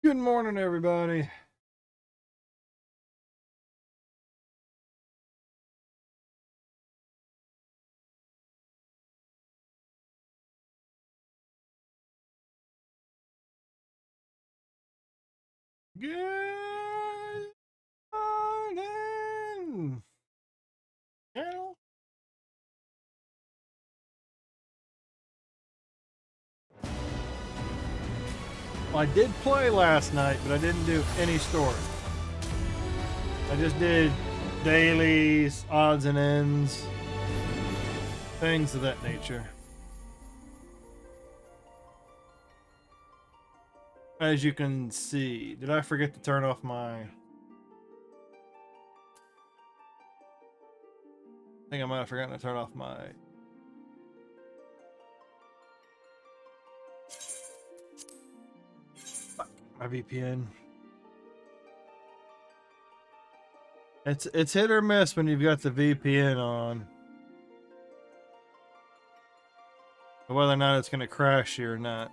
Good morning, everybody. Good morning. Channel. Well, I did play last night, but I didn't do any story. I just did dailies, odds and ends, things of that nature. As you can see, did I forget to turn off my... I think I might have forgotten to turn off my... my VPN. It's hit or miss when you've got the VPN on. Whether or not it's going to crash you or not.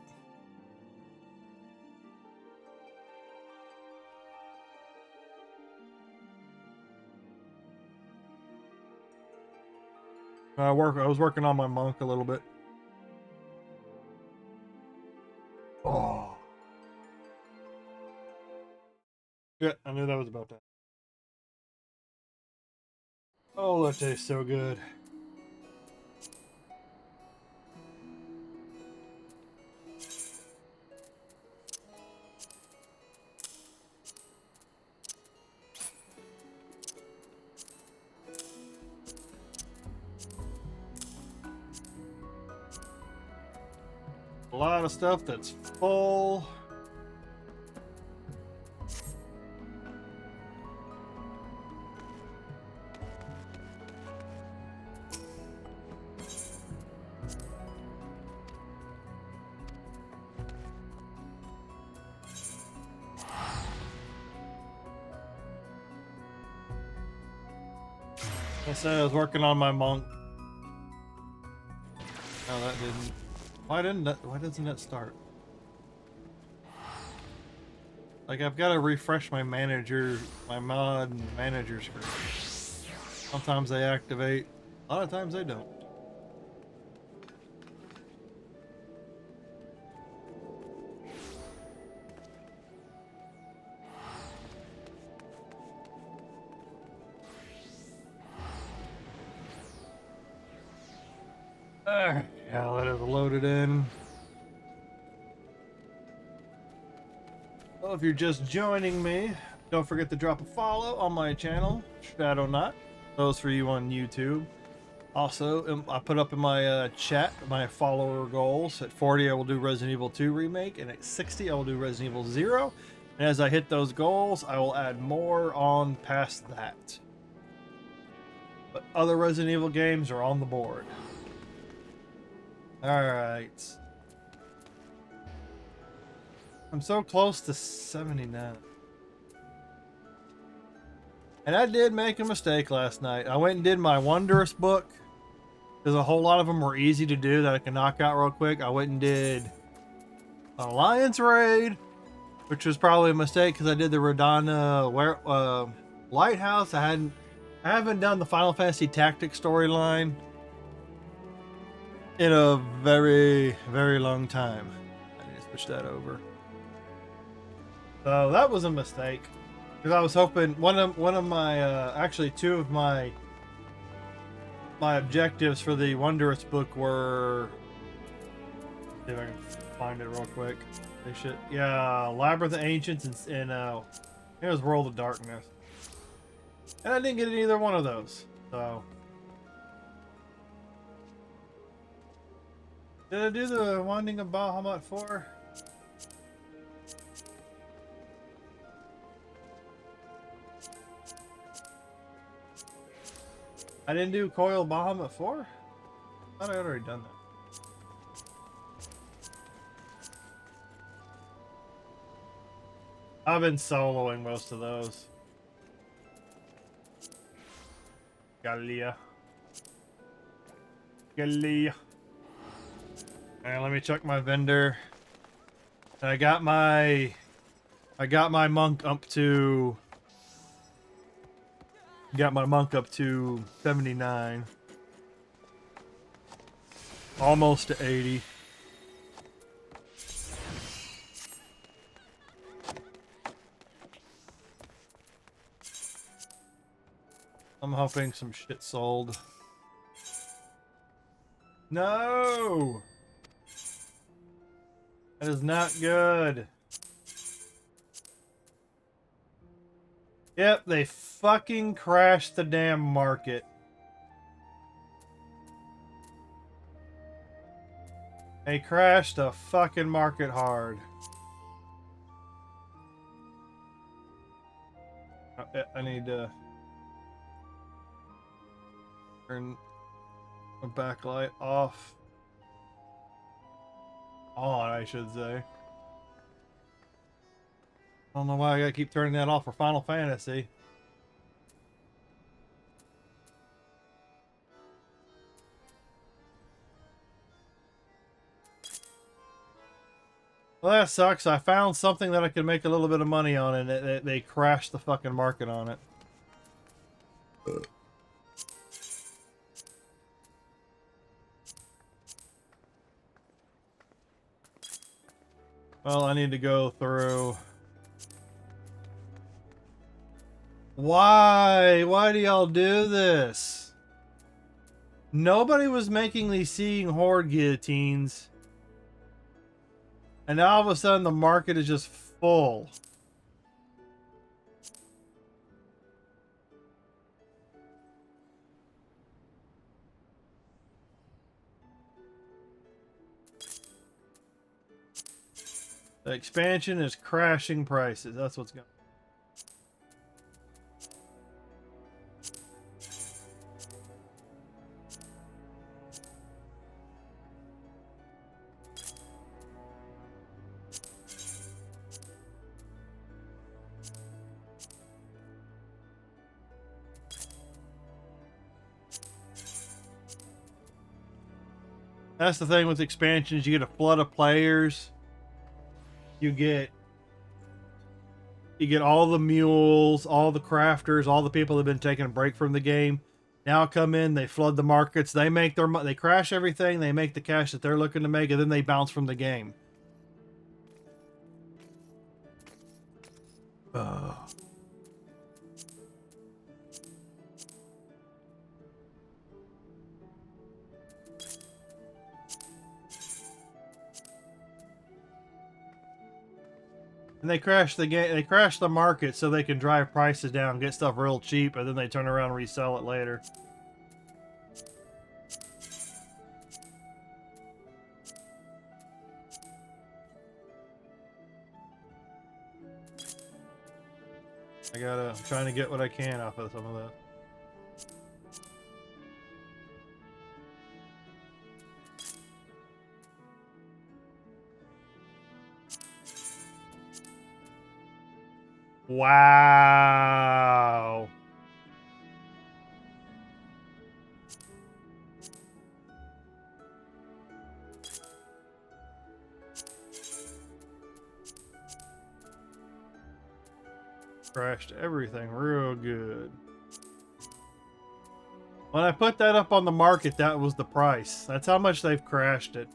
I was working on my monk a little bit. Oh. Yeah, I knew that was about that. Oh, that tastes so good. A lot of stuff that's full. I said I was working on my monk. No, that didn't. Why doesn't that start? Like, I've got to refresh my mod manager screen. Sometimes they activate, a lot of times they don't. Yeah, that is loaded in. Well, if you're just joining me, don't forget to drop a follow on my channel, Shadow Knot. Those for you on YouTube. Also, I put up in my chat my follower goals. At 40, I will do Resident Evil 2 Remake, and at 60, I will do Resident Evil 0. And as I hit those goals, I will add more on past that. But other Resident Evil games are on the board. Alright. I'm so close to 79. And I did make a mistake last night. I went and did my Wondrous book. Because a whole lot of them were easy to do that I can knock out real quick. I went and did an Alliance raid, which was probably a mistake because I did the Radana Lighthouse. I haven't done the Final Fantasy Tactics storyline in a very, very long time. I need to switch that over. So that was a mistake because I was hoping one of my actually two of my objectives for the Wondrous book were, see if I can find it real quick. Yeah, Labyrinth of Ancients and it was World of Darkness, and I didn't get either one of those. So did I do the Winding of Bahamut 4? I didn't do Coil Bahamut 4? I thought I had already done that. I've been soloing most of those. Galia. And let me check my vendor. And I got my I got my monk up to 79. Almost to 80. I'm hoping some shit sold. No! That is not good. Yep, they fucking crashed the damn market. They crashed the fucking market hard. I need to turn the backlight off. On, I should say. I don't know why I gotta keep turning that off for Final Fantasy. Well, that sucks. I found something that I could make a little bit of money on, and they crashed the fucking market on it. Well, I need to go through. Why? Why do y'all do this? Nobody was making these Seeing Horde guillotines. And now all of a sudden the market is just full. The expansion is crashing prices. That's what's going on. That's the thing with expansions. You get a flood of players. You get all the mules, all the crafters, all the people that have been taking a break from the game. Now come in, they flood the markets, they make their they crash everything, they make the cash that they're looking to make, and then they bounce from the game. And they crash the game, they crash the market so they can drive prices down, get stuff real cheap, and then they turn around and resell it later. I'm trying to get what I can off of some of that. Wow. Crashed everything real good. When I put that up on the market, that was the price. That's how much they've crashed it.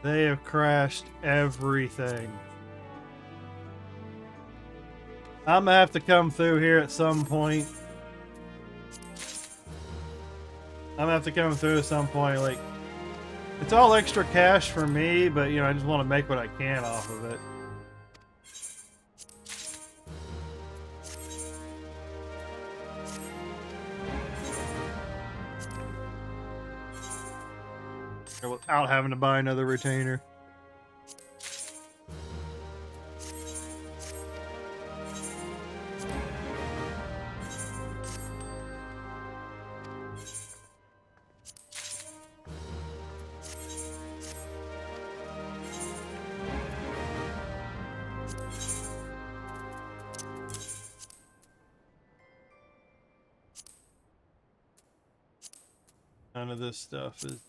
They have crashed everything. I'm gonna have to come through here at some point. Like, it's all extra cash for me, but, you know, I just want to make what I can off of it. Without having to buy another retainer. None of this stuff is.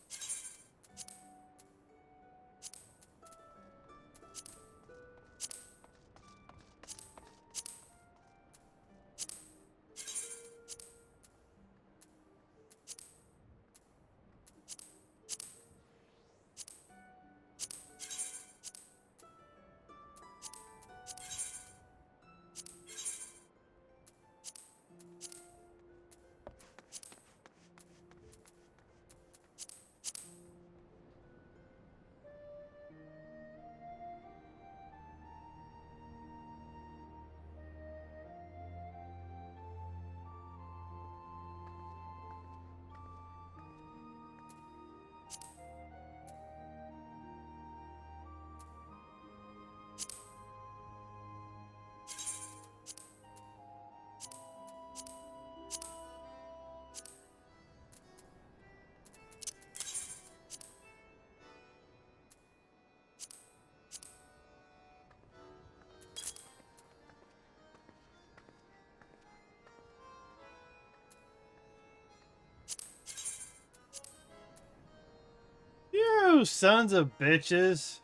You sons of bitches.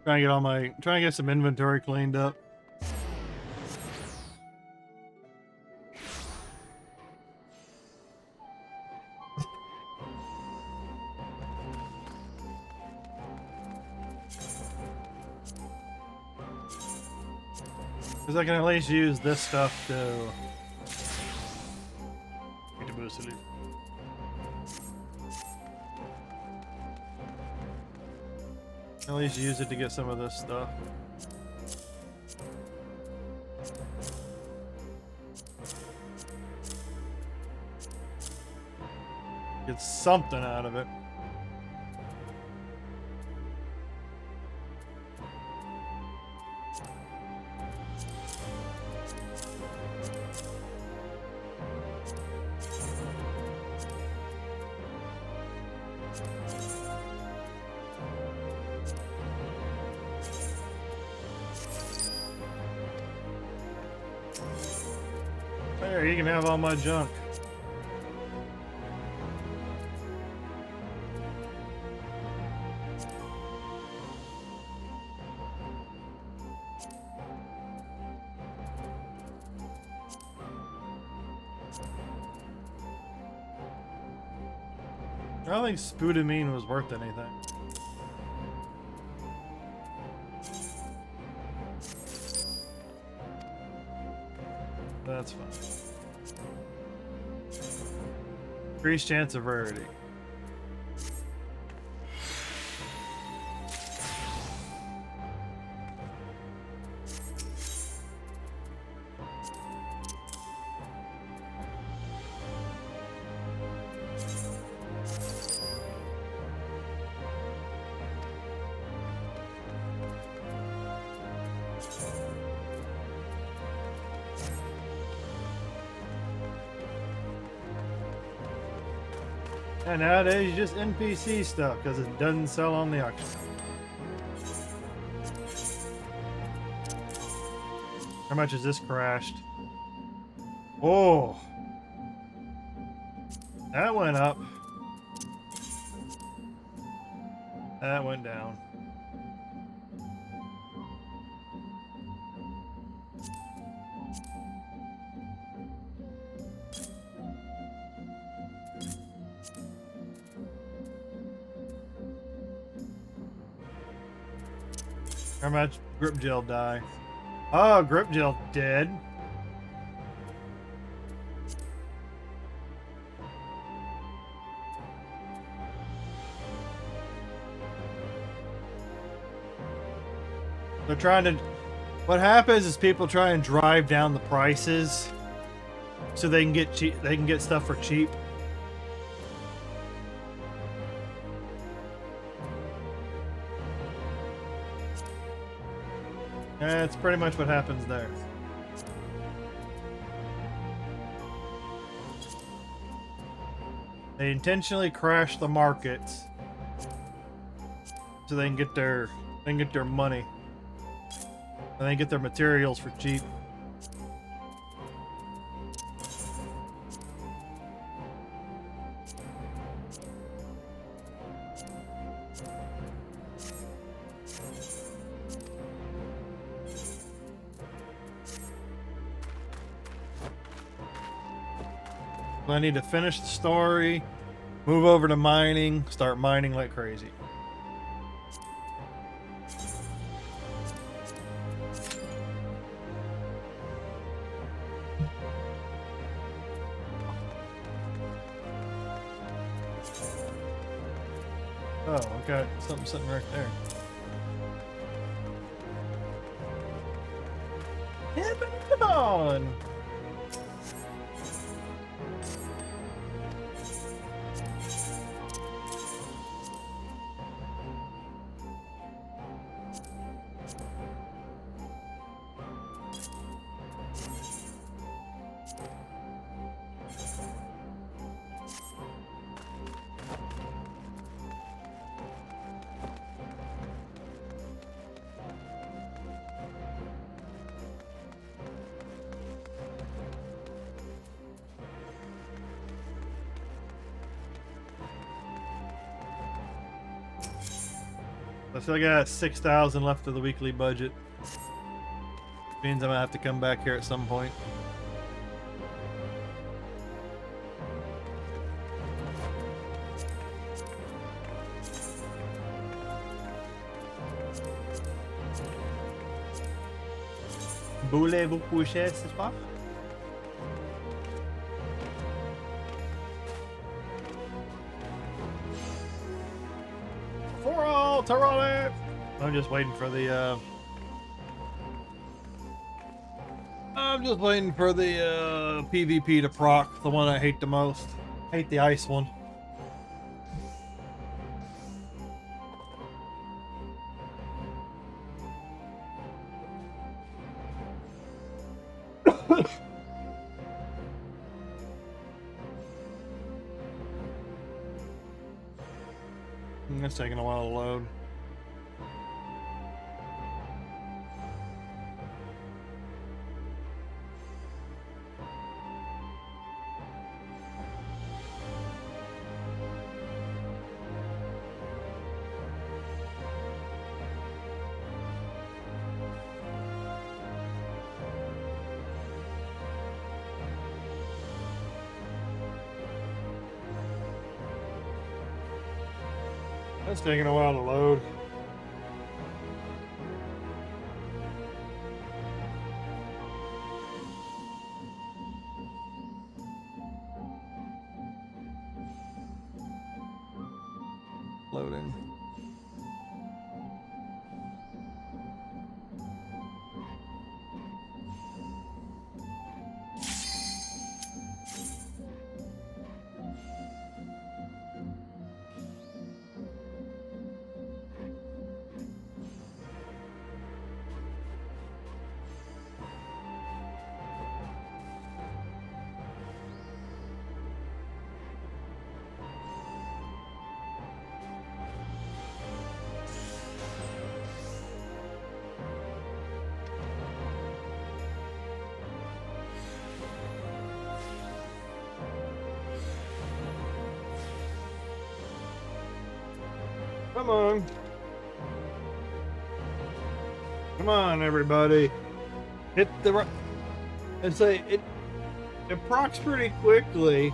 Trying to get some inventory cleaned up. Because I can at least use this stuff to boost it. At least use it to get some of this stuff. Get something out of it. There, you can have all my junk. I don't think Spudamine was worth anything. That's fine. Increased chance of rarity. And nowadays, just NPC stuff because it doesn't sell on the auction. How much has this crashed? Oh, that went up. That went down. How much grip gel die? Oh, grip gel dead. They're trying to. What happens is people try and drive down the prices so they can get cheap. They can get stuff for cheap. That's pretty much what happens there. They intentionally crash the markets so they can get their money. And they get their materials for cheap. I need to finish the story, move over to mining, start mining like crazy. Oh, okay, something sitting right there. Yeah, but come on! I still got 6,000 left of the weekly budget. Means I'm gonna have to come back here at some point. Voulez-vous coucher ce soir? For all, Tural! I'm just waiting for the PvP to proc, the one I hate the most. I hate the ice one. It's taking a while to load. It's taking a while to load. Loading. Come on. Come on, everybody. Hit the right. And say it procs pretty quickly.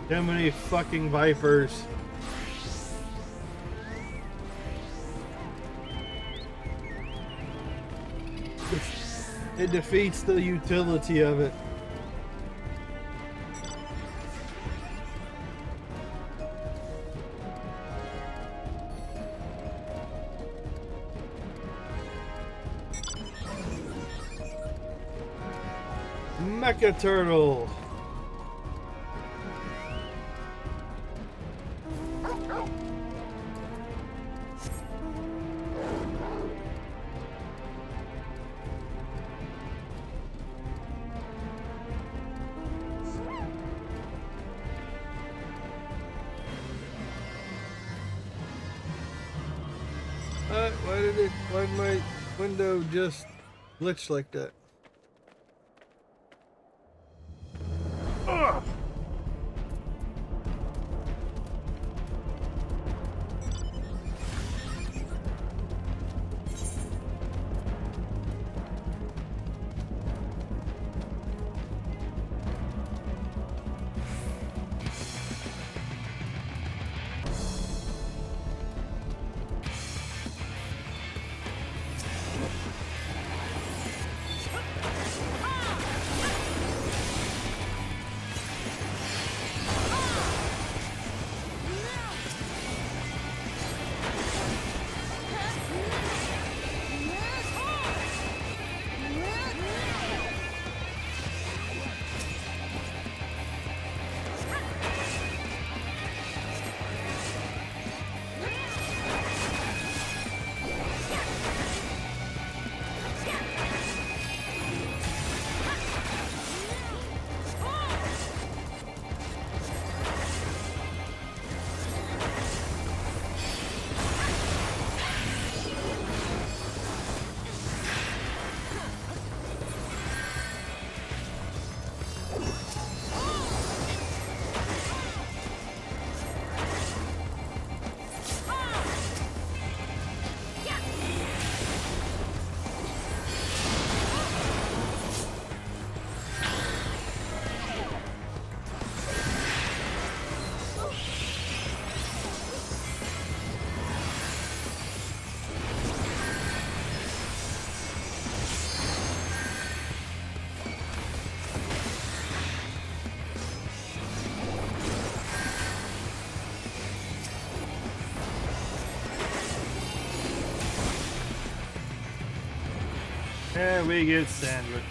Too many fucking vipers. It defeats the utility of it. Mecha Turtle. Why did my window just glitch like that? Ugh. And we get sandwiched.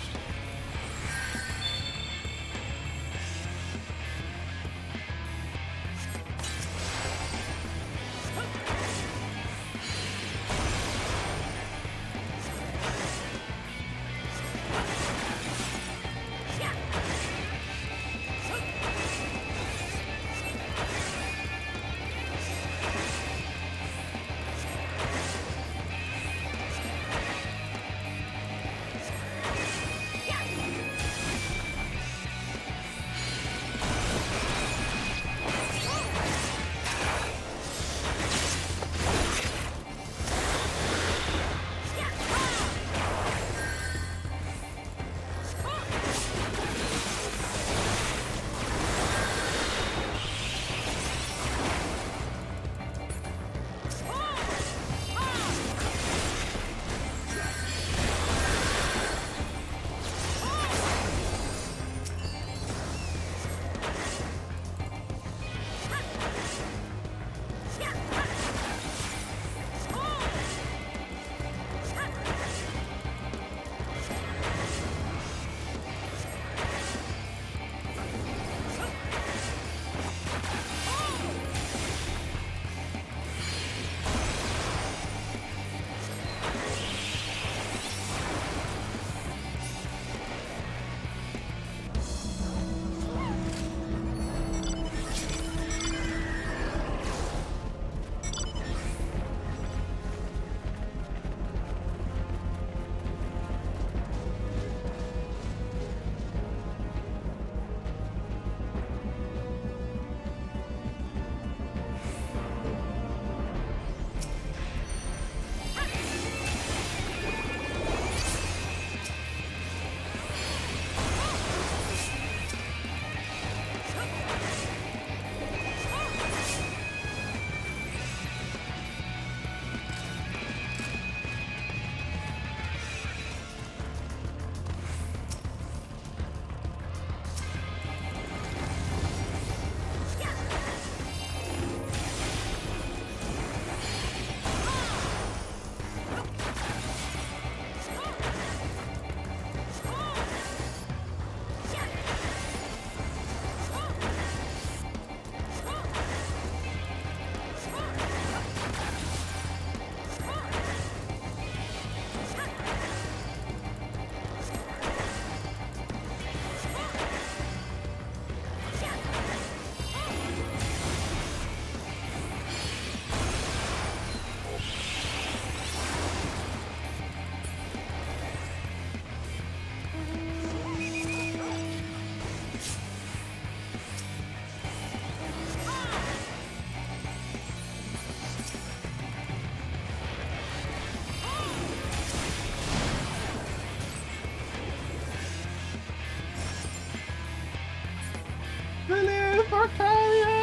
Portario!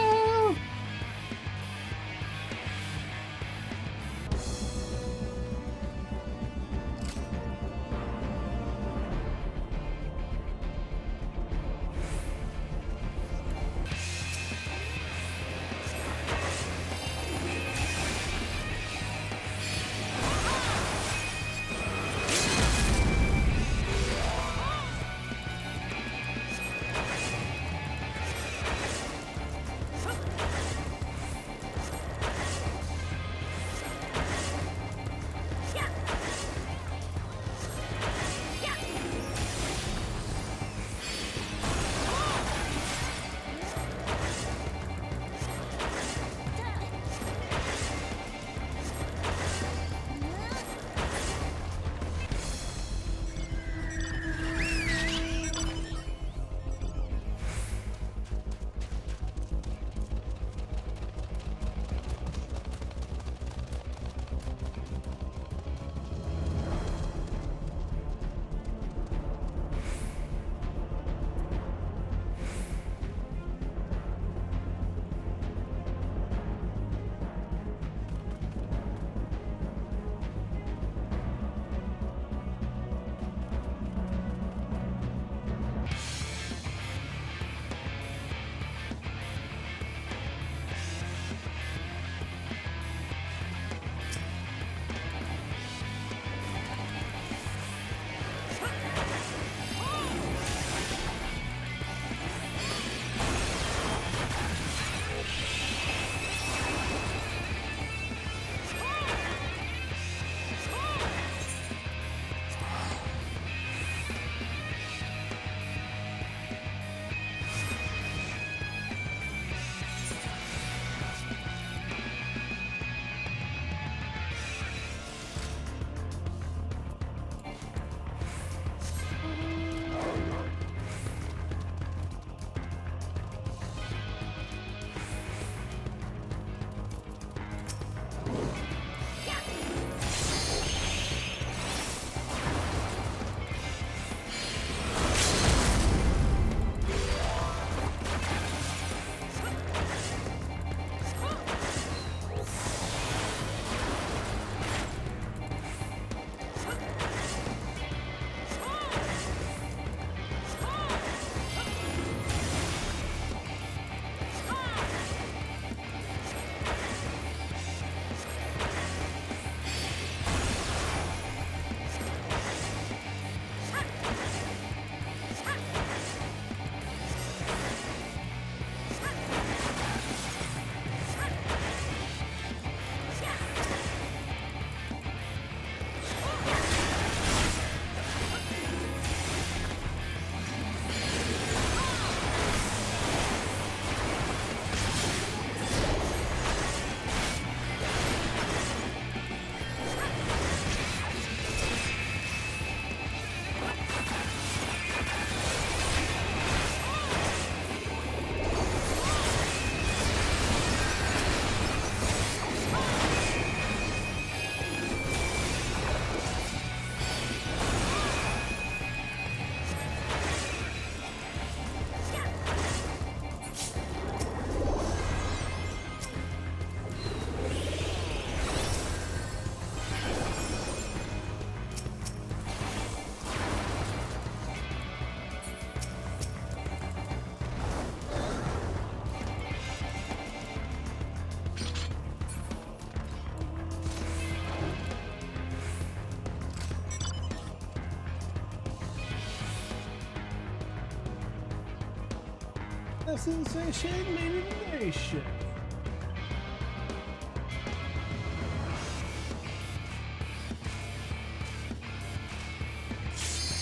Sensation elimination.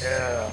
Yeah.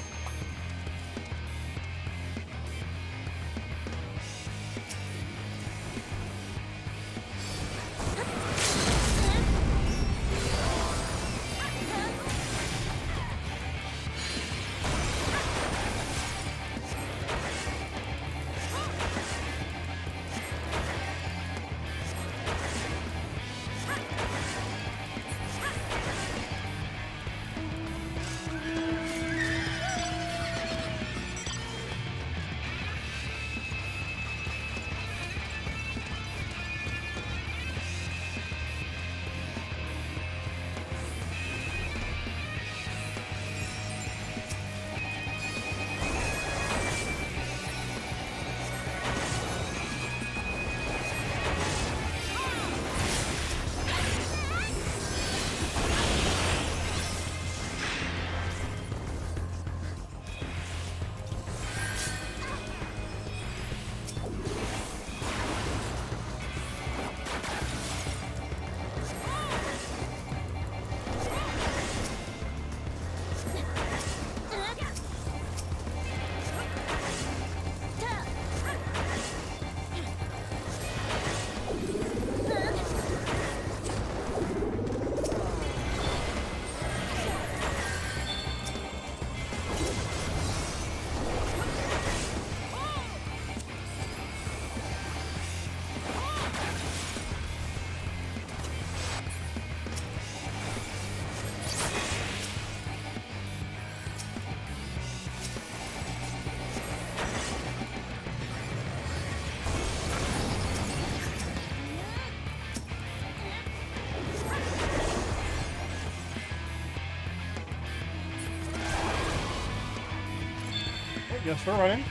Yes, we're running.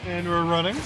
And we're running.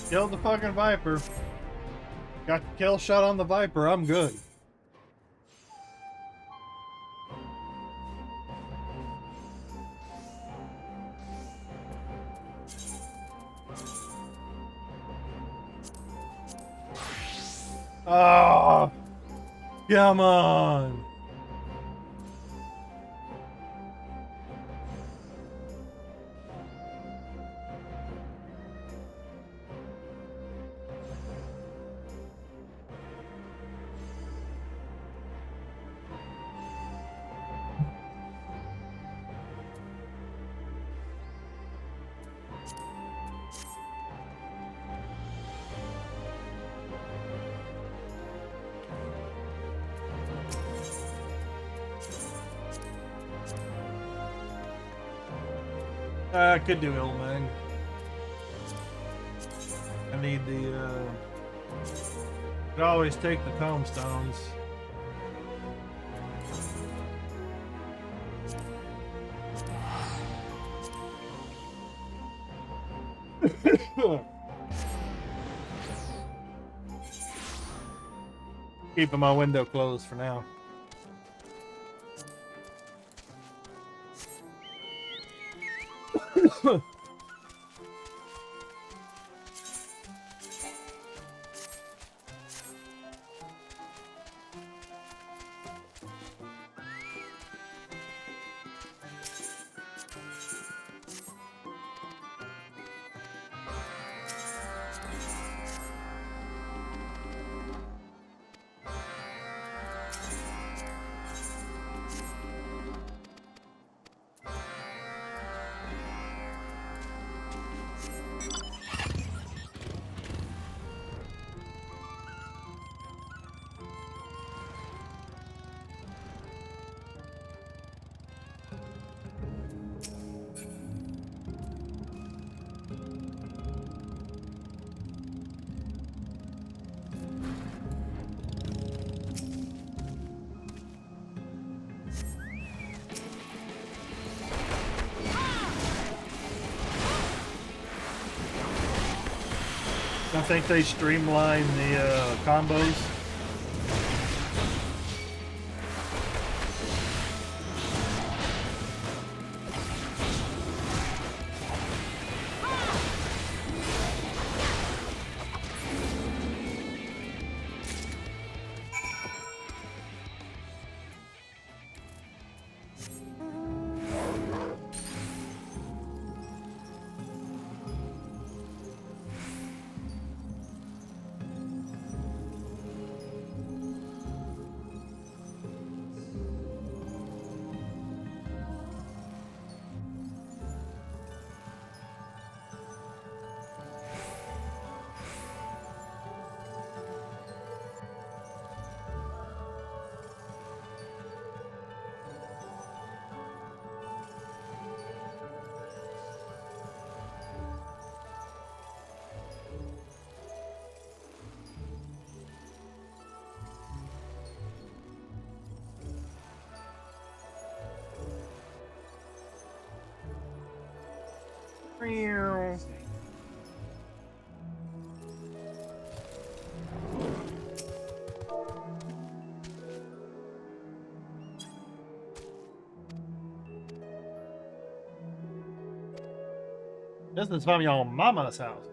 Killed the fucking Viper. Got the kill shot on the Viper. I'm good. Oh, come on. Could do Ilmang. I need the, could always take the tombstones. Keeping my window closed for now. I think they streamline the combos. This is from your mama's house.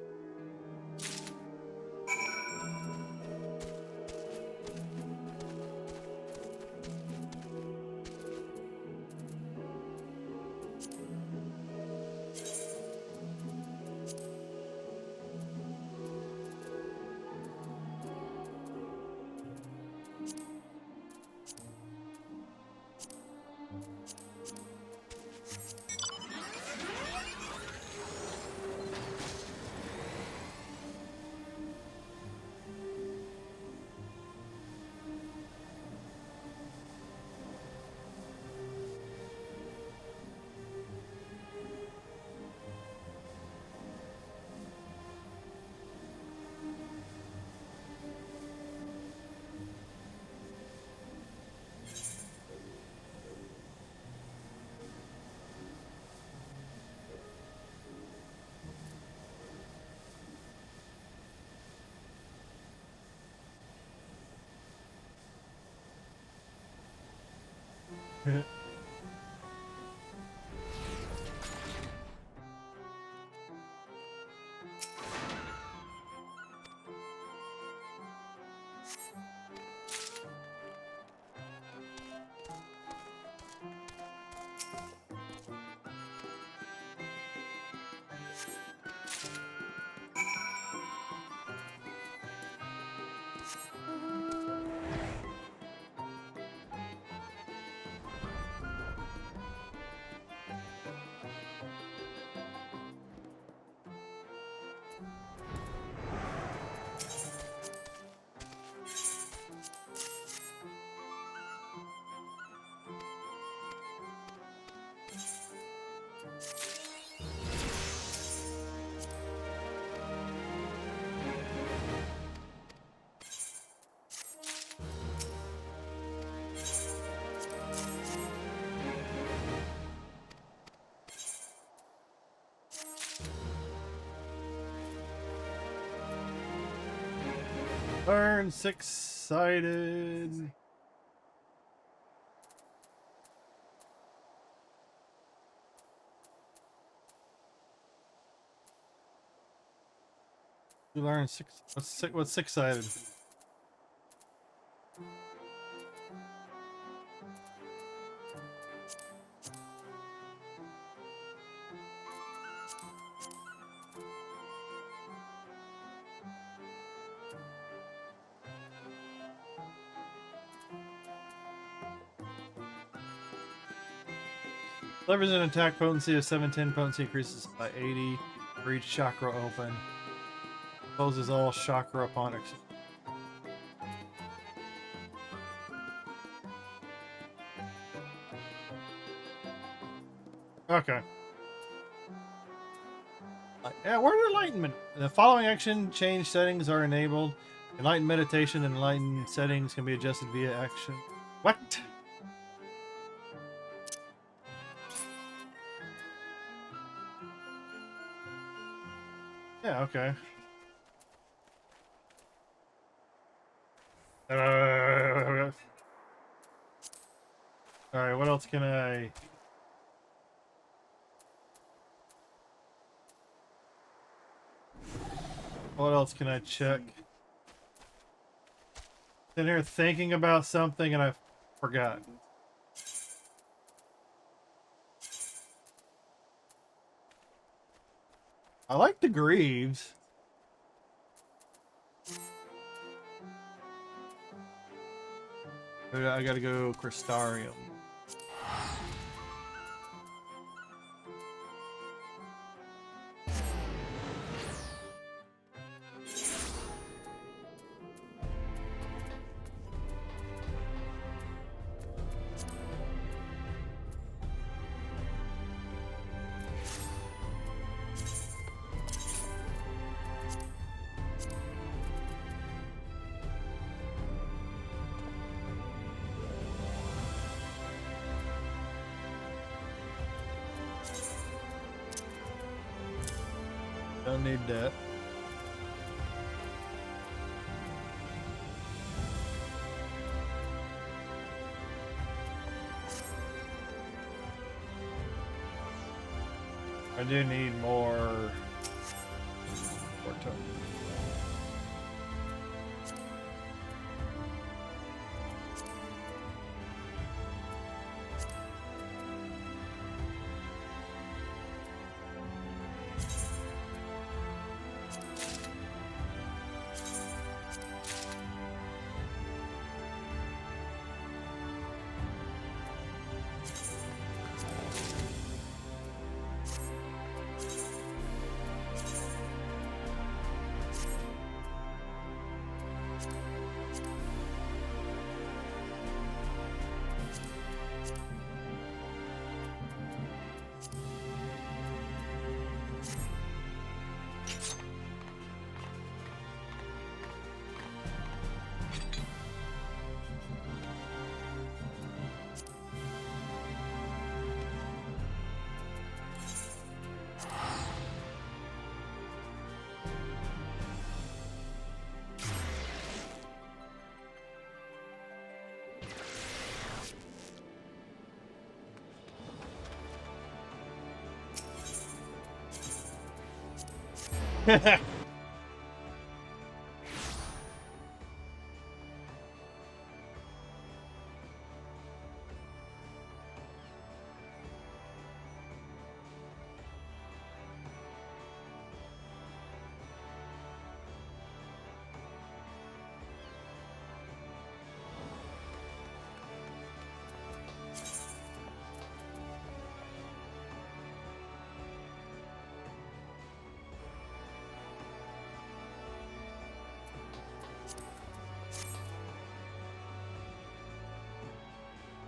Learn six-sided. You learn six. What's six-sided? Levers an attack potency of 710. Potency increases by 80 for each chakra open. Closes all chakra upon exit. Okay. Yeah, word enlightenment. The following action change settings are enabled. Enlightened meditation and enlightened settings can be adjusted via action. What? Yeah, okay. All right, what else can I... What else can I check? Sitting here thinking about something and I've forgotten. I like the greaves. But I gotta go Crystarium. Don't need that. I do need more tokens.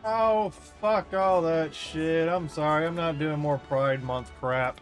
Oh, fuck all that shit. I'm sorry. I'm not doing more Pride Month crap.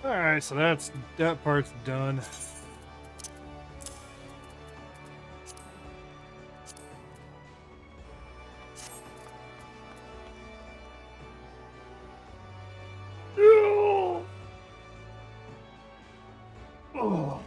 Alright, so that part's done. Oh.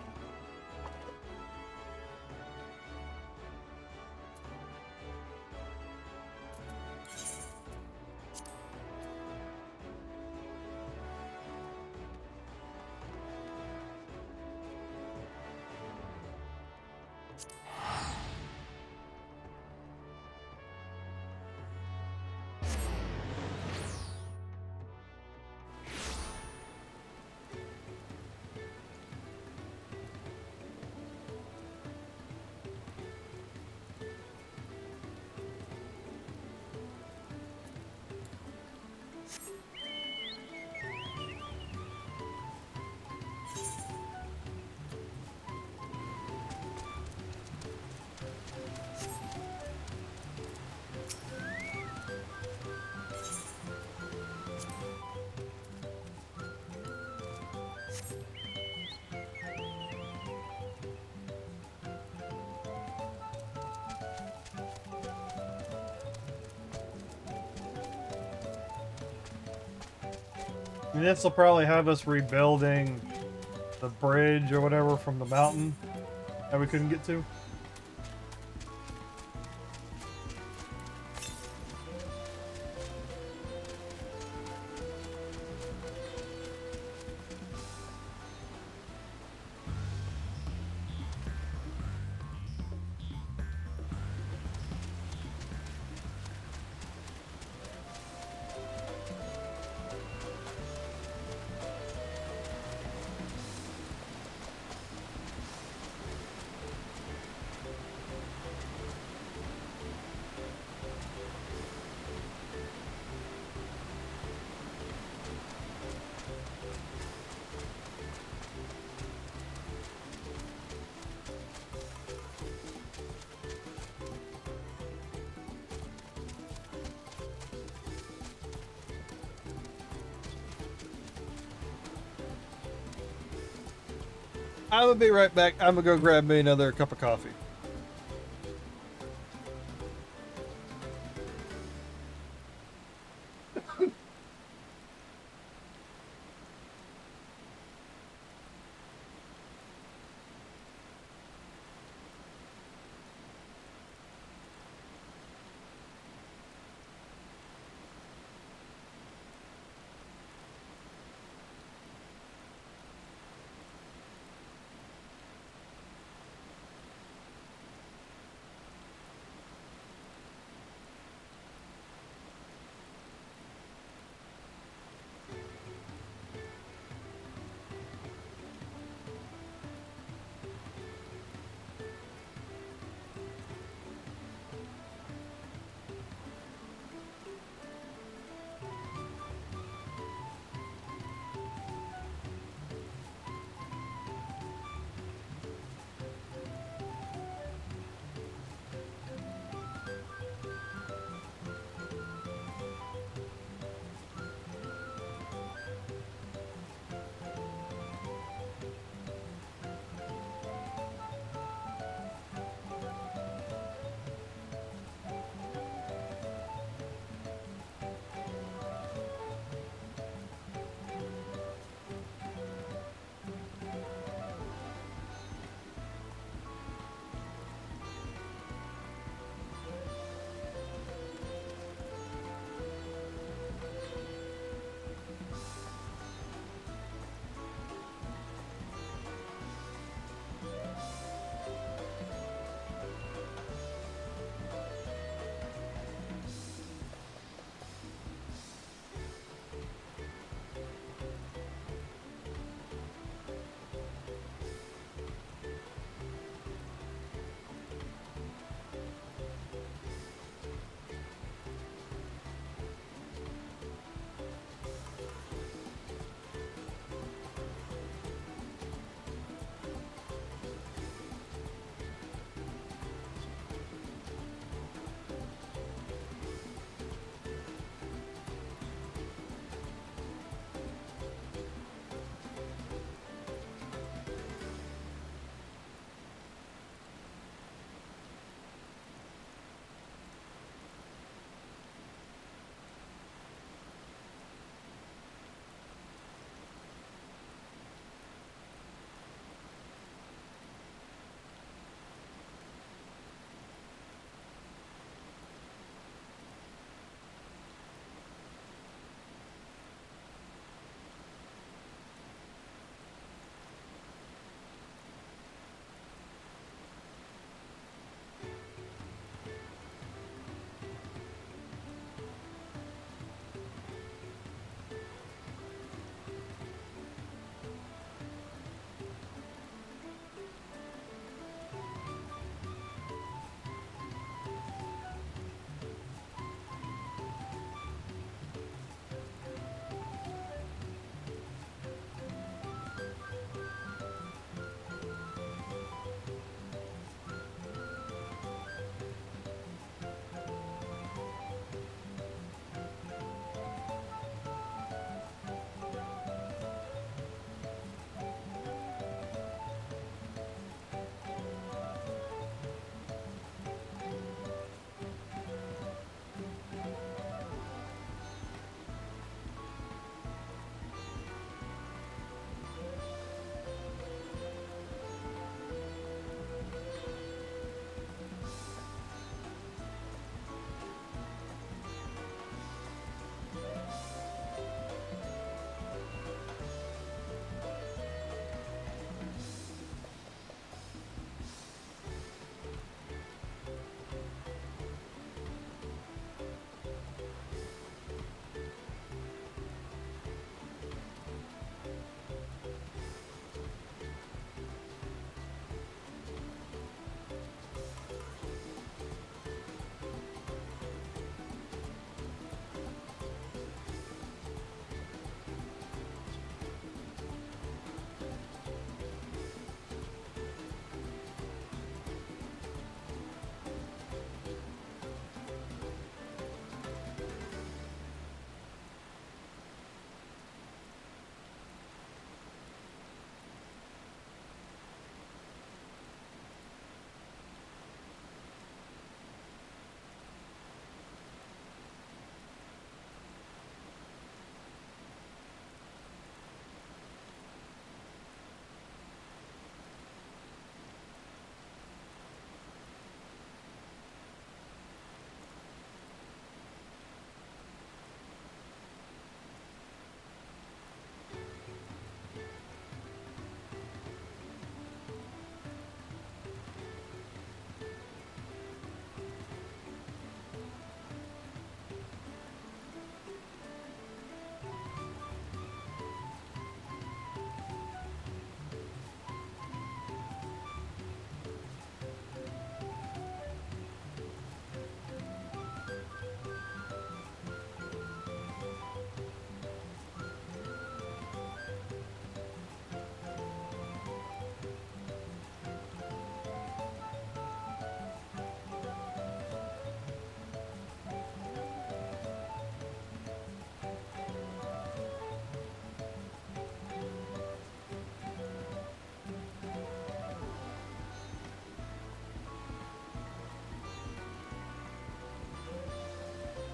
And this will probably have us rebuilding the bridge or whatever from the mountain that we couldn't get to. I'm gonna be right back. I'm gonna go grab me another cup of coffee.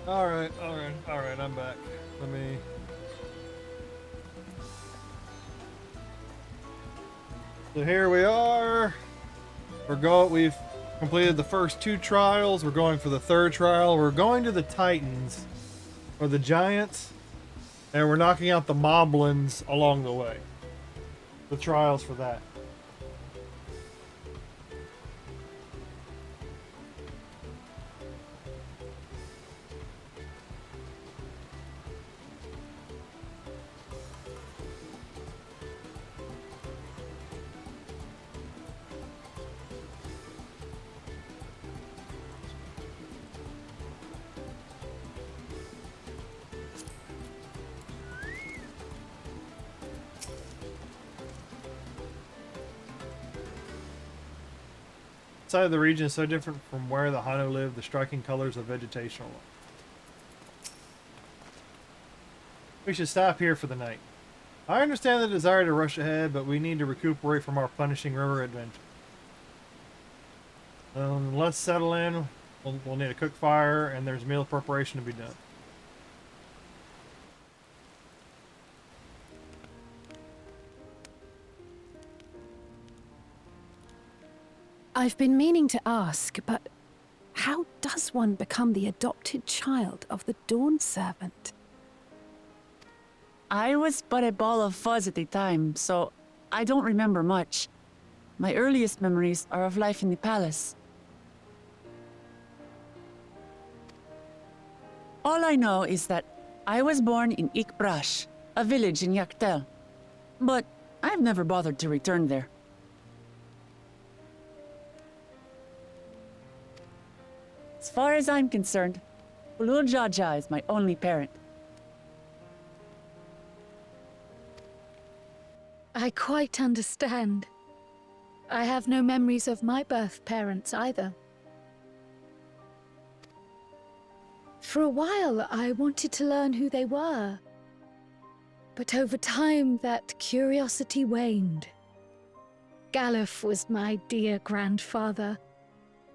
Alright, I'm back. Let me... So here we are. We've completed the first 2 trials. We're going for the 3rd trial. We're going to the Titans, or the Giants, and we're knocking out the Moblins along the way. The trials for that. Side of the region is so different from where the Hano live, the striking colors of vegetation alone. We should stop here for the night. I understand the desire to rush ahead, but we need to recuperate from our punishing river adventure. Let's settle in. We'll need a cook fire, and there's meal preparation to be done. I've been meaning to ask, but how does one become the adopted child of the Dawn Servant? I was but a ball of fuzz at the time, so I don't remember much. My earliest memories are of life in the palace. All I know is that I was born in Ikbrash, a village in Yaktel. But I've never bothered to return there. As far as I'm concerned, Ulul Jaja is my only parent. I quite understand. I have no memories of my birth parents either. For a while, I wanted to learn who they were. But over time, that curiosity waned. Galuf was my dear grandfather,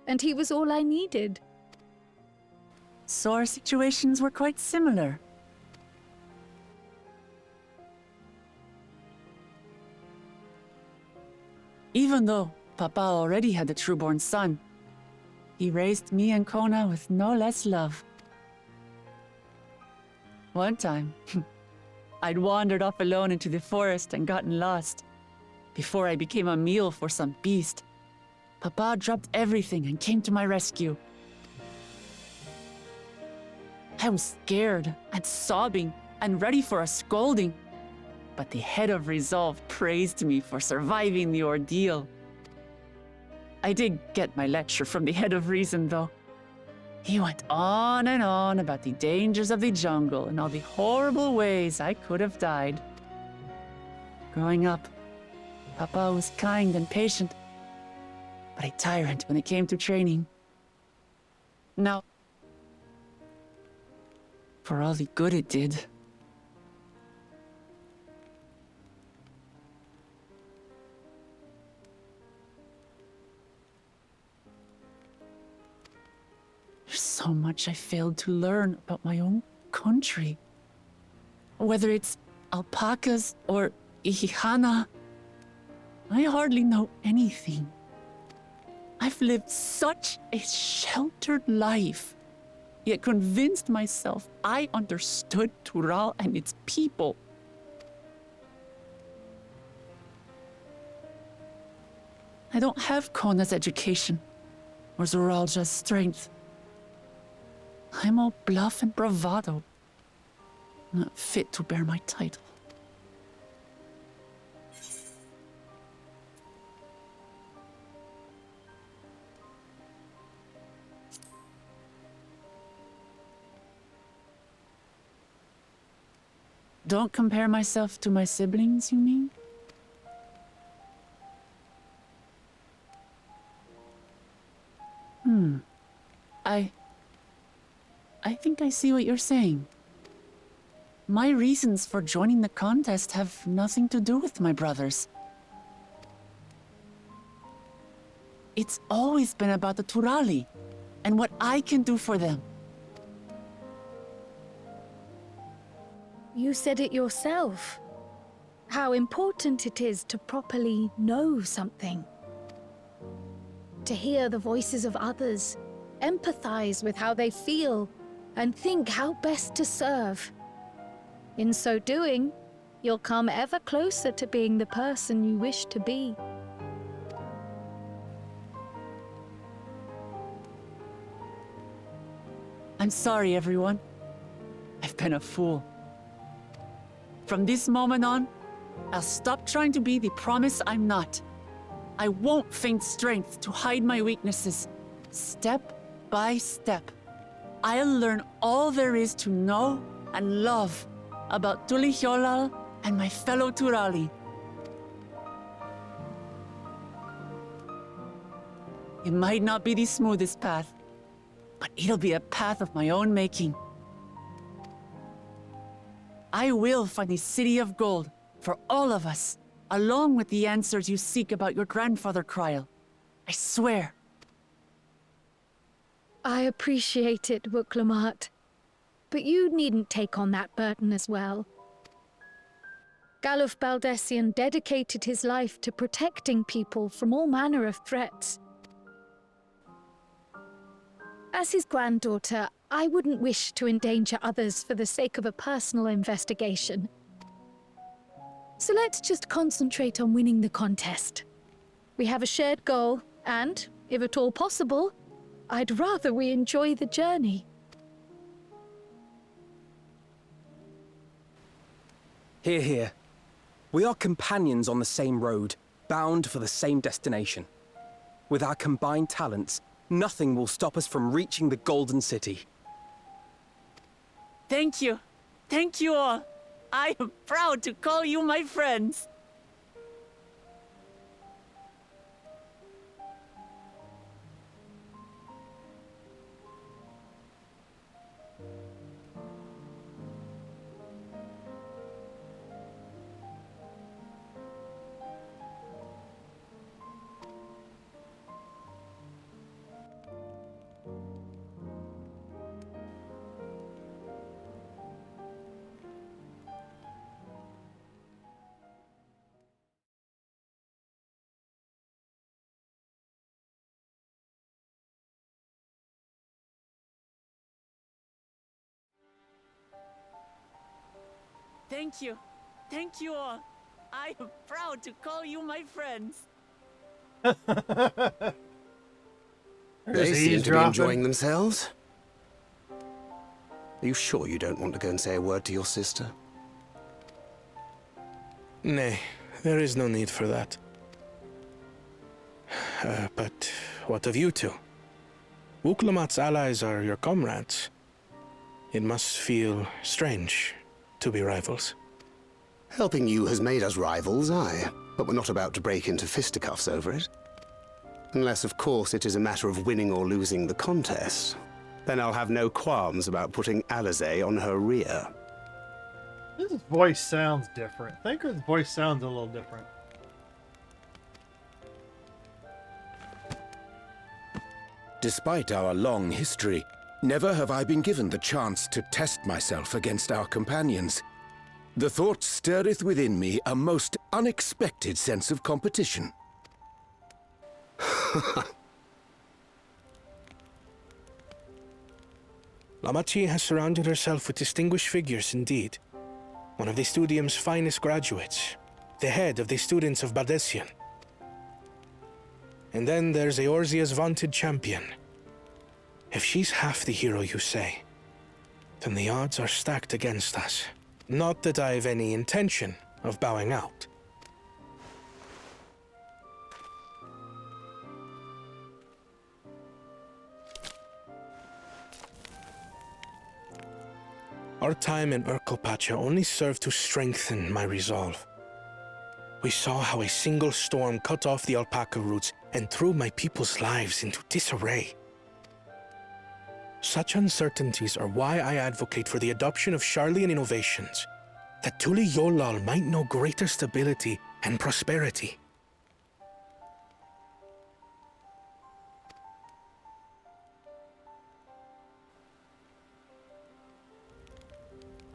and he was all I needed. So our situations were quite similar. Even though Papa already had a true-born son, he raised me and Kona with no less love. One time, I'd wandered off alone into the forest and gotten lost. Before I became a meal for some beast, Papa dropped everything and came to my rescue. I was scared and sobbing and ready for a scolding, but the head of resolve praised me for surviving the ordeal. I did get my lecture from the head of reason, though. He went on and on about the dangers of the jungle and all the horrible ways I could have died. Growing up, Papa was kind and patient, but a tyrant when it came to training. Now, for all the good it did, there's so much I failed to learn about my own country. Whether it's alpacas or Ihihana, I hardly know anything. I've lived such a sheltered life, yet convinced myself I understood Tural and its people. I don't have Kona's education or Zoralja's strength. I'm all bluff and bravado, not fit to bear my title. Don't compare myself to my siblings, you mean? I think I see what you're saying. My reasons for joining the contest have nothing to do with my brothers. It's always been about the Turali and what I can do for them. You said it yourself. How important it is to properly know something. To hear the voices of others, empathize with how they feel, and think how best to serve. In so doing, you'll come ever closer to being the person you wish to be. I'm sorry, everyone. I've been a fool. From this moment on, I'll stop trying to be the promise I'm not. I won't feign strength to hide my weaknesses. Step by step, I'll learn all there is to know and love about Tulihyolal and my fellow Turali. It might not be the smoothest path, but it'll be a path of my own making. I will find the City of Gold for all of us, along with the answers you seek about your grandfather, Kryl. I swear. I appreciate it, Wuk-Lamat. But you needn't take on that burden as well. Galuf Baldessian dedicated his life to protecting people from all manner of threats. As his granddaughter, I wouldn't wish to endanger others for the sake of a personal investigation. So let's just concentrate on winning the contest. We have a shared goal, and, if at all possible, I'd rather we enjoy the journey. Hear, hear. We are companions on the same road, bound for the same destination. With our combined talents, nothing will stop us from reaching the Golden City. Thank you. Thank you all. I am proud to call you my friends. Thank you. Thank you all. I am proud to call you my friends. They seem to be enjoying themselves. Are you sure you don't want to go and say a word to your sister? Nay, there is no need for that. But what of you two? Wuk-Lamat's allies are your comrades. It must feel strange to be rivals. Helping you has made us rivals, aye, but we're not about to break into fisticuffs over it. Unless, of course, it is a matter of winning or losing the contest. Then I'll have no qualms about putting Alizé on her rear. His voice sounds different. Thinker's voice sounds a little different. Despite our long history, never have I been given the chance to test myself against our companions. The thought stirreth within me a most unexpected sense of competition. Lamati'y has surrounded herself with distinguished figures indeed. One of the Studium's finest graduates, the head of the students of Baldessian. And then there's Eorzea's vaunted champion. If she's half the hero you say, then the odds are stacked against us. Not that I've any intention of bowing out. Our time in Urkelpacha only served to strengthen my resolve. We saw how a single storm cut off the alpaca roots and threw my people's lives into disarray. Such uncertainties are why I advocate for the adoption of Sharlayan innovations, that Tulihyolal might know greater stability and prosperity.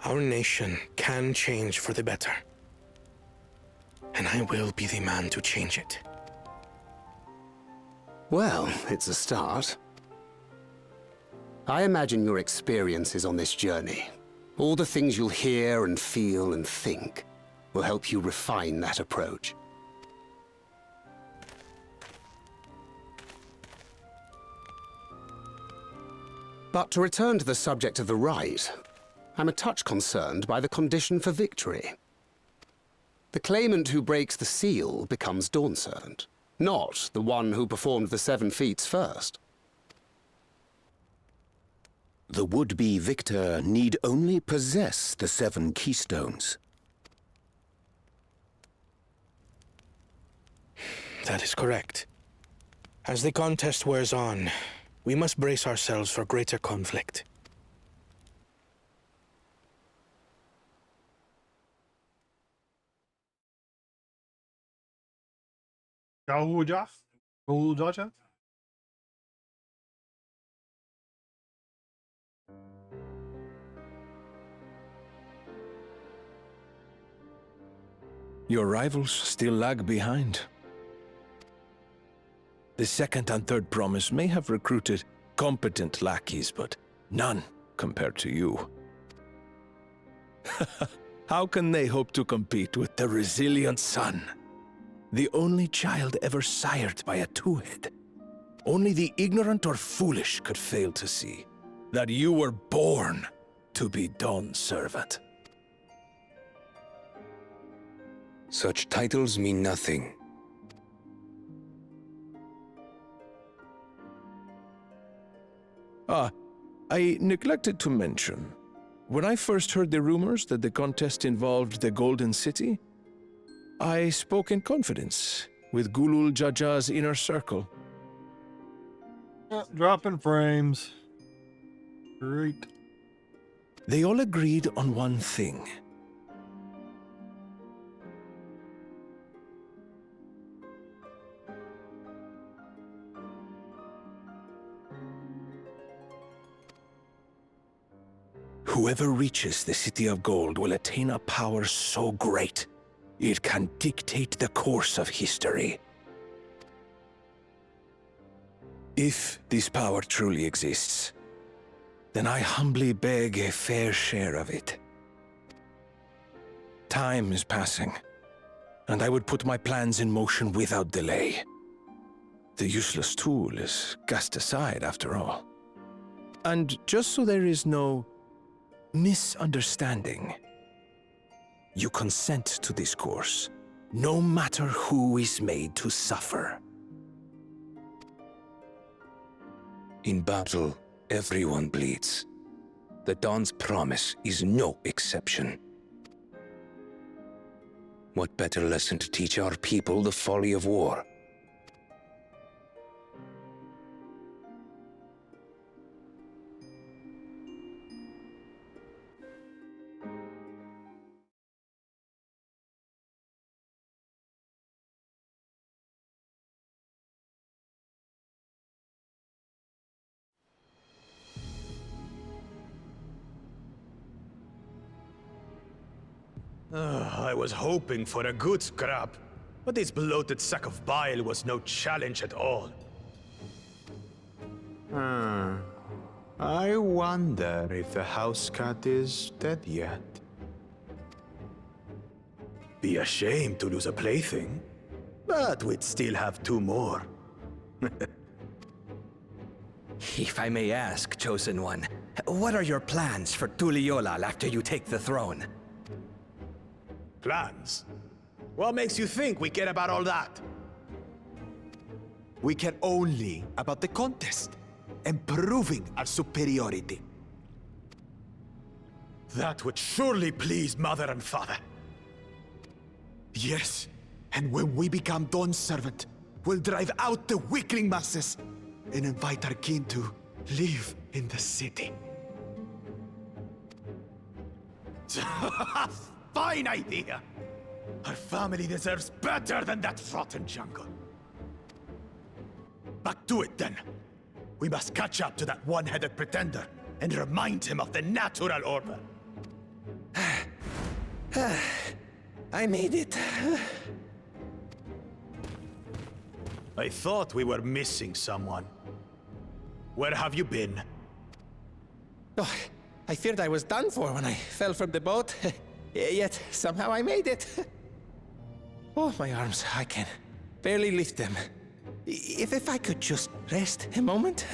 Our nation can change for the better. And I will be the man to change it. Well, it's a start. I imagine your experiences on this journey, all the things you'll hear and feel and think, will help you refine that approach. But to return to the subject of the rite, I'm a touch concerned by the condition for victory. The claimant who breaks the seal becomes Dawnservant, not the one who performed the 7 feats first. The would-be victor need only possess the 7 keystones. That is correct. As the contest wears on, we must brace ourselves for greater conflict. Your rivals still lag behind. The second and third promise may have recruited competent lackeys, but none compared to you. How can they hope to compete with the resilient son? The only child ever sired by a two-head. Only the ignorant or foolish could fail to see that you were born to be Dawn's servant. Such titles mean nothing. I neglected to mention, when I first heard the rumors that the contest involved the Golden City, I spoke in confidence with Gulul Jaja's inner circle. Dropping frames. Great. They all agreed on one thing. Whoever reaches the City of Gold will attain a power so great, it can dictate the course of history. If this power truly exists, then I humbly beg a fair share of it. Time is passing, and I would put my plans in motion without delay. The useless tool is cast aside after all. And just so there is no misunderstanding, you consent to this course, no matter who is made to suffer. In battle, everyone bleeds. The Dawn's promise is no exception. What better lesson to teach our people the folly of war? I was hoping for a good scrap, but this bloated sack of bile was no challenge at all. I wonder if the house cat is dead yet. Be a shame to lose a plaything, but we'd still have 2 more. If I may ask, Chosen One, what are your plans for Tuliyollal after you take the throne? Plans? What makes you think we care about all that? We care only about the contest and proving our superiority. That would surely please Mother and Father. Yes, and when we become Dawn's servant, we'll drive out the weakling masses and invite our kin to live in the city. Fine idea! Our family deserves better than that rotten jungle. Back to it then. We must catch up to that one-headed pretender and remind him of the natural order. I made it. I thought we were missing someone. Where have you been? Oh, I feared I was done for when I fell from the boat. Yet somehow I made it. Oh, my arms, I can barely lift them. If I could just rest a moment.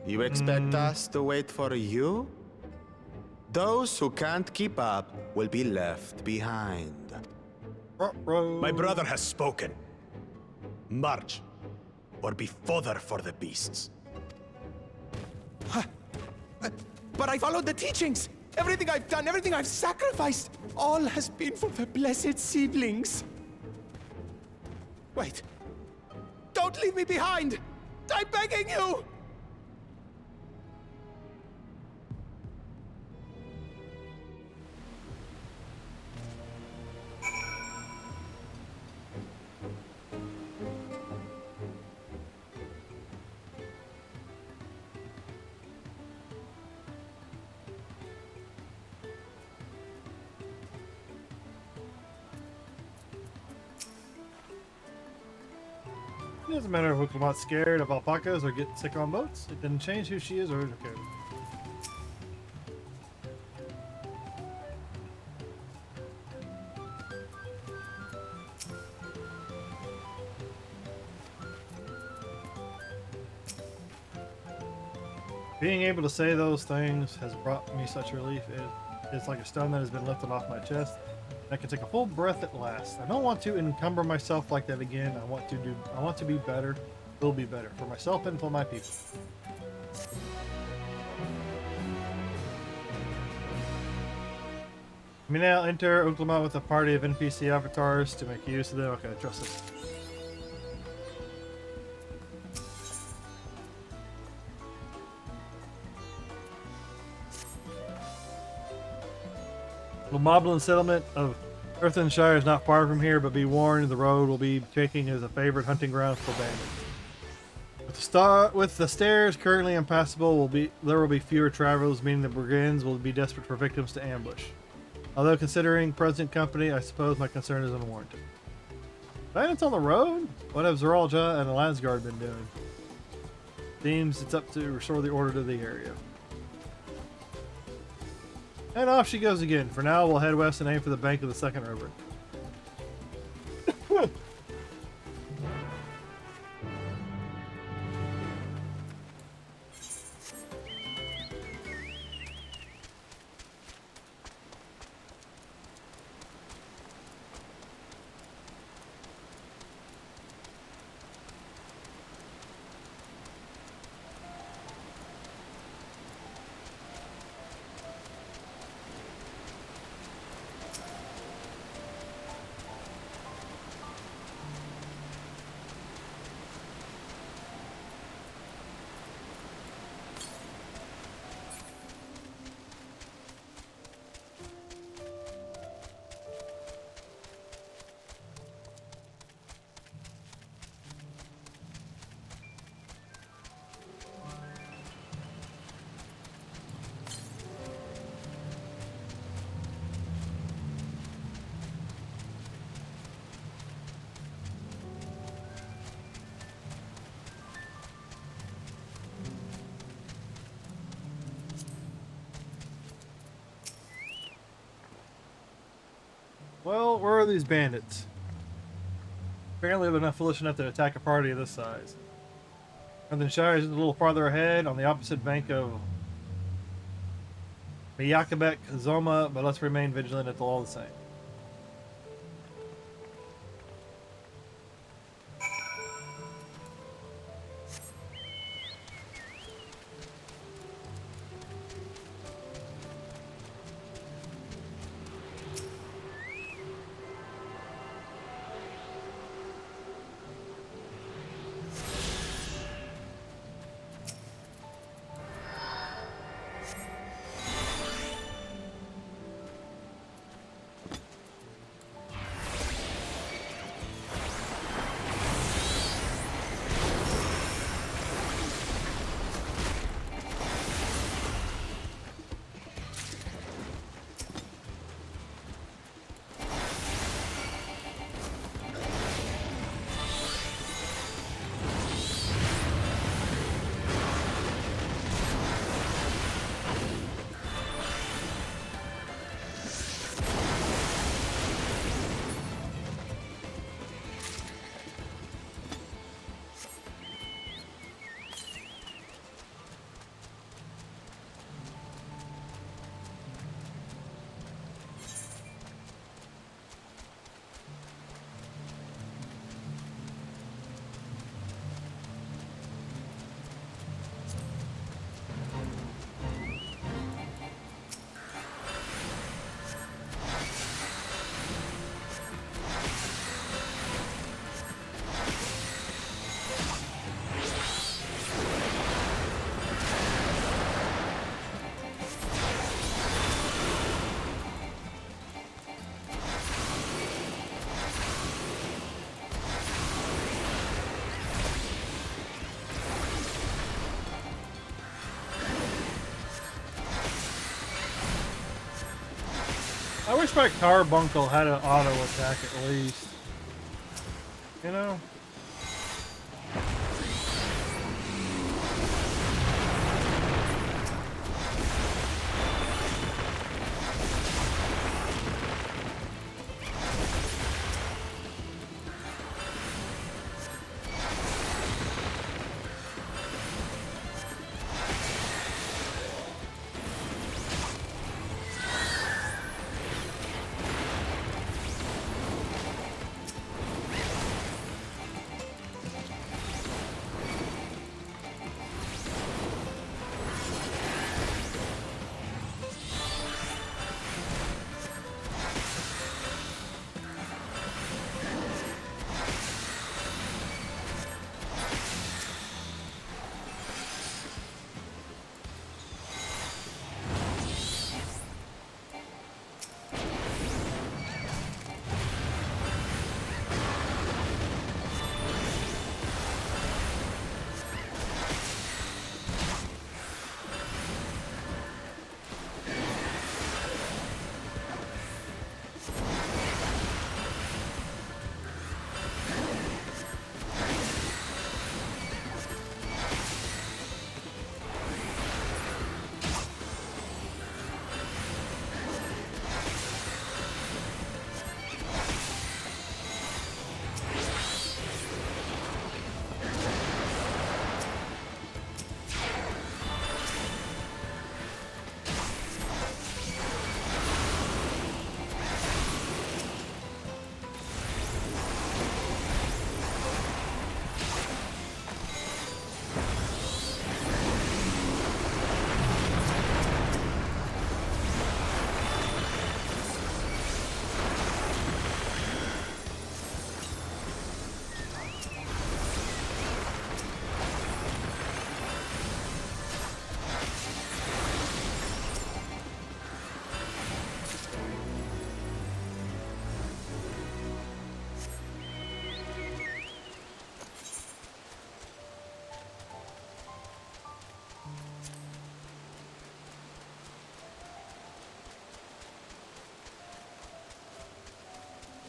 You expect us to wait for you? Those who can't keep up will be left behind. My brother has spoken. March, or be fodder for the beasts. But I followed the teachings. Everything I've done, everything I've sacrificed, all has been for the blessed seedlings. Wait. Don't leave me behind! I'm begging you! It doesn't matter if Lamati'y's scared of alpacas or getting sick on boats. It didn't change who she is or okay. Being able to say those things has brought me such relief. It's like a stone that has been lifted off my chest. I can take a full breath at last. I don't want to encumber myself like that again. I want to be better. Will be better for myself and for my people. We now enter Oklahoma with a party of NPC avatars to make use of them. Okay, trust it. The Moblin settlement of Earthenshire is not far from here, but be warned, the road will be taking as a favorite hunting ground for bandits. With the stairs currently impassable, there will be fewer travelers, meaning the brigands will be desperate for victims to ambush. Although considering present company, I suppose my concern is unwarranted. Bandits on the road? What have Zeralja and the Landsguard been doing? Seems it's up to restore the order to the area. And off she goes again. For now, we'll head west and aim for the bank of the second river. Well, where are these bandits? Apparently they're not foolish enough to attack a party of this size. Earthenshire is a little farther ahead on the opposite bank of Miyakabek Zoma, but let's remain vigilant at all the same. wish my carbuncle had an auto attack at least. You know?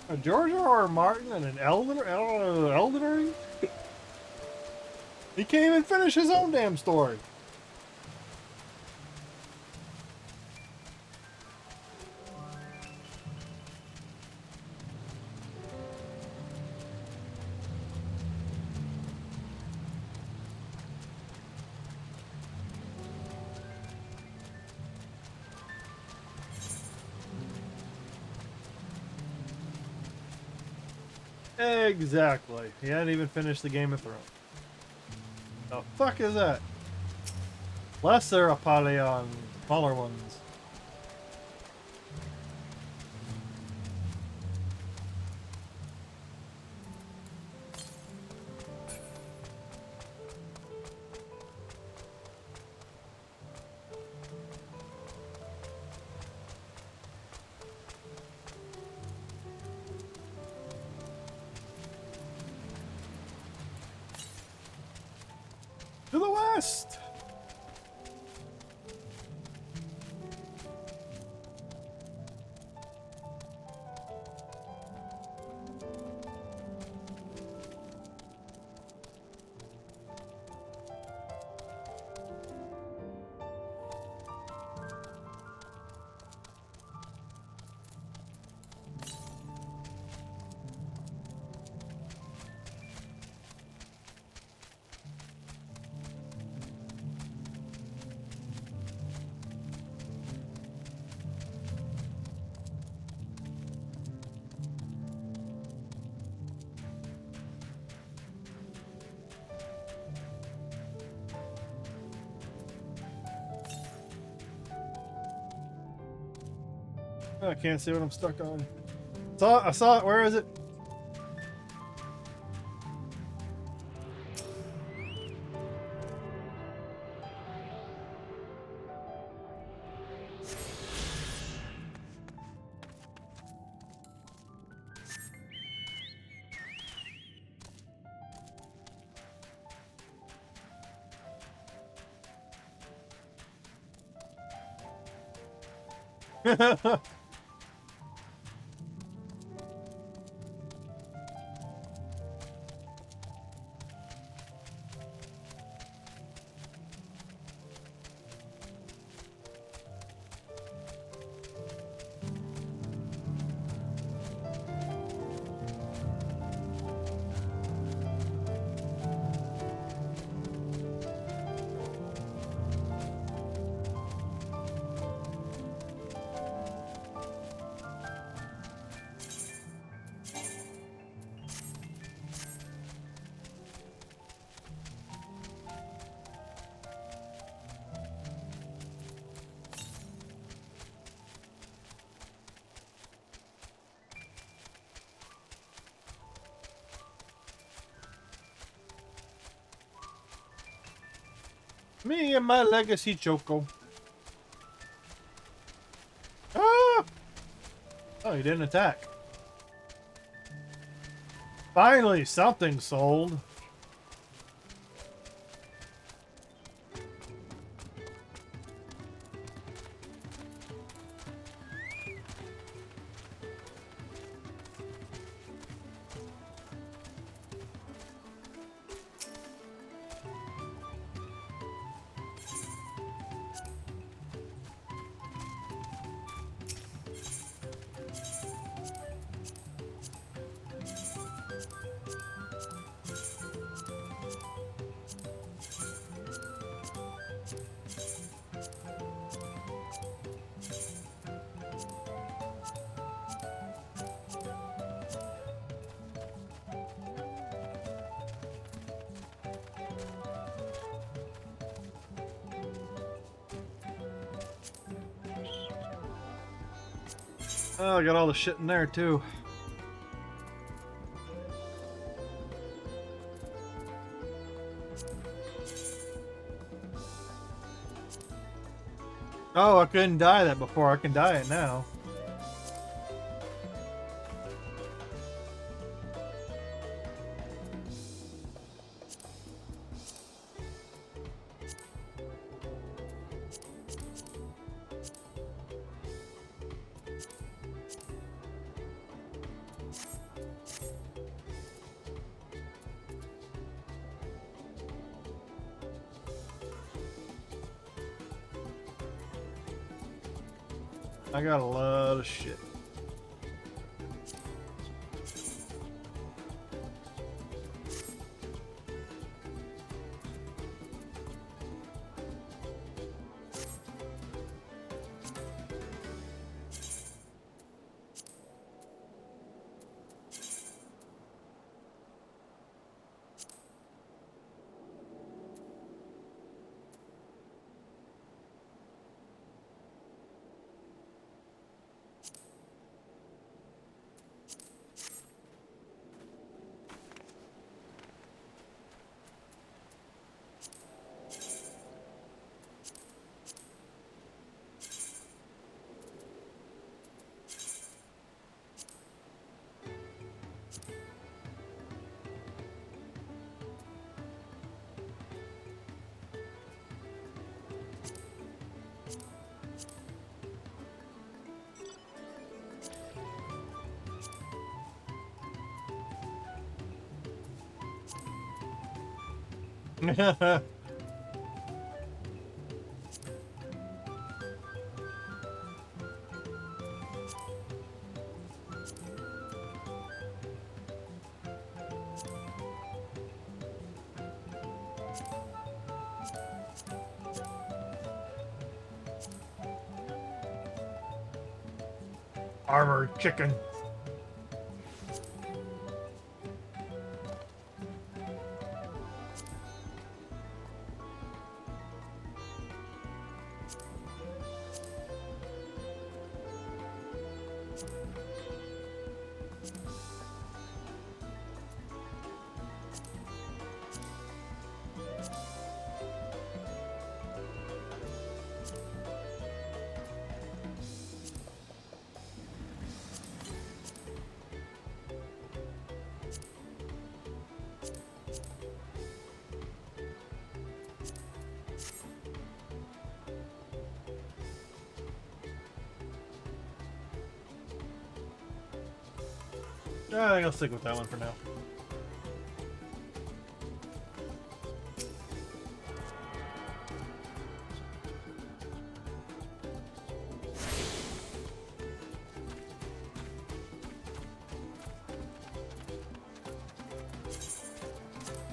A George R. Martin and an Elden Ring? He can't even finish his own damn story. Exactly. He hadn't even finished the Game of Thrones. The fuck is that? Lesser Apollyon, smaller ones. To the west! I can't see what I'm stuck on. I saw it. Where is it? Me and my legacy Choco. Ah! Oh, he didn't attack. Finally, something sold. Oh, I got all the shit in there too. Oh, I couldn't dye that before. I can dye it now. I got a lot of shit. Armored chicken. I think I'll stick with that one for now.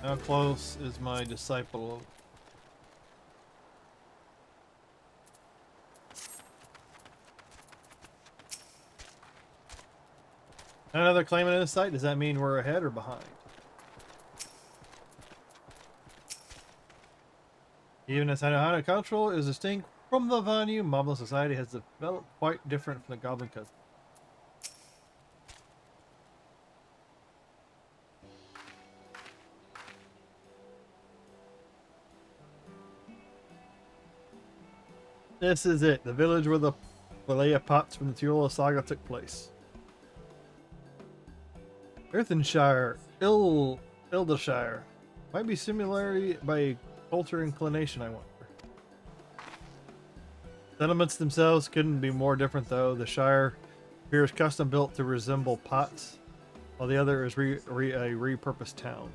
How close is my disciple? Another claimant in the site? Does that mean we're ahead or behind? Even as Hana cultural is distinct from the Vanu, Moblin society has developed quite different from the Goblin cousin. This is it. The village where the Lamati'y pots from the Tural saga took place. Earthenshire, Ildeshire. Might be similarly by culture inclination, I wonder. Settlements themselves couldn't be more different though. The Shire appears custom built to resemble pots, while the other is a repurposed town.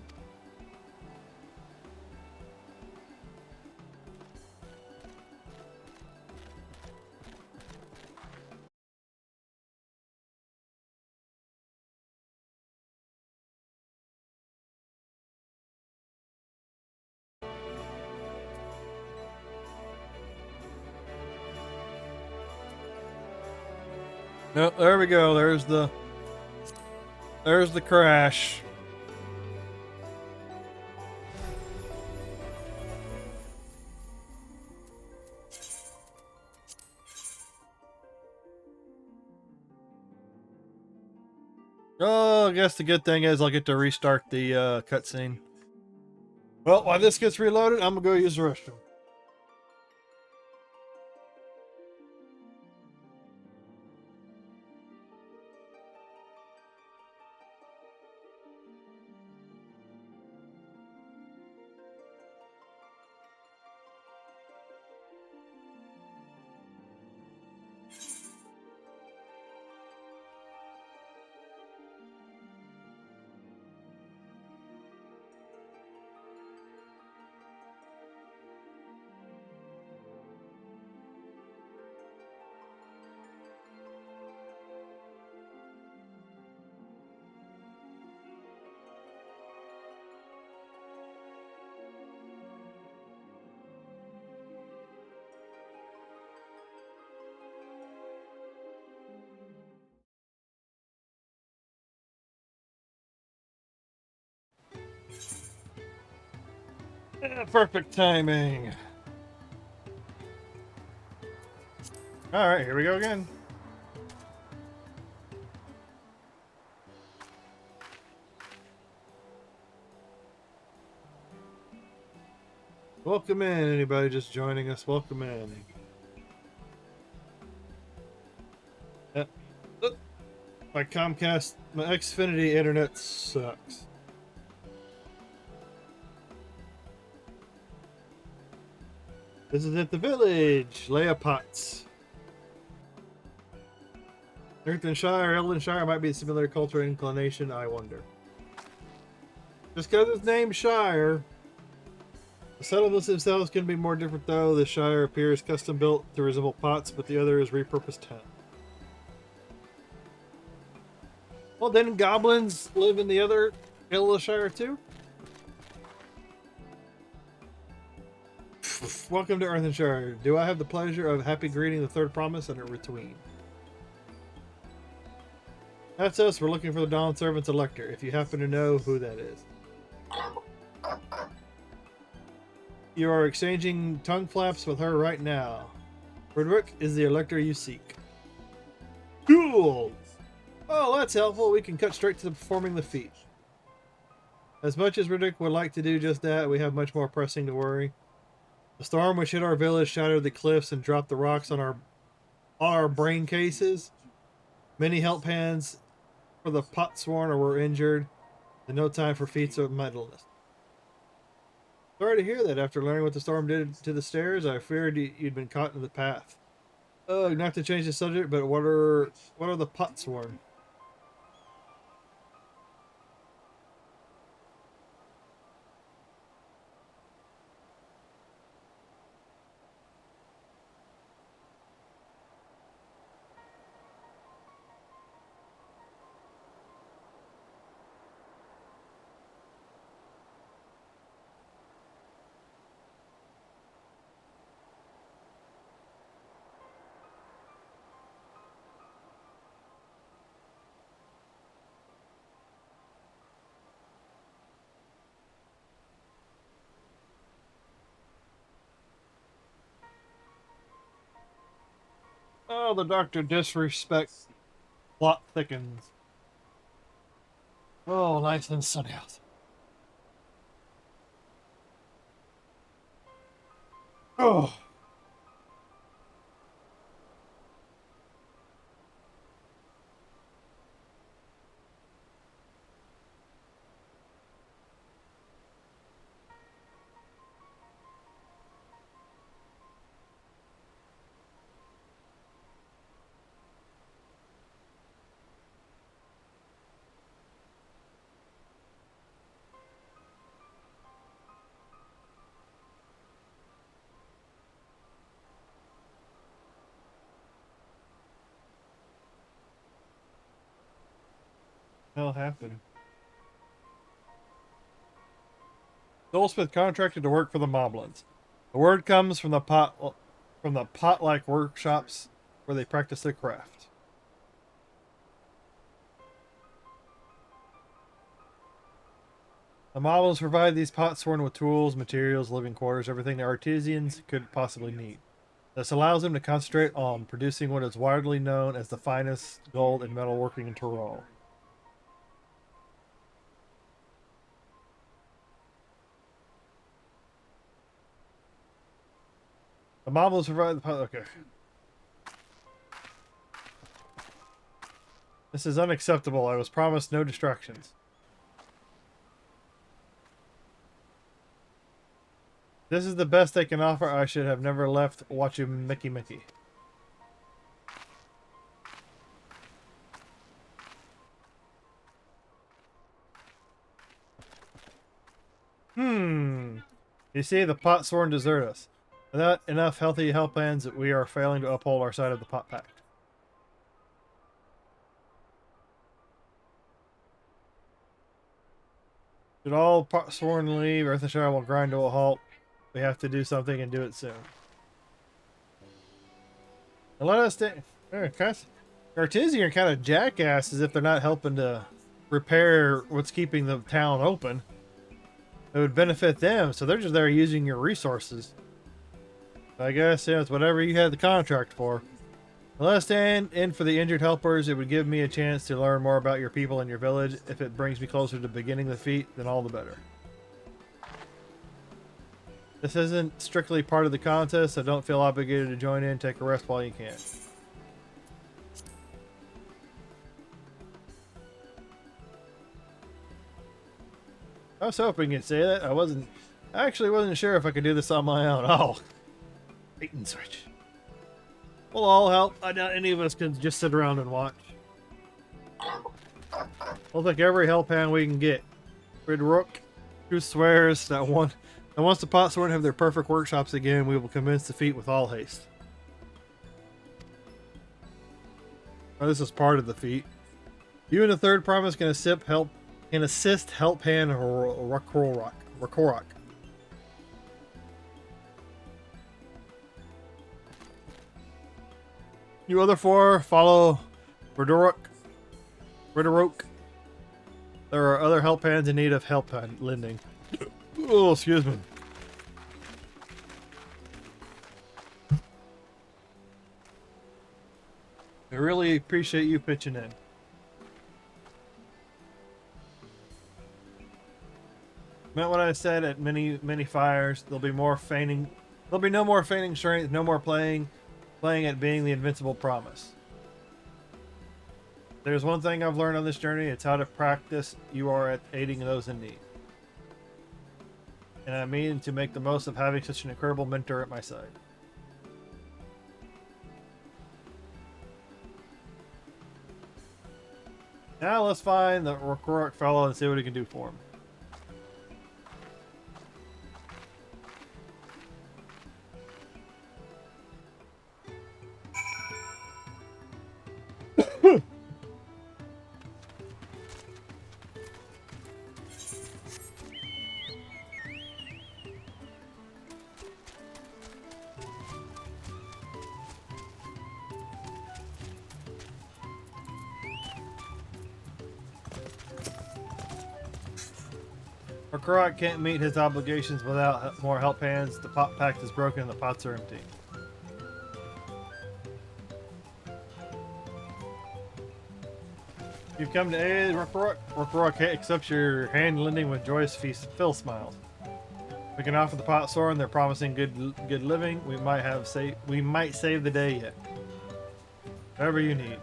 No, there we go. There's the crash. Oh, I guess the good thing is I'll get to restart the cutscene. Well, while this gets reloaded, I'm gonna go use the restroom. Perfect timing. All right, here we go again. Welcome in, anybody just joining us. Welcome in. My Comcast, my Xfinity internet sucks. This is at the village, Lamati'y. Earthenshire, Eldenshire might be a similar cultural inclination, I wonder. Just because it's named Shire. The settlements themselves can be more different though. The Shire appears custom built to resemble pots, but the other is repurposed town. Well, didn't goblins live in the other Eldenshire too? Welcome to Earthenshire. Do I have the pleasure of happy greeting the third promise and a retween? That's us. We're looking for the Dawn Servant's Elector, if you happen to know who that is. You are exchanging tongue flaps with her right now. Frederick is the Elector you seek. Cool! Oh, that's helpful. We can cut straight to performing the feat. As much as Riddick would like to do just that, we have much more pressing to worry. The storm which hit our village shattered the cliffs and dropped the rocks on our brain cases. Many help hands for the Potsworn were injured, and no time for feats of metalness. Sorry to hear that. After learning what the storm did to the stairs, I feared you'd been caught in the path. Not to change the subject, but what are the Potsworn? Oh, the doctor disrespect. Plot thickens. Oh, nice and sunny out. Oh. hell happened? Goldsmith contracted to work for the Moblins. The word comes from the pot-like workshops where they practice their craft. The Moblins provide these potsworn with tools, materials, living quarters, everything the artisans could possibly need. This allows them to concentrate on producing what is widely known as the finest gold and metalworking in Tural. The Moblins provide the pot. Okay. This is unacceptable. I was promised no distractions. This is the best they can offer. I should have never left watching Mickey. You see, the pot sworn desert us. Without enough healthy help hands, we are failing to uphold our side of the pot pact. Should all pot sworn leave, Earthenshire will grind to a halt. We have to do something and do it soon. And let us stay. Artisan are kind of jackasses if they're not helping to repair what's keeping the town open. It would benefit them, so they're just there using your resources. I guess, yeah, it's whatever you had the contract for. Let us stand in for the injured helpers. It would give me a chance to learn more about your people and your village. If it brings me closer to beginning the feat, then all the better. This isn't strictly part of the contest, so don't feel obligated to join in. Take a rest while you can. I was hoping you'd say that. I actually wasn't sure if I could do this on my own. Oh. Bait and switch. We'll all help. I doubt any of us can just sit around and watch. We'll take every help hand we can get. Red Rook, who swears that once the potsworn have their perfect workshops again, we will commence the feat with all haste. Oh, this is part of the feat. You and the third promise can assist help hand Rakorok. You other four follow Ridorok. There are other help hands in need of help lending. Oh, excuse me. I really appreciate you pitching in. Meant what I said at many fires. There'll be more feigning. There'll be no more feigning strength. No more playing at being the invincible promise. There's one thing I've learned on this journey. It's how to practice you are at aiding those in need. And I mean to make the most of having such an incredible mentor at my side. Now let's find the Rakorok fellow and see what he can do for him. Rakorok can't meet his obligations without more help hands. The pot pact is broken and the pots are empty. You've come to aid Rakorok. Rakorok accepts your hand lending with joyous fill smiles. We can offer the pot sword and they're promising good living. We might save the day yet. Whatever you need.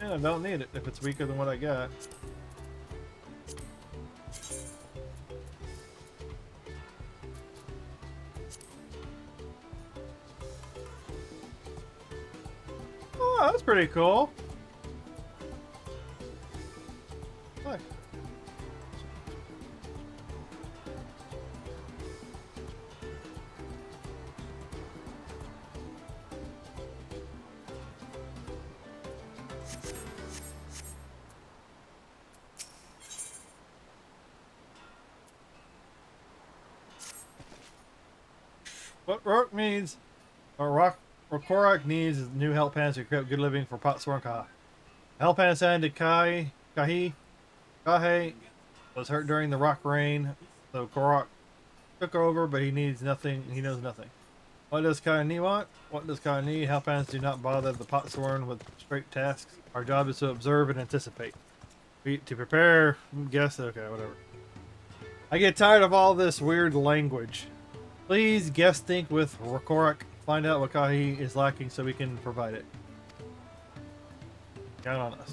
Yeah, I don't need it if it's weaker than what I got. Oh, that's pretty cool. Look. What Rourke needs, or Korak needs, is new help hands to create good living for Potsworn Ka. Help hand assigned to Kahe was hurt during the rock rain, so Korak took over, but he needs nothing. He knows nothing. What does Kahe want? What does Kahe need? Help hands do not bother the Potsworn with straight tasks. Our job is to observe and anticipate. To prepare, guess, okay, whatever. I get tired of all this weird language. Please guest think with Korak. Find out what Kahe is lacking so we can provide it. Count on us.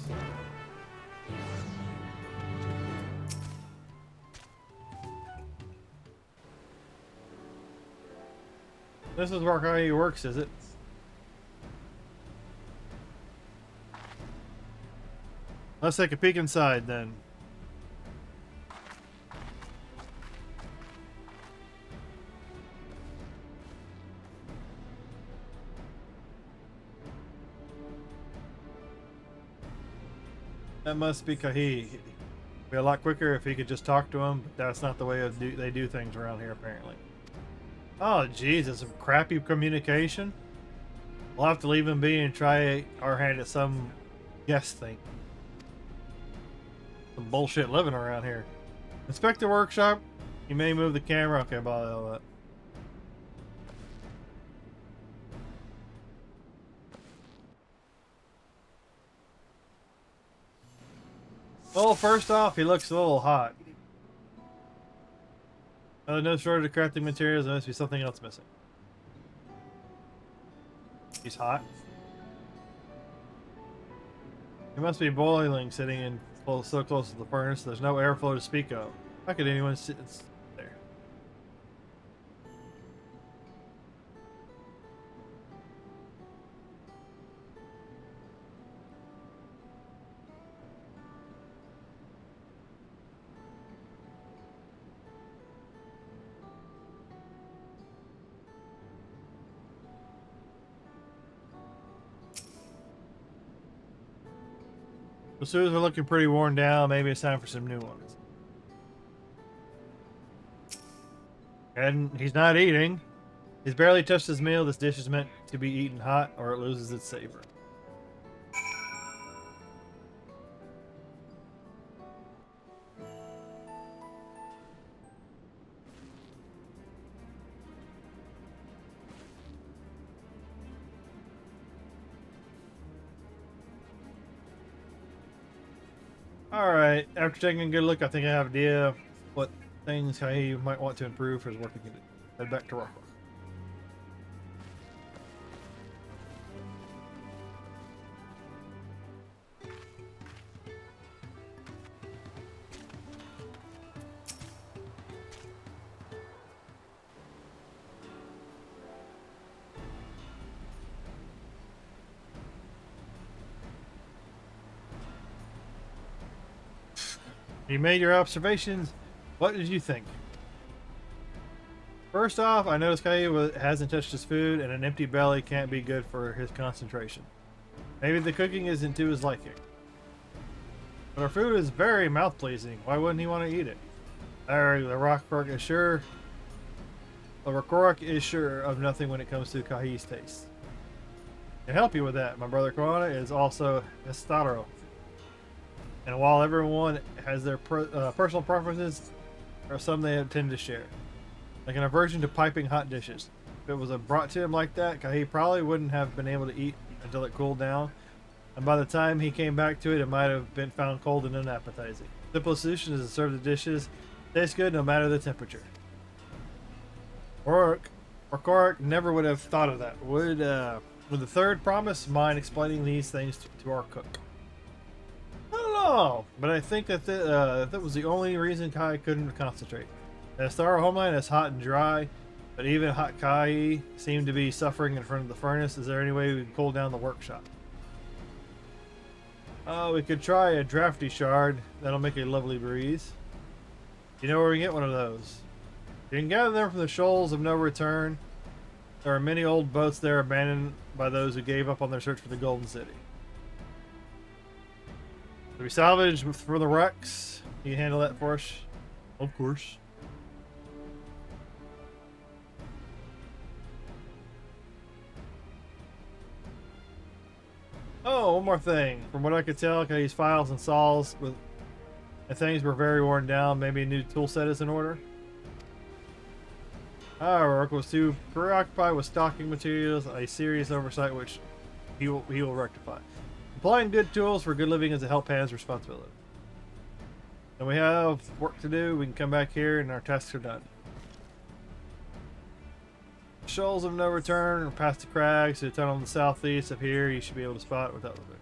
This is where Kahe works, is it? Let's take a peek inside then. That must be Kahe. It'd be a lot quicker if he could just talk to him, but that's not the way they do things around here, apparently. Oh, jeez, it's some crappy communication. We'll have to leave him be and try our hand at some guest thing. Some bullshit living around here. Inspect the workshop. You may move the camera. Okay, bother all that. Well, first off, he looks a little hot. No shortage of crafting materials. There must be something else missing. He's hot. He must be boiling, sitting in so close to the furnace. There's no airflow to speak of. How could anyone sit there? The sewers are looking pretty worn down. Maybe it's time for some new ones. And he's not eating. He's barely touched his meal. This dish is meant to be eaten hot or it loses its savor. Alright, after taking a good look, I think I have an idea what things he might want to improve for his working condition. Head back to Rockwell. You made your observations. What did you think? First off, I noticed Kahe hasn't touched his food, and an empty belly can't be good for his concentration. Maybe the cooking isn't to his liking. But our food is very mouth-pleasing. Why wouldn't he want to eat it? The Rockrock is sure. The Rockrock is sure of nothing when it comes to Kahe's taste. To help you with that, my brother Koana is also Estaro. And while everyone has their personal preferences, there are some they tend to share. Like an aversion to piping hot dishes. If it was brought to him like that, Kahe probably wouldn't have been able to eat until it cooled down. And by the time he came back to it, it might have been found cold and unappetizing. The simple solution is to serve the dishes. Taste good no matter the temperature. Korak never would have thought of that. Would the third promise mind explaining these things to our cook? Oh, but I think that that was the only reason Kai couldn't concentrate. The Star Homeland is hot and dry, but even hot Kai seemed to be suffering in front of the furnace. Is there any way we can cool down the workshop? Oh, we could try a drafty shard. That'll make a lovely breeze. You know where we can get one of those? You can gather them from the shoals of no return. There are many old boats there abandoned by those who gave up on their search for the Golden City. Do we salvage for the wrecks? Can you handle that for us? Of course. Oh, one more thing. From what I could tell, these files and saws and things were very worn down. Maybe a new tool set is in order. However, Oracle was too preoccupied with stocking materials, a serious oversight which he will rectify. Applying good tools for good living is a help hand's responsibility. And we have work to do. We can come back here and our tasks are done. Shoals of no return or past the crags to the tunnel in the southeast of here. You should be able to spot without looking.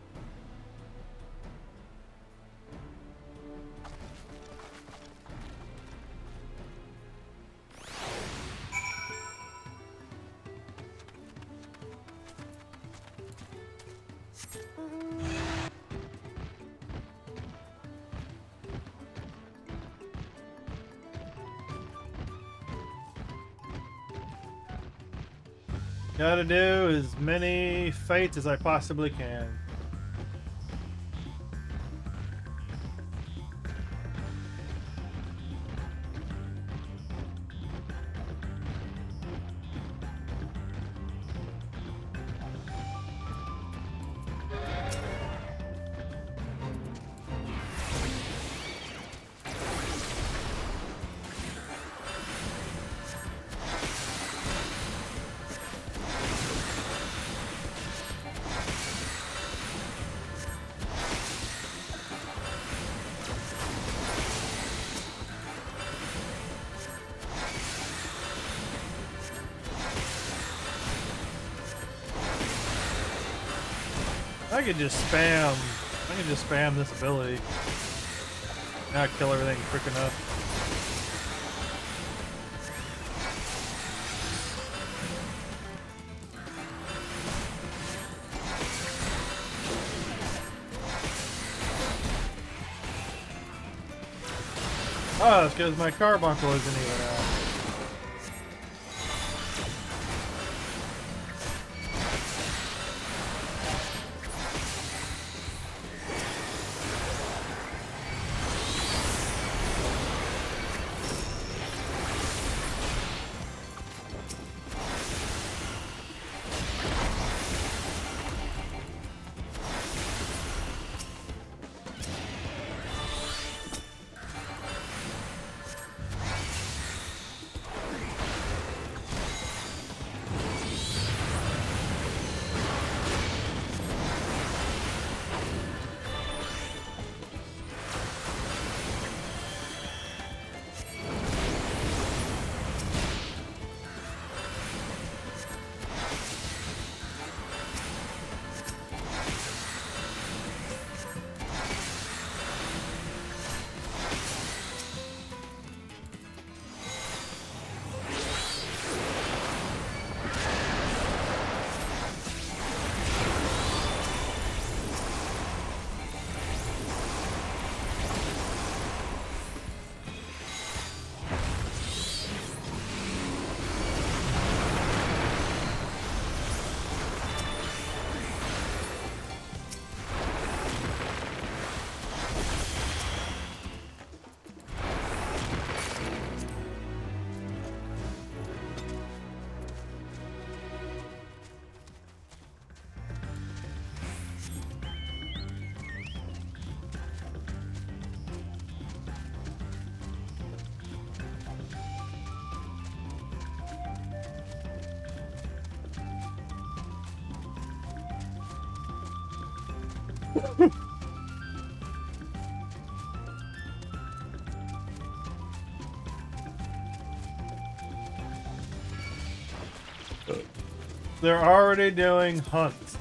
Gotta do as many fates as I possibly can. I can just spam this ability. Now kill everything quick enough. Oh, it's because my carbuncle isn't even out. They're already doing hunts.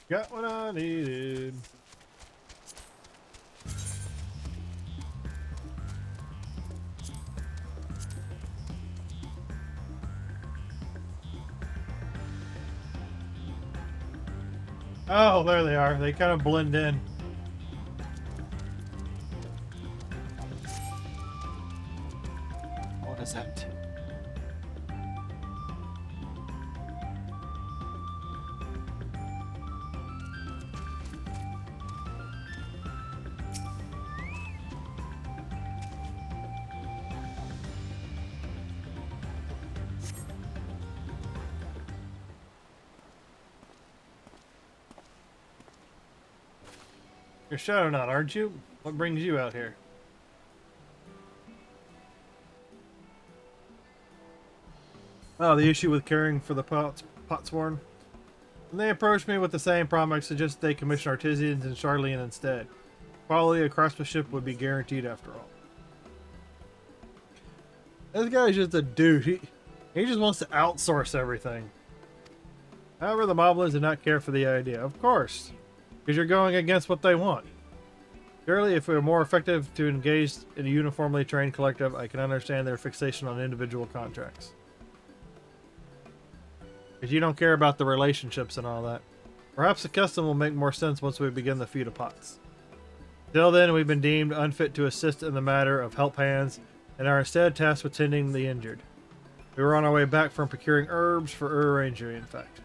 Got what I needed. Oh, there they are. They kind of blend in. What is that? You're Shadow Knot, aren't you? What brings you out here? Oh, the issue with caring for the Potsworn. When they approached me with the same problem, I suggested they commission artisans and Charlene instead. Quality of craftsmanship would be guaranteed after all. This guy's just a dude. He just wants to outsource everything. However, the Moblins did not care for the idea. Of course. Because you're going against what they want. Surely, if we were more effective to engage in a uniformly trained collective, I can understand their fixation on individual contracts. Because you don't care about the relationships and all that. Perhaps the custom will make more sense once we begin the feud of pots. Till then, we've been deemed unfit to assist in the matter of help hands, and are instead tasked with tending the injured. We were on our way back from procuring herbs for injury, in fact.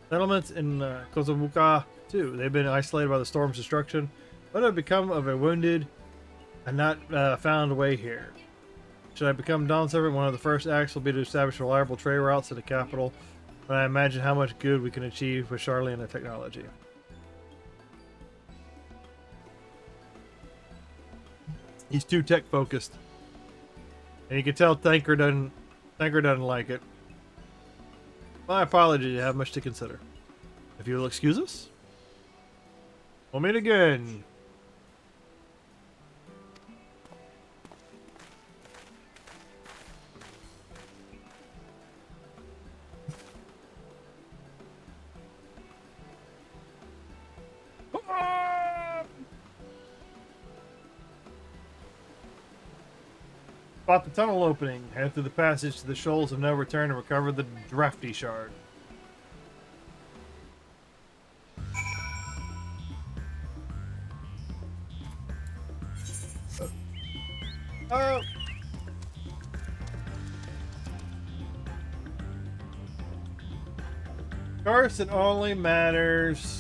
Settlements in Kozomuka, too. They've been isolated by the storm's destruction, but have become of a wounded and not found a way here. Should I become Dawn Servant, one of the first acts will be to establish reliable trade routes to the capital, and I imagine how much good we can achieve with Charlie and the technology. He's too tech focused. And you can tell Thanker doesn't like it. My apologies, I have much to consider. If you will excuse us, we'll meet again. Spot the tunnel opening. Head through the passage to the shoals of no return and recover the drafty shard. Oh! Of course, it only matters.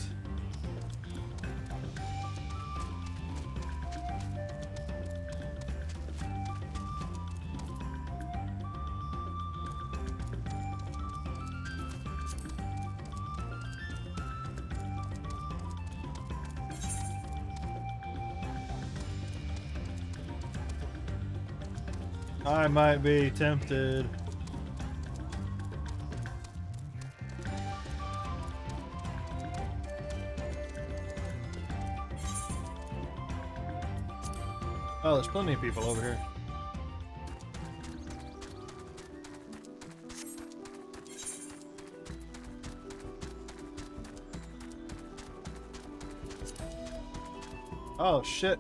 I might be tempted. Oh, there's plenty of people over here. Oh, shit.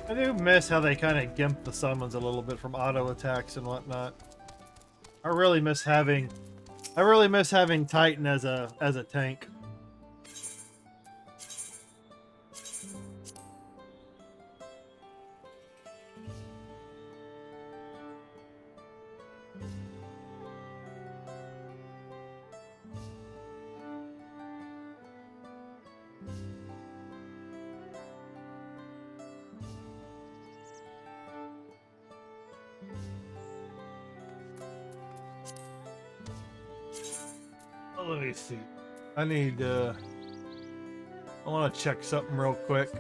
I do miss how they kind of gimp the summons a little bit from auto attacks and whatnot. I really miss having Titan as a tank. Let me see. I need, I want to check something real quick.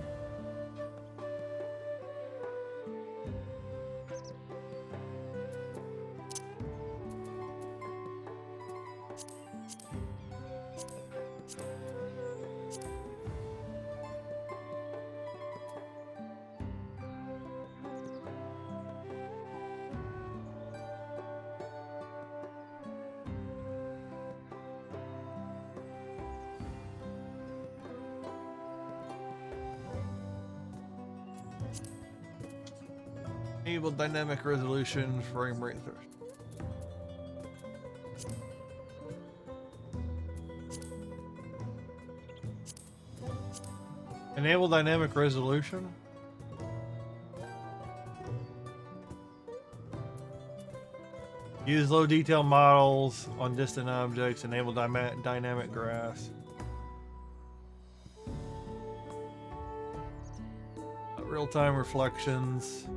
Enable dynamic resolution, frame rate threshold. Enable dynamic resolution. Use low detail models on distant objects. Enable dynamic grass. Real-time reflections.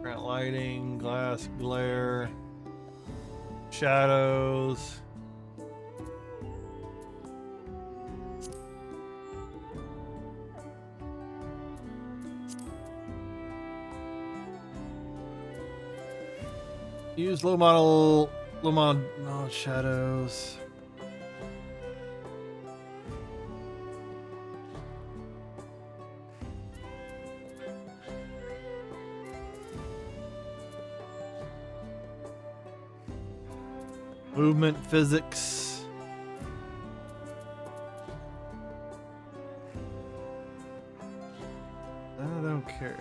Grant lighting, glass glare, shadows. Use low model shadows. Movement physics. I don't care.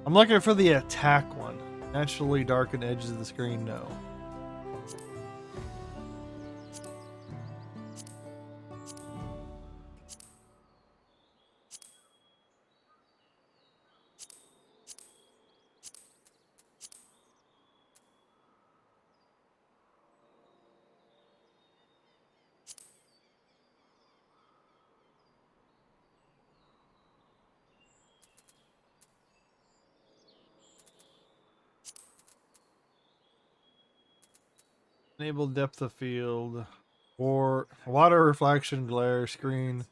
I'm looking for the attack one. Naturally darken edges of the screen, no. Enable depth of field or water reflection glare screen.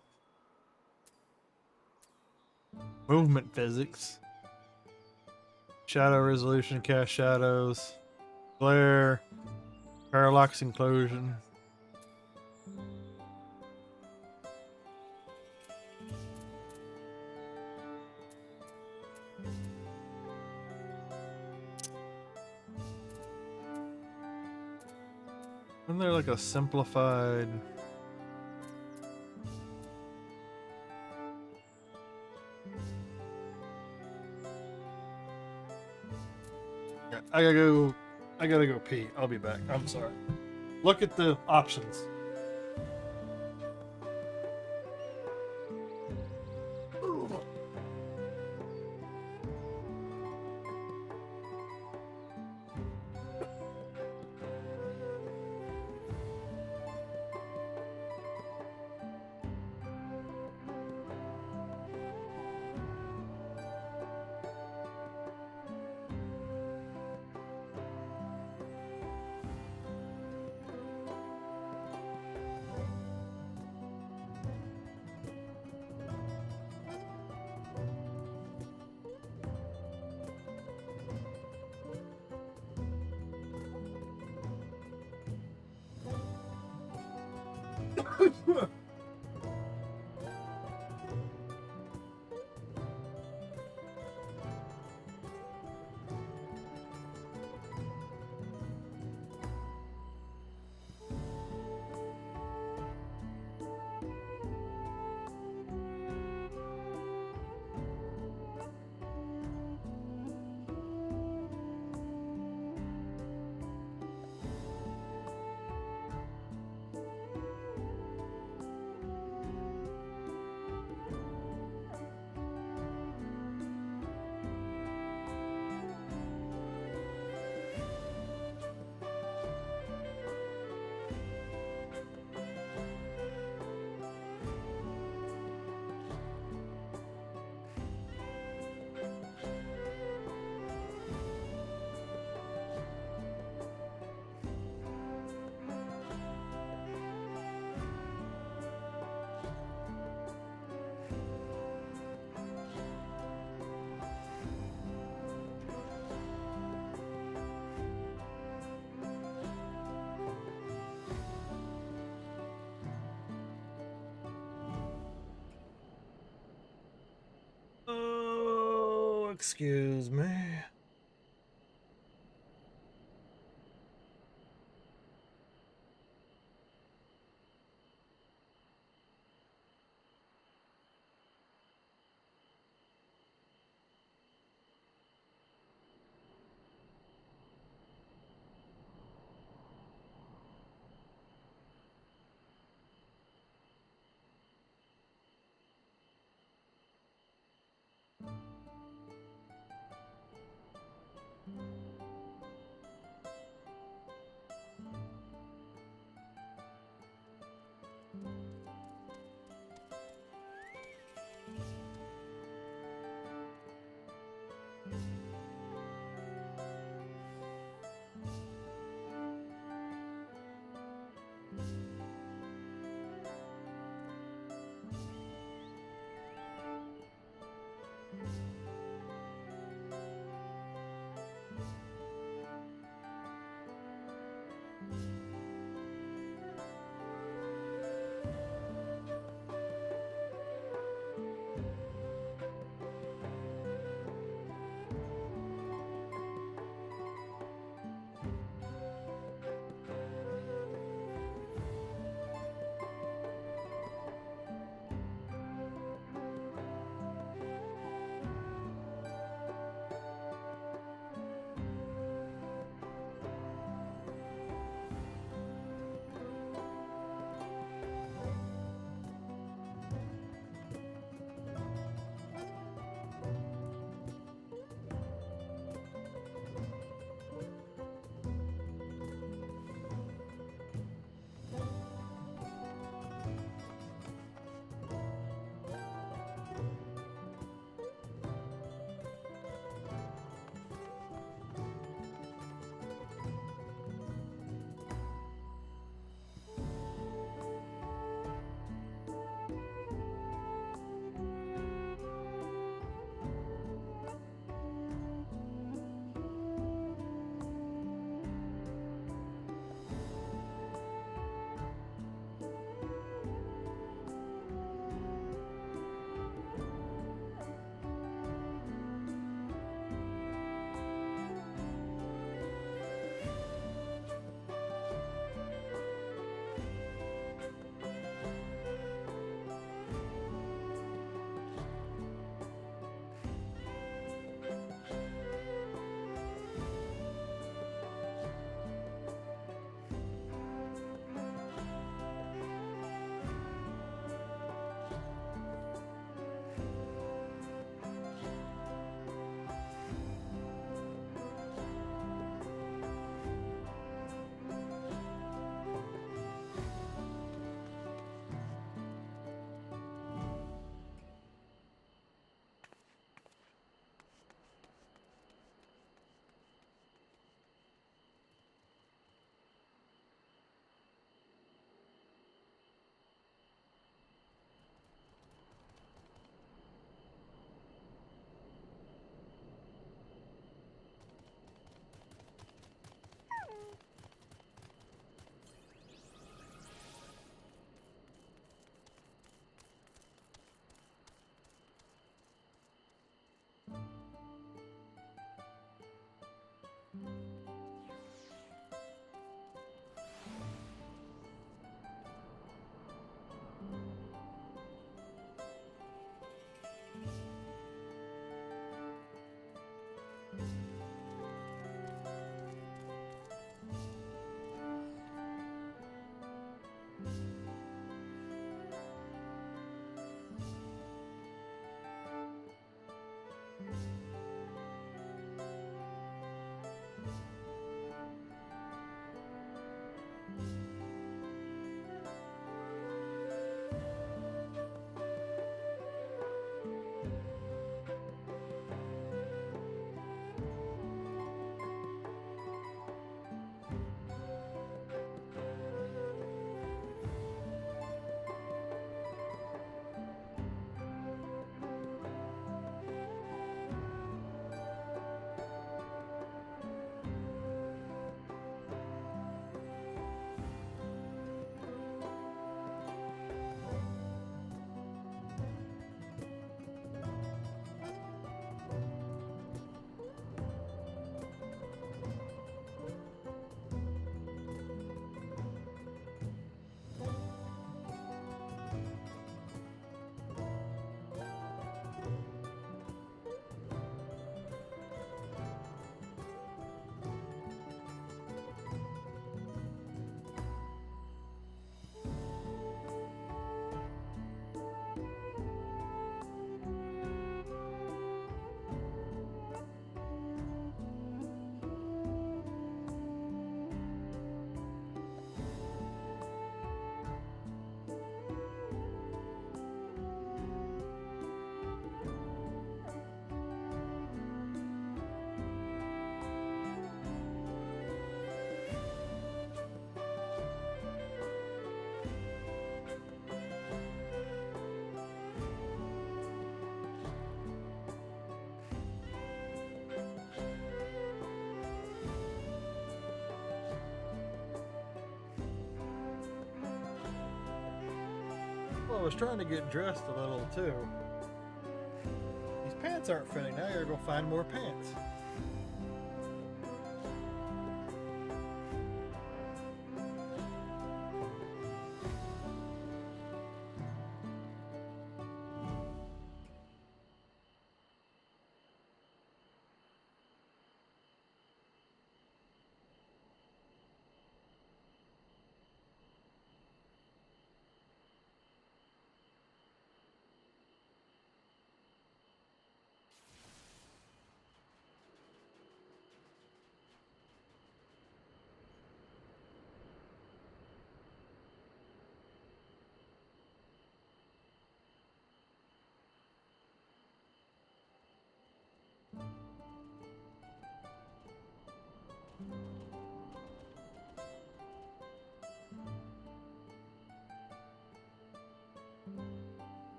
Movement physics. Shadow resolution, cast shadows. Glare. Parallax inclusion. Isn't there like a simplified... I gotta go pee. I'll be back. I'm sorry. Look at the options. Excuse me. was trying to get dressed a little too. These pants aren't fitting. Now you're gonna find more pants.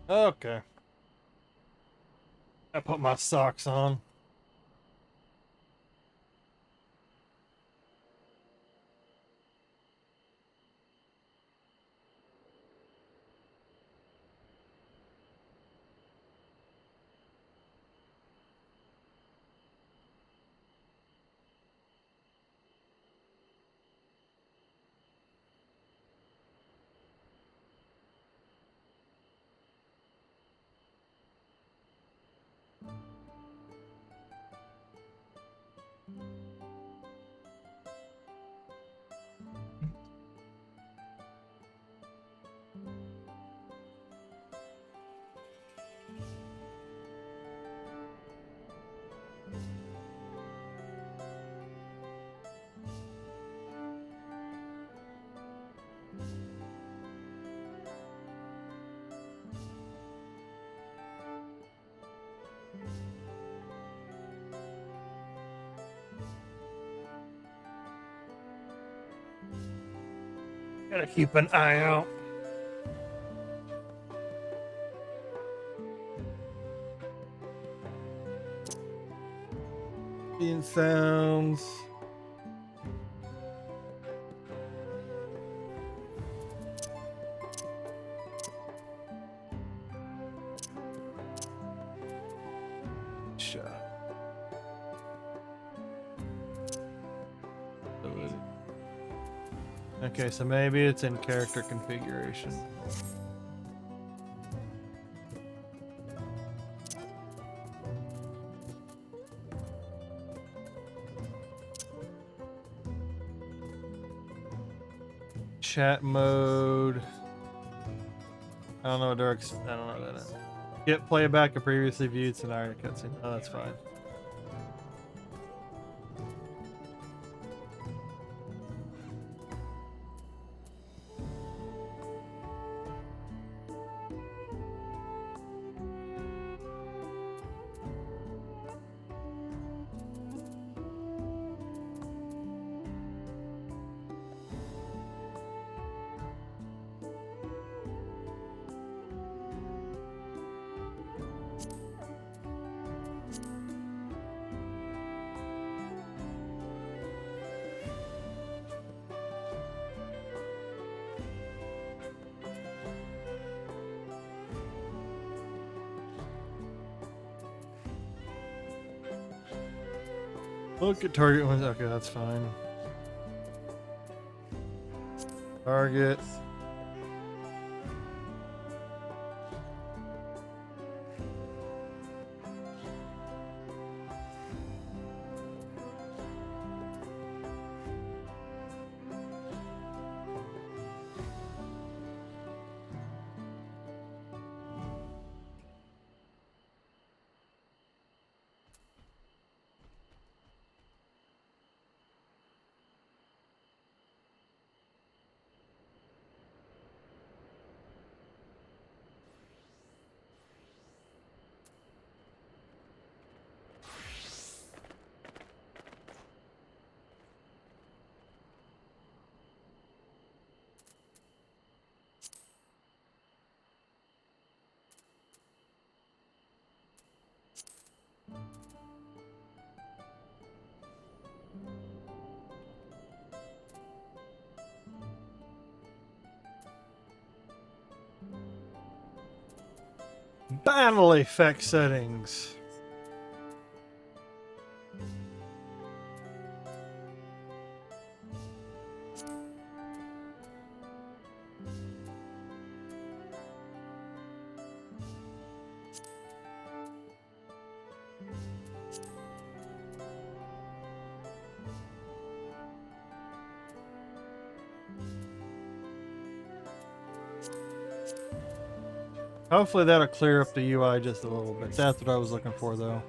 Okay. I put my socks on. Gotta keep an eye out. Being sounds. shot. Okay, so maybe it's in character configuration. Chat mode. I don't know what Dark's. I don't know what that is. Get playback a previously viewed scenario cutscene. Oh, that's fine. Look at target ones. Okay, that's fine. Target. Battle effect settings. Hopefully that'll clear up the UI just a little bit. That's what I was looking for, though.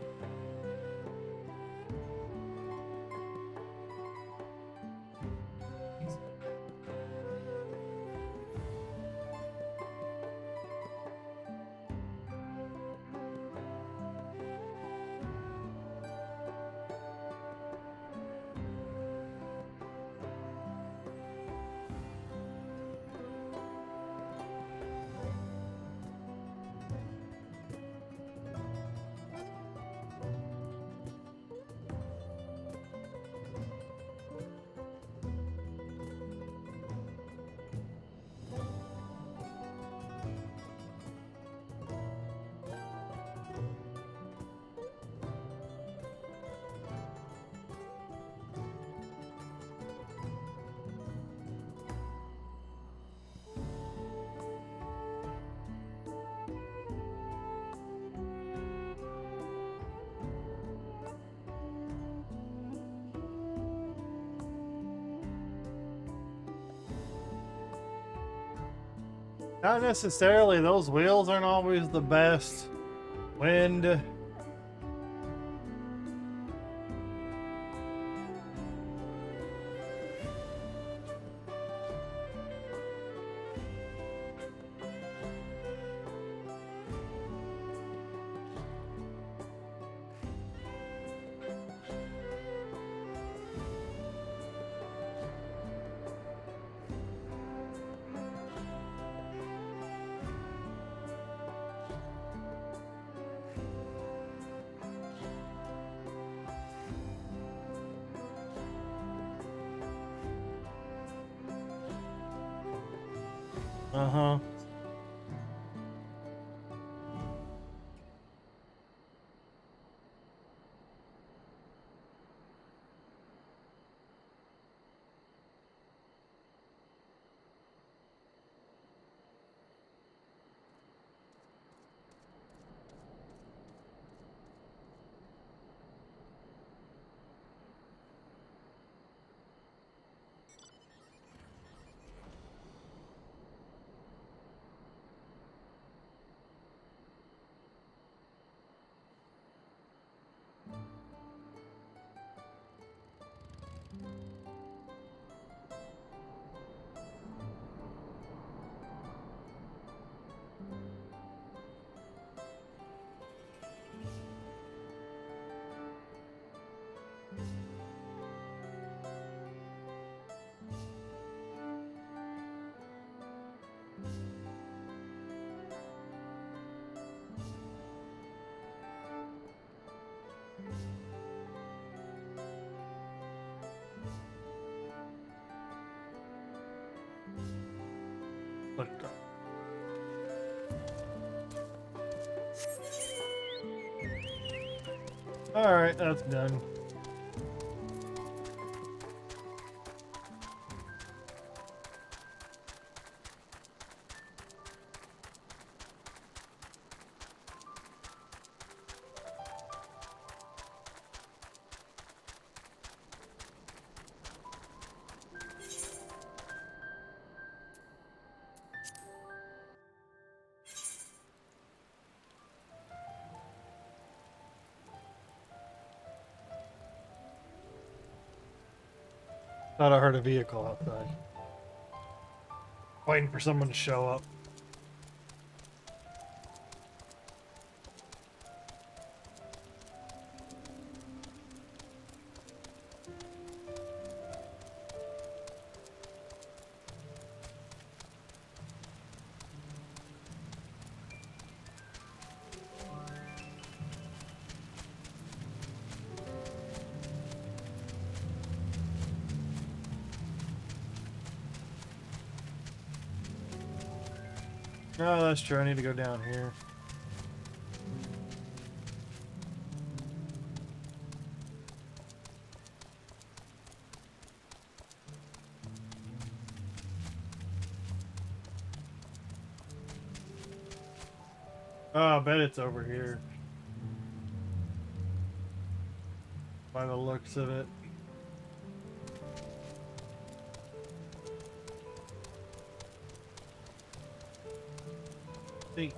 Not necessarily. Those wheels aren't always the best. Wind. Uh-huh. Alright, that's done. Thought I heard a vehicle outside. Waiting for someone to show up. Oh, that's true. I need to go down here. Oh, I bet it's over here. By the looks of it. Think.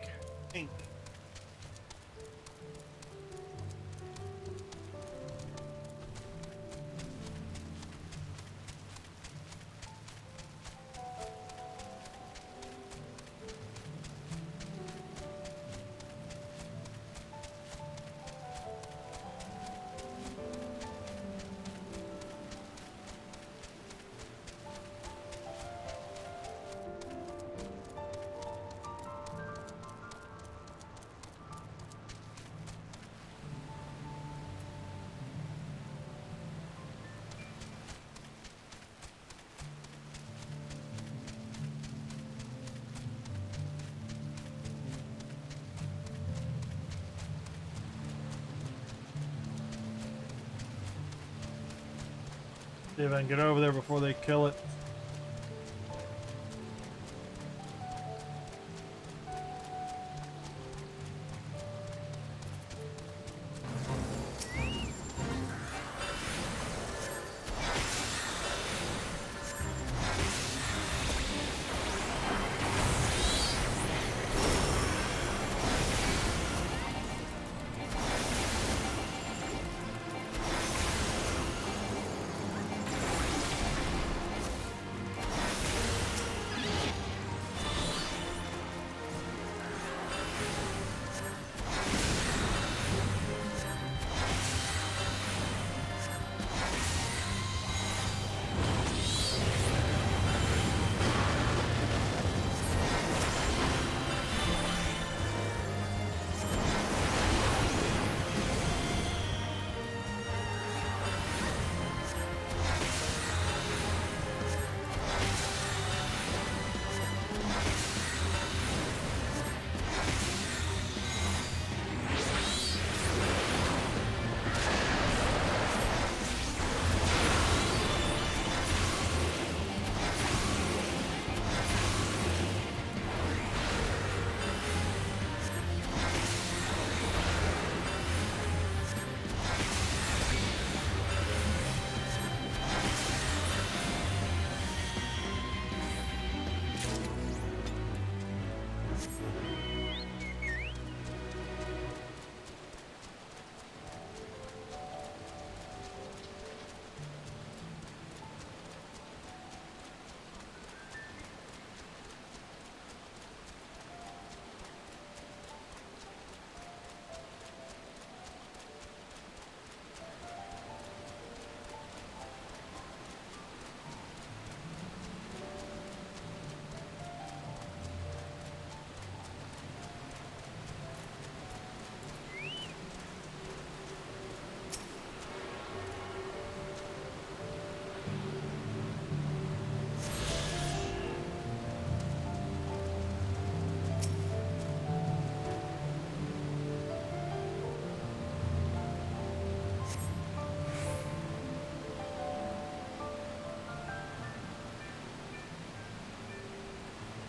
See if I can get over there before they kill it.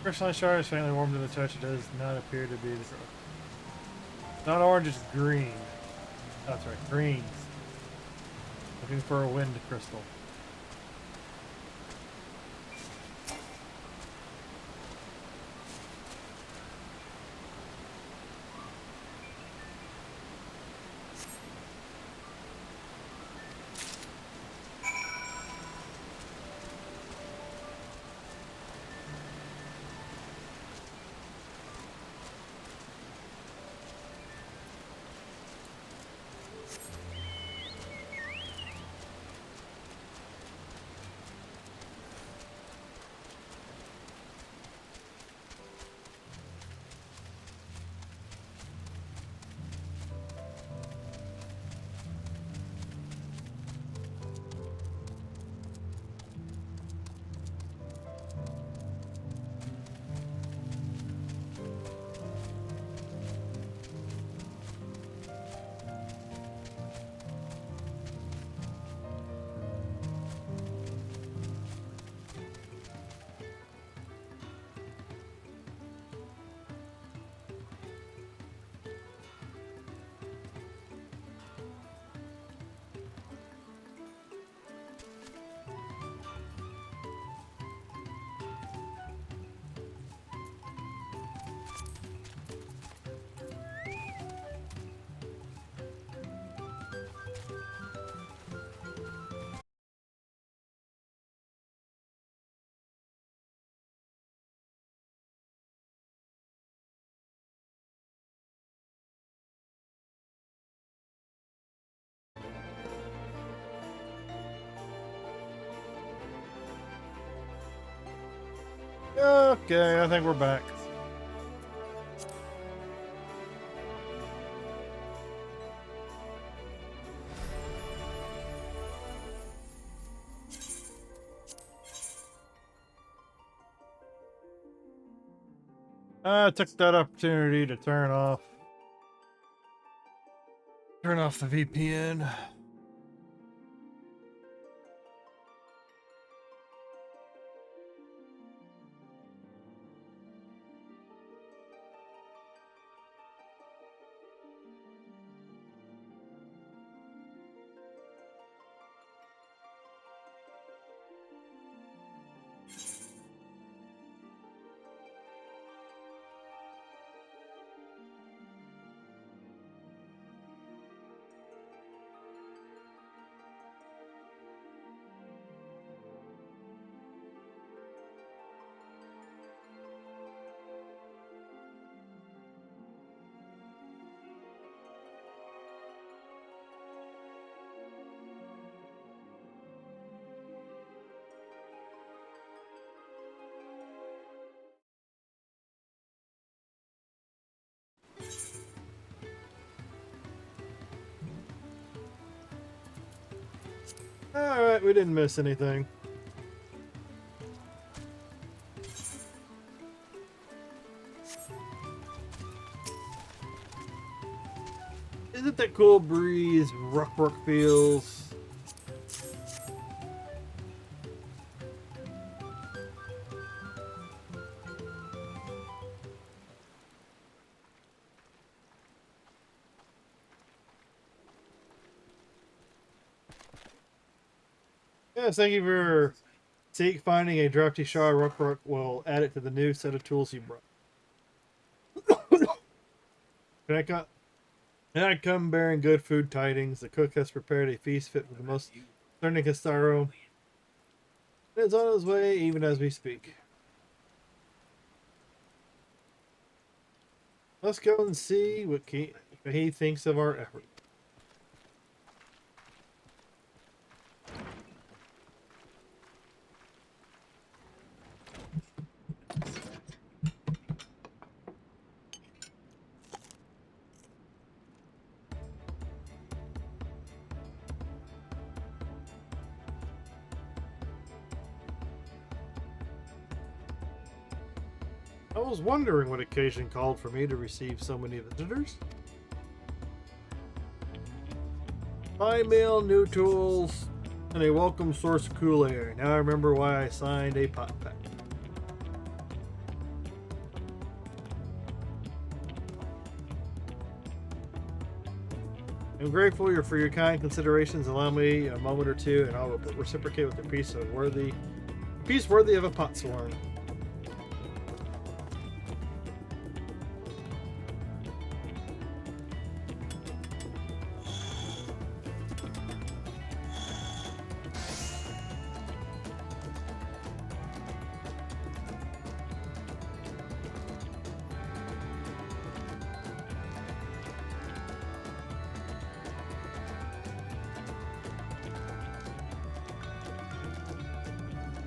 Crystalline shard is faintly warm to the touch. It does not appear to be the not orange, it's green. That's right, greens. Looking for a wind crystal. Okay, I think we're back. I took that opportunity to turn off the VPN. Alright, we didn't miss anything. Isn't that cool breeze, rock feels? Yes, thank you for finding a drafty shard. Rock will add it to the new set of tools you brought. Can I come bearing good food tidings? The cook has prepared a feast fit for the most discerning Castaro. It is on his way even as we speak. Let's go and see what he thinks of our effort. I was wondering what occasion called for me to receive so many visitors. My mail, new tools, and a welcome source of cool air. Now I remember why I signed a pot pack. I'm grateful for your kind considerations. Allow me a moment or two, and I'll reciprocate with a piece worthy of a potsworn.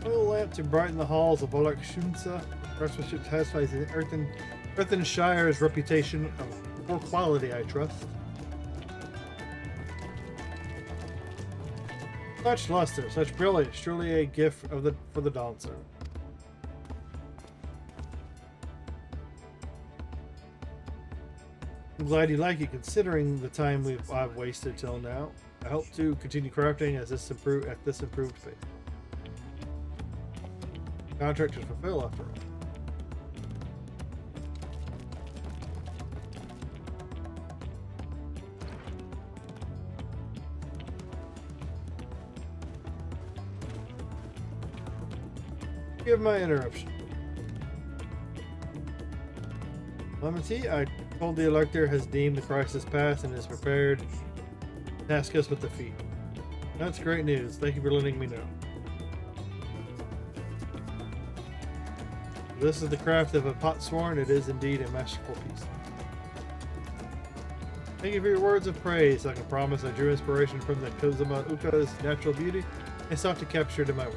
Oil lamp to brighten the halls of Olakshunsa. Craftsmanship satisfies the Earthenshire's reputation of poor quality, I trust. Such luster, such brilliance, truly a gift for the dancer. I'm glad you like it, considering the time I've wasted till now. I hope to continue crafting at this improved pace. Contract to fulfill, after all. Give my interruption. Lamati'y, I told the elector has deemed the crisis past and is prepared to task us with defeat. That's great news. Thank you for letting me know. This is the craft of a potsworn. It is indeed a masterful piece. Thank you for your words of praise. I can promise I drew inspiration from the Kozuma Uka's natural beauty and sought to capture it in my work.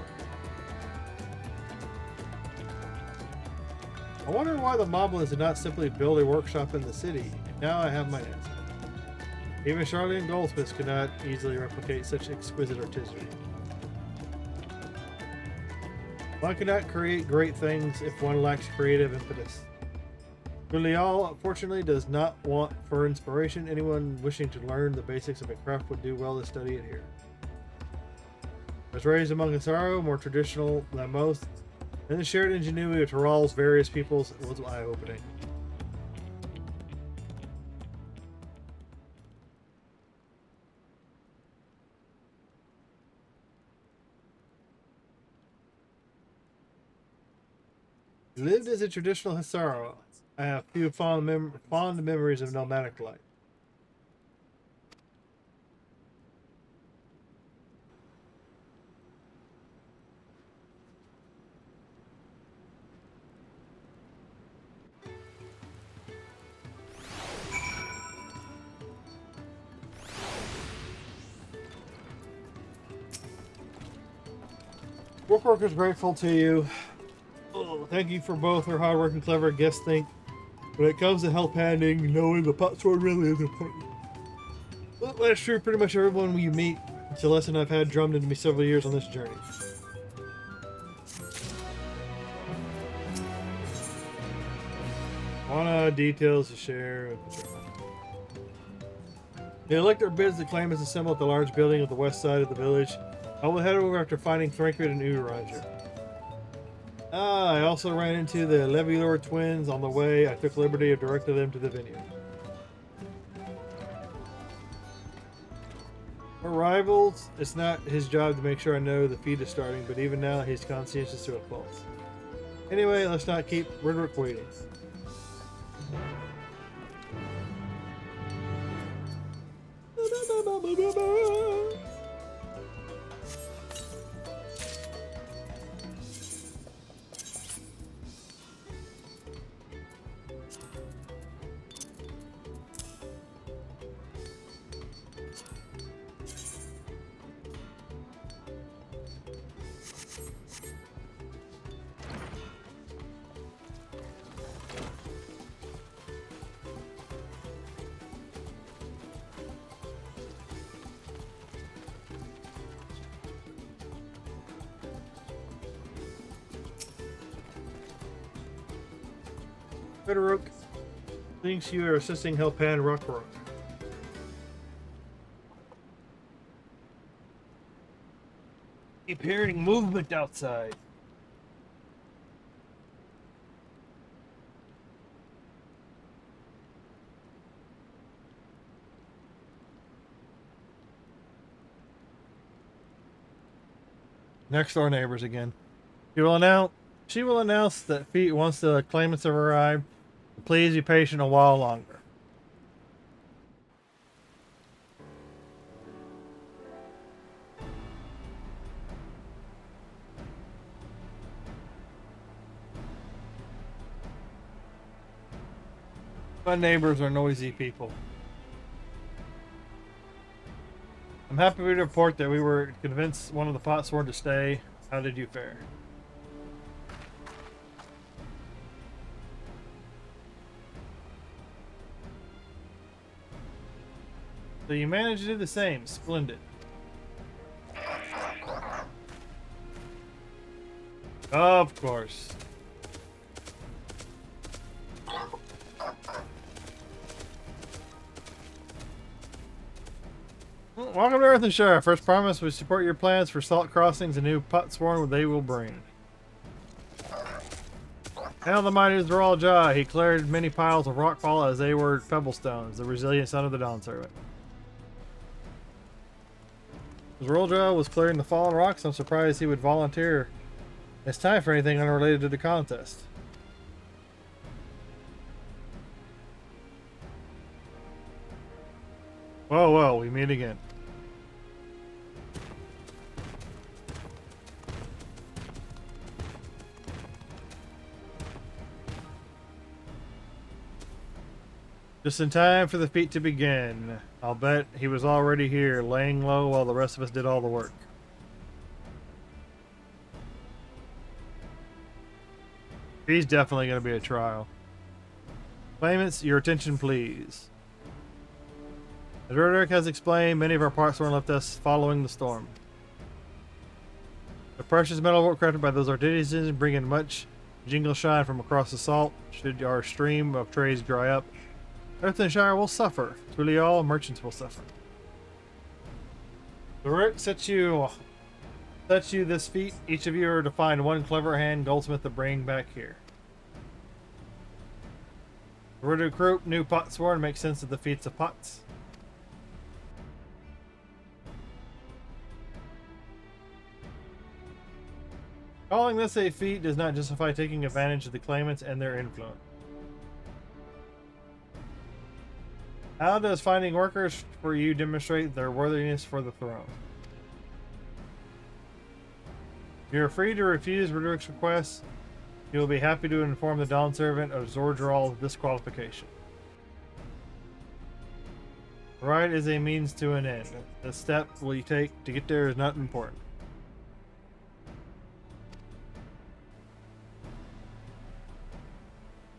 I wonder why the Moblins did not simply build a workshop in the city. Now I have my answer. Even Charlene goldsmiths could not easily replicate such exquisite artistry. One cannot create great things if one lacks creative impetus. Gulial, fortunately, does not want for inspiration. Anyone wishing to learn the basics of a craft would do well to study it here. I was raised among Hisaro, more traditional than most, and the shared ingenuity of Tural's various peoples was eye-opening. Lived as a traditional Hisaro. I have few fond memories of nomadic life. Work is grateful to you. Thank you for both her hard work and clever guest think. When it comes to help handing, knowing the potsword really is important. Well, that's true pretty much everyone you meet. It's a lesson I've had drummed into me several years on this journey. Details to share. The elector bids the claim is assembled at the large building at the west side of the village. I will head over after finding Thrankrid and Udaranger. I also ran into the Levior twins on the way. I took liberty of directing them to the vineyard. For rivals, it's not his job to make sure I know the feed is starting, but even now he's conscientious to a fault. Anyway, let's not keep Roderick waiting. Federook thinks you are assisting Helpan Rockrock. Keep hearing movement outside. Next door neighbors again. She will announce that feet once the claimants have arrived. Please be patient a while longer. My neighbors are noisy people. I'm happy to report that we were convinced one of the pot sword to stay. How did you fare? So you managed to do the same. Splendid. Of course. Welcome to Earthenshire. First promise, we support your plans for salt crossings and new potsworn they will bring. Hail the mighty Thralljaw. He cleared many piles of rockfall as they were pebblestones, the resilient son of the Dawn Servant. As Thralljaw was clearing the fallen rocks, I'm surprised he would volunteer. It's time for anything unrelated to the contest. Well, we meet again. Just in time for the feat to begin. I'll bet he was already here, laying low while the rest of us did all the work. He's definitely going to be a trial. Claimants, your attention please. As Roderick has explained, many of our parts were left us following the storm. The precious metal work crafted by those artisans bring in much jingle shine from across the salt. Should our stream of trades dry up, Earthenshire will suffer. Truly all merchants will suffer. The Rook sets you this feat. Each of you are to find one clever hand goldsmith to bring back here. The recruit new potsworn makes sense of the feats of pots. Calling this a feat does not justify taking advantage of the claimants and their influence. How does finding workers for you demonstrate their worthiness for the throne? You're free to refuse Roderick's request. You will be happy to inform the Dawn Servant of Zordral's disqualification. Right is a means to an end. The step will you take to get there is not important.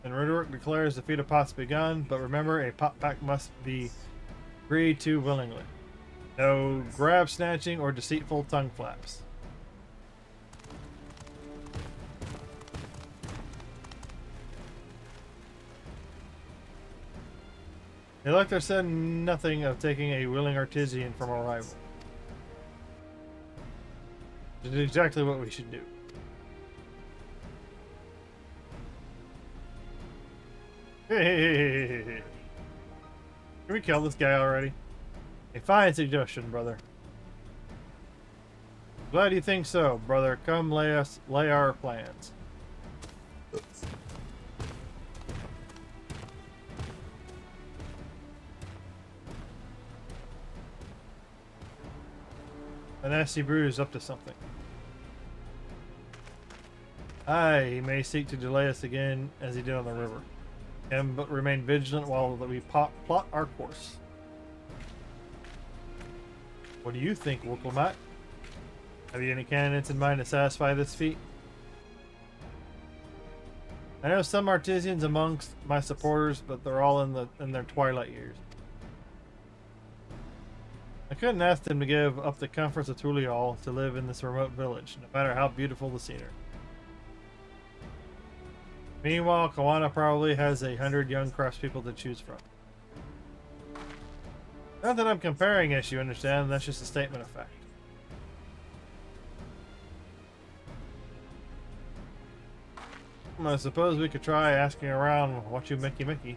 And Roderick declares the feat of pots begun, but remember, a pot pack must be agreed to willingly. No grab snatching or deceitful tongue flaps. The Elector said nothing of taking a willing artisan from a rival. Which is exactly what we should do. Hey. Can we kill this guy already? A fine suggestion, brother. Glad you think so, brother. Come lay our plans. The nasty brew is up to something. Aye, he may seek to delay us again as he did on the river. But remain vigilant while we plot our course. What do you think, Lamati'y? Have you any candidates in mind to satisfy this feat? I know some artisans amongst my supporters, but they're all in their twilight years. I couldn't ask them to give up the comforts of Tural to live in this remote village, no matter how beautiful the scenery. Meanwhile, Kawana probably has 100 young craftspeople to choose from. Not that I'm comparing, as you understand, that's just a statement of fact. I suppose we could try asking around what you Mickey.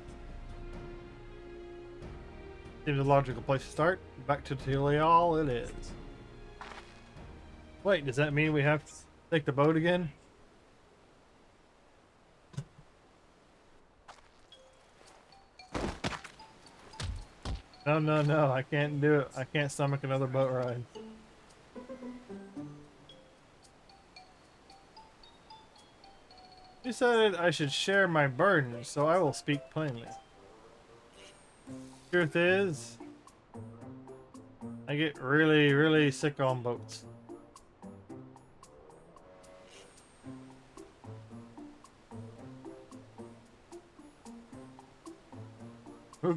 Seems a logical place to start. Back to Tural it is. Wait, does that mean we have to take the boat again? No, no, no, I can't do it. I can't stomach another boat ride. You said I should share my burden, so I will speak plainly. Truth is, I get really, really sick on boats.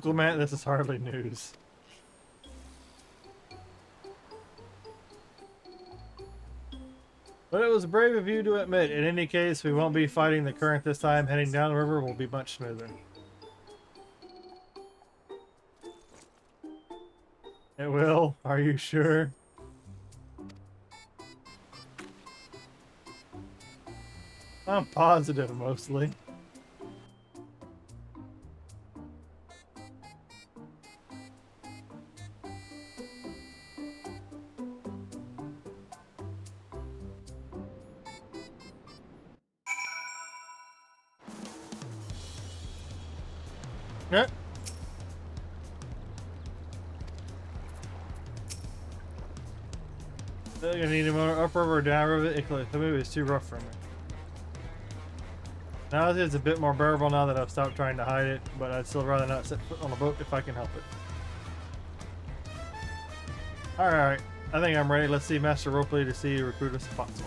Clement, this is hardly news. But it was brave of you to admit. In any case, we won't be fighting the current this time. Heading down the river will be much smoother. It will? Are you sure? I'm positive, mostly. Yeah. I need him upriver or downriver. The movie is too rough for me. Now it's a bit more bearable now that I've stopped trying to hide it, but I'd still rather not set foot on a boat if I can help it. Alright, I think I'm ready. Let's see Master Ropley to see recruit us a foxhole.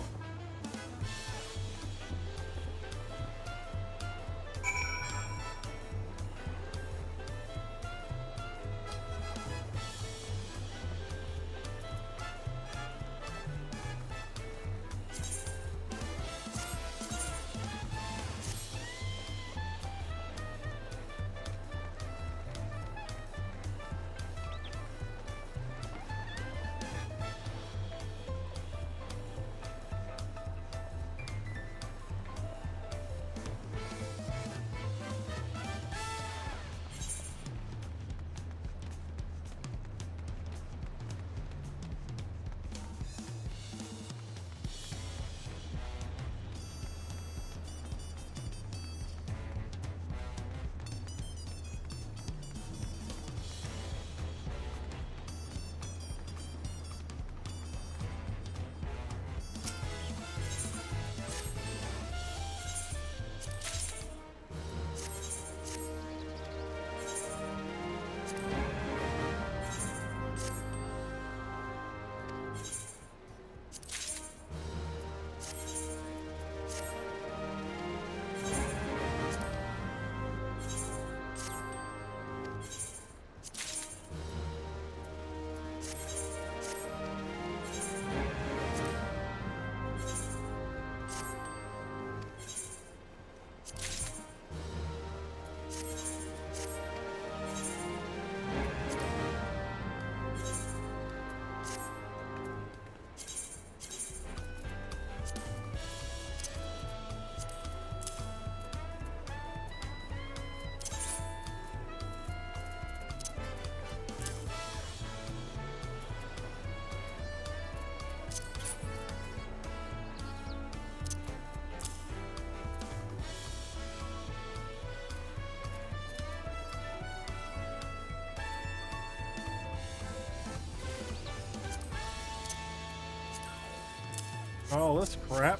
Oh, this crap.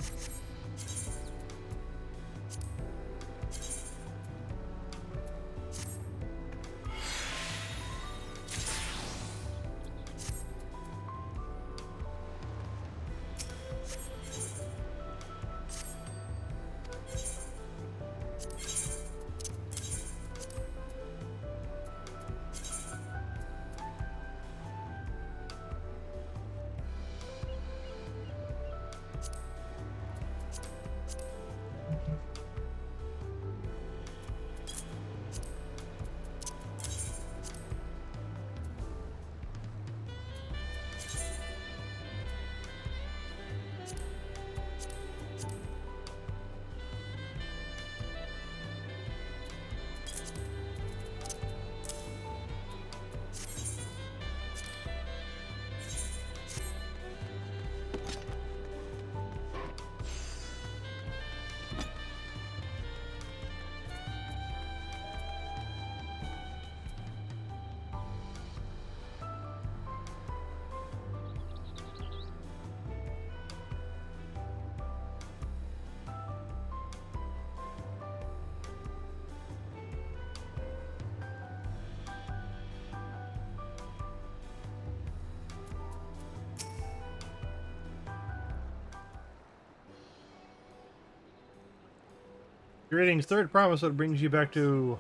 Greetings. Third promise that brings you back to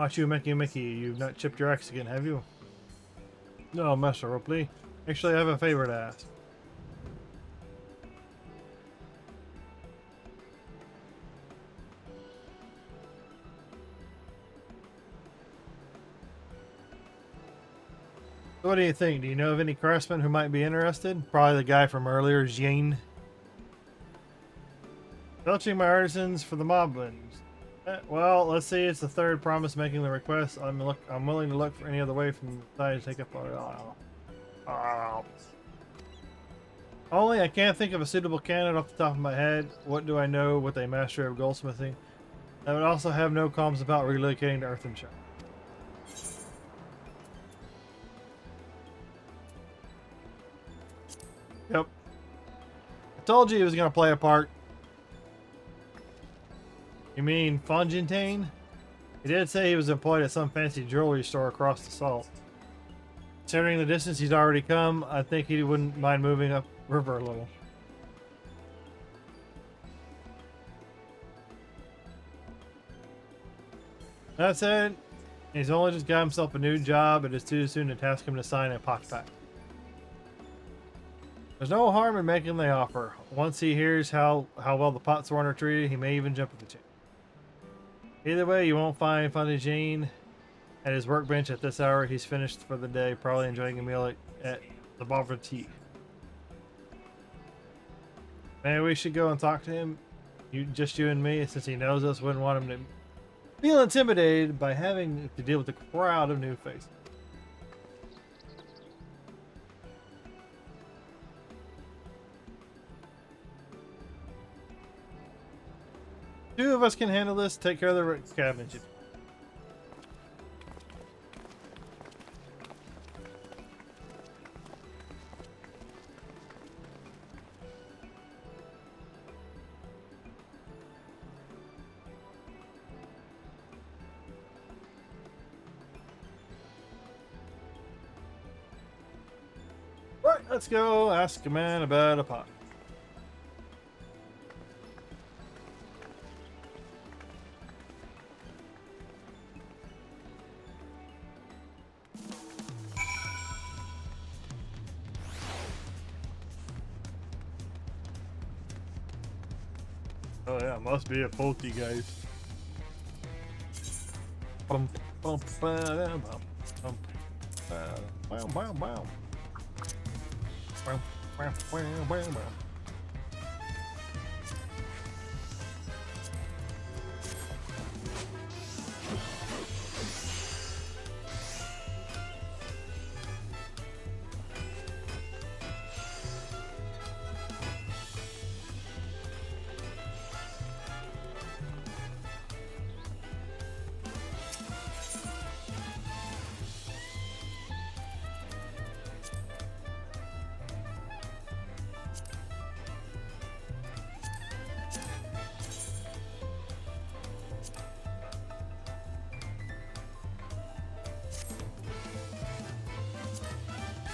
Lamati'y. You've not chipped your axe again, have you? No, Master Ripley. Actually, I have a favor to ask. So what do you think? Do you know of any craftsmen who might be interested? Probably the guy from earlier, Jean. Belching my artisans for the moblins. Well, let's see. It's the third promise making the request. I'm willing to look for any other way from the side to take up. Only I can't think of a suitable candidate off the top of my head. What do I know with a master of goldsmithing? I would also have no qualms about relocating to Earthenshire. Yep. I told you he was going to play a part. You mean Fontaine? He did say he was employed at some fancy jewelry store across the salt. Considering the distance he's already come, I think he wouldn't mind moving up river a little. That said, he's only just got himself a new job. It is too soon to task him to sign a pocket pack. There's no harm in making the offer. Once he hears how well the pot sworn are treated, he may even jump at the chance. Either way, you won't find Fontaine at his workbench at this hour. He's finished for the day, probably enjoying a meal at the Lamati'y. Maybe we should go and talk to him. Just you and me, since he knows us. Wouldn't want him to feel intimidated by having to deal with a crowd of new faces. Two of us can handle this. Take care of the cabinet. Right, let's go ask a man about a pot. Oh yeah, must be a faulty, guys. Bum, bum, ba-dum, bum, bum, bam, bam, bam. Bam, bam, bam, bam, bam.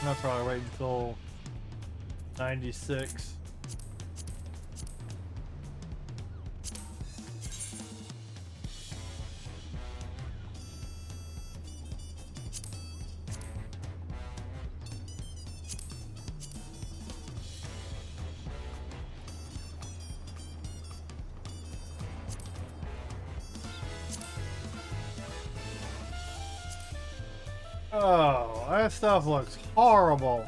I'll probably wait until 96. Oh, that stuff looks horrible.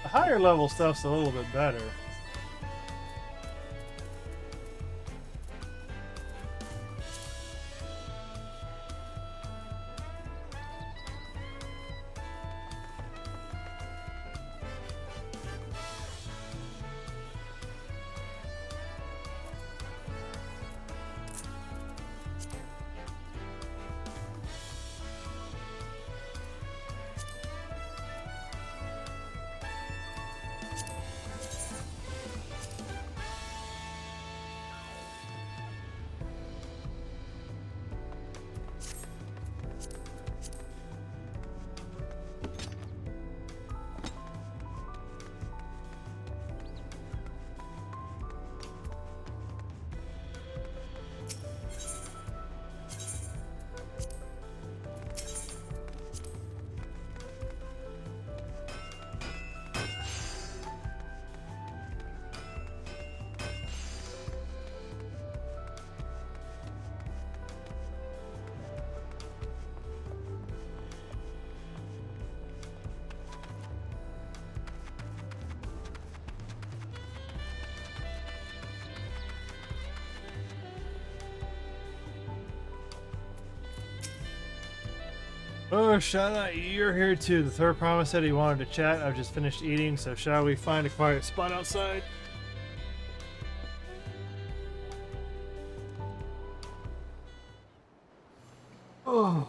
The higher level stuff's a little bit better. Oh, Shana, you're here too. The third promise said he wanted to chat. I've just finished eating, so shall we find a quiet spot outside? Oh.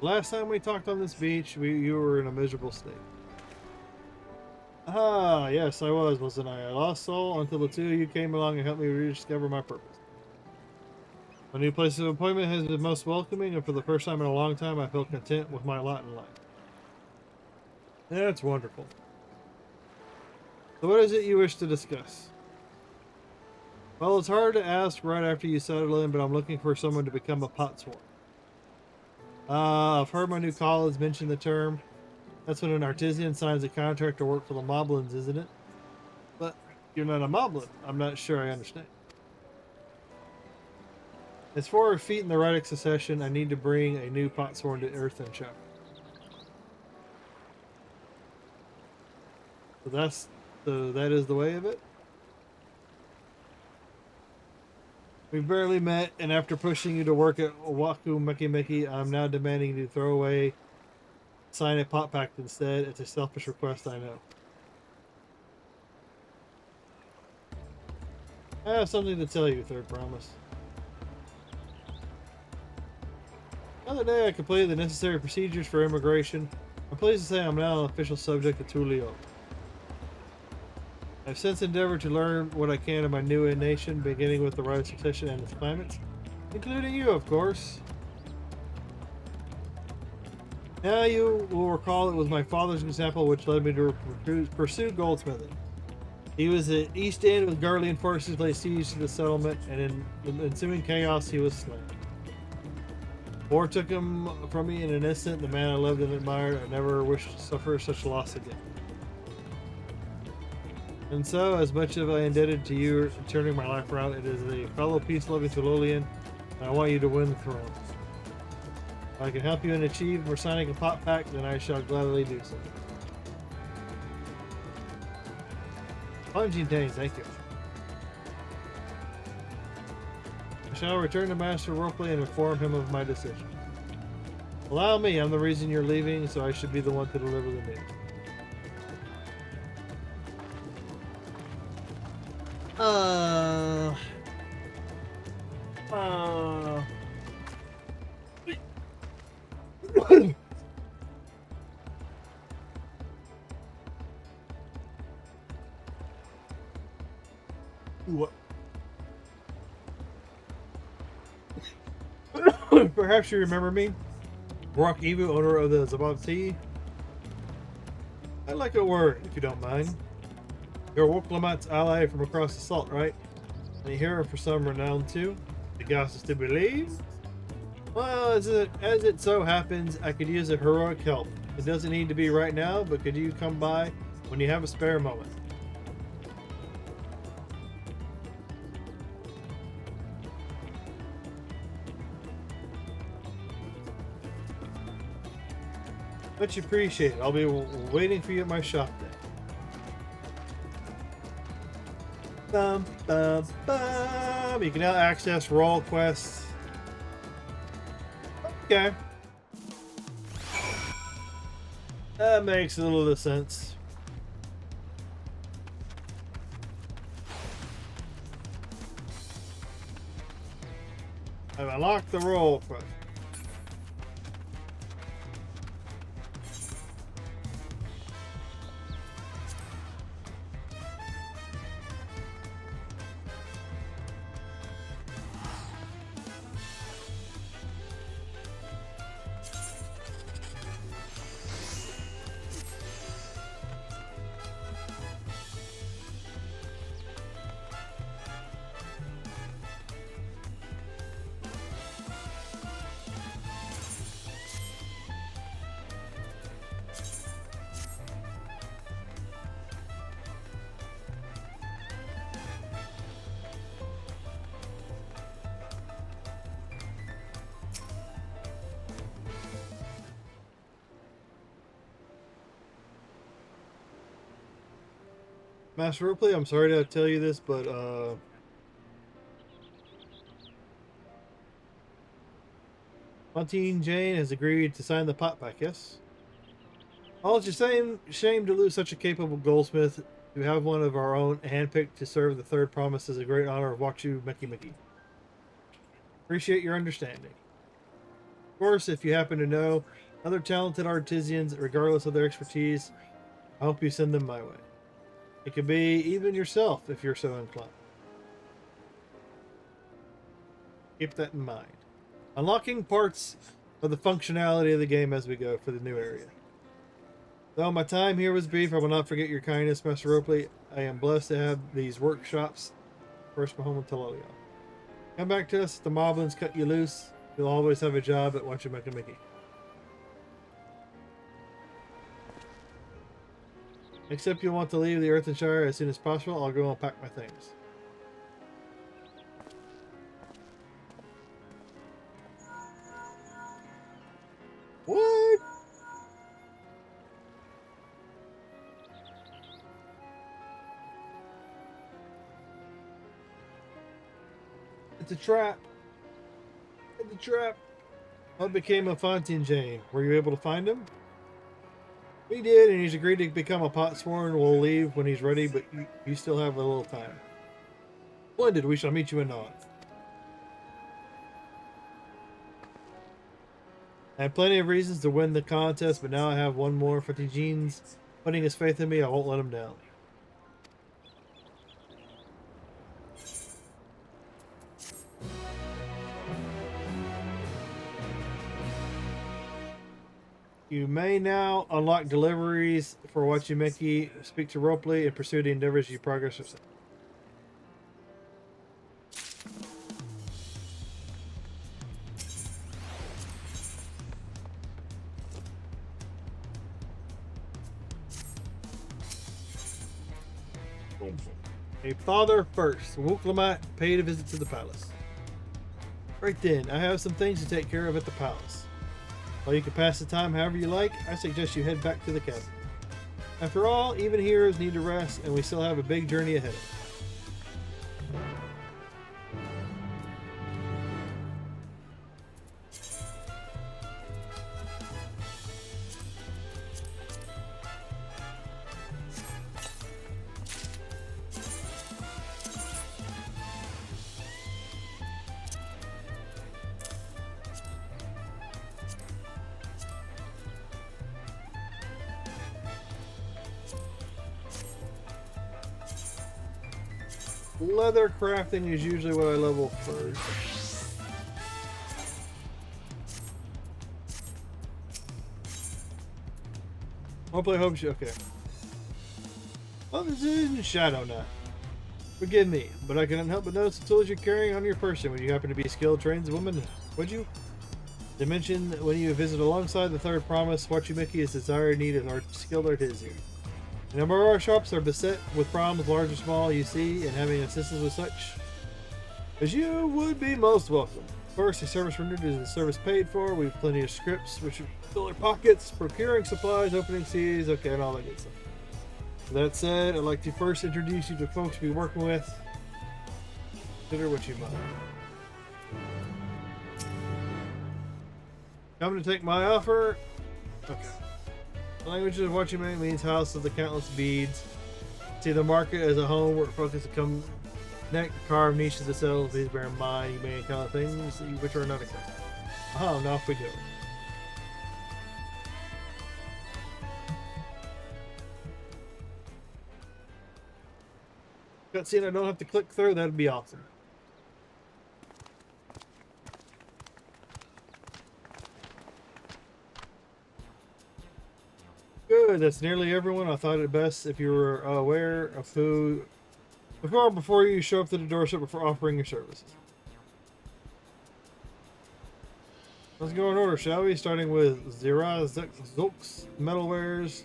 Last time we talked on this beach, you were in a miserable state. Ah, yes, I was, wasn't I? I lost soul until the two of you came along and helped me rediscover my purpose. My new place of employment has been most welcoming, and for the first time in a long time, I feel content with my lot in life. That's wonderful. So what is it you wish to discuss? Well, it's hard to ask right after you settle in, but I'm looking for someone to become a potsworn. I've heard my new colleagues mention the term. That's when an artisan signs a contract to work for the moblins, isn't it? But you're not a moblin. I'm not sure I understand. As for our feet in the Radic succession, I need to bring a new potsworn to Earth and Chapel. So that is the way of it. We've barely met, and after pushing you to work at Owaku Meki, I'm now demanding you to throw away, sign a pot pact instead. It's a selfish request, I know. I have something to tell you, third promise. The other day I completed the necessary procedures for immigration. I'm pleased to say I'm now an official subject of Tural. I've since endeavored to learn what I can of my new nation, beginning with the right of succession and its claimants, including you, of course. Now you will recall it was my father's example which led me to pursue goldsmithing. He was at East End with Garlean forces laid siege to the settlement, and in the ensuing chaos he was slain. War took him from me in an instant. The man I loved and admired. I never wished to suffer such loss again. And so, as much as I indebted to you in turning my life around, it is a fellow peace-loving Tulolian, and I want you to win the throne. If I can help you in achieving for signing a pot pact, then I shall gladly do so. Plunging Dane, thank you. I shall return to Master Roleplay and inform him of my decision. Allow me, I'm the reason you're leaving, so I should be the one to deliver the news. What? Perhaps you remember me? Rock Evu, owner of the Lamati'y. I'd like a word, if you don't mind. You're Lamati'y's ally from across the salt, right? And a hero for some renown too? The gods is to believe? Well, as it so happens, I could use a heroic help. It doesn't need to be right now, but could you come by when you have a spare moment? Much appreciated. I'll be waiting for you at my shop then. Bum, bum, bum. You can now access role quests. Okay. That makes a little sense. I've unlocked the role quest. Master Ripley, I'm sorry to tell you this, but Fontaine Jane has agreed to sign the pot back, yes? All it's just shame to lose such a capable goldsmith. To have one of our own handpicked to serve the third promise is a great honor of Wachu Meki. Appreciate your understanding. Of course, if you happen to know other talented artisans, regardless of their expertise, I hope you send them my way. It could be even yourself if you're so inclined. Keep that in mind. Unlocking parts of the functionality of the game as we go for the new area. Though my time here was brief, I will not forget your kindness, Master Ropley. I am blessed to have these workshops. First, my home in Talolia. Come back to us if the moblins cut you loose. You'll always have a job at Wachimekimiki. Except you'll want to leave the Earthenshire as soon as possible. I'll go and pack my things. What? It's a trap. It's a trap. What became of Fontaine Jane? Were you able to find him? We did, and he's agreed to become a potsworn. We'll leave when he's ready, but you still have a little time. Splendid. We shall meet you in Nod. I had plenty of reasons to win the contest, but now I have one more. Fontaine Jane's putting his faith in me. I won't let him down. You may now unlock deliveries for Wachimeki. Speak to Ropley and pursue the endeavors you progress. A father first. Lamati'y paid a visit to the palace. Right then, I have some things to take care of at the palace. While you can pass the time however you like, I suggest you head back to the cabin. After all, even heroes need to rest, and we still have a big journey ahead of us. Leather crafting is usually what I level first. Hopefully, okay. Well, this is Shadow Knot. Forgive me, but I cannot help but notice the tools you're carrying on your person when you happen to be a skilled tradeswoman. Would you? They mentioned when you visit alongside the third promise, Wachimeki is desired need of our skilled artisan. A number of our shops are beset with problems, large or small, you see, and having assistance with such as you would be most welcome. Of course, the service rendered is the service paid for. We have plenty of scripts which fill our pockets, procuring supplies, opening seas, okay, and all that good stuff. With that said, I'd like to first introduce you to folks we'll be working with. Consider what you might. Come to take my offer. Okay. The language of Wachimeki means house of the countless beads. See the market as a home where it focuses to come connect, carve niches to sell. Please bear in mind you may encounter things which are not acceptable. Oh, now off we go. Cutscene I don't have to click through, that'd be awesome. Good, that's nearly everyone. I thought it best if you were aware of who before you show up to the doorstep before offering your services. Let's go in order, shall we? Starting with Zira, Zolks, Metalwares.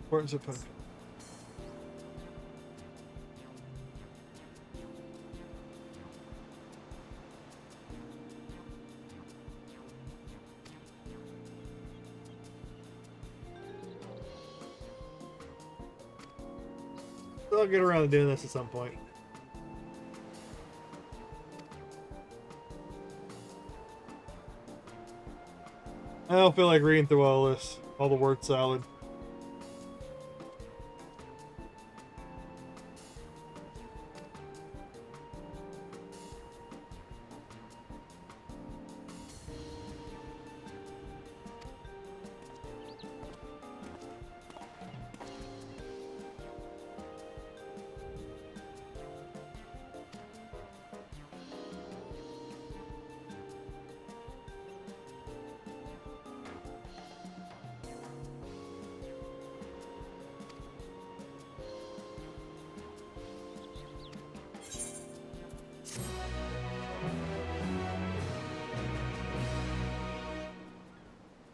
Importance of punishment. I'll get around to doing this at some point. I don't feel like reading through all this, all the word salad.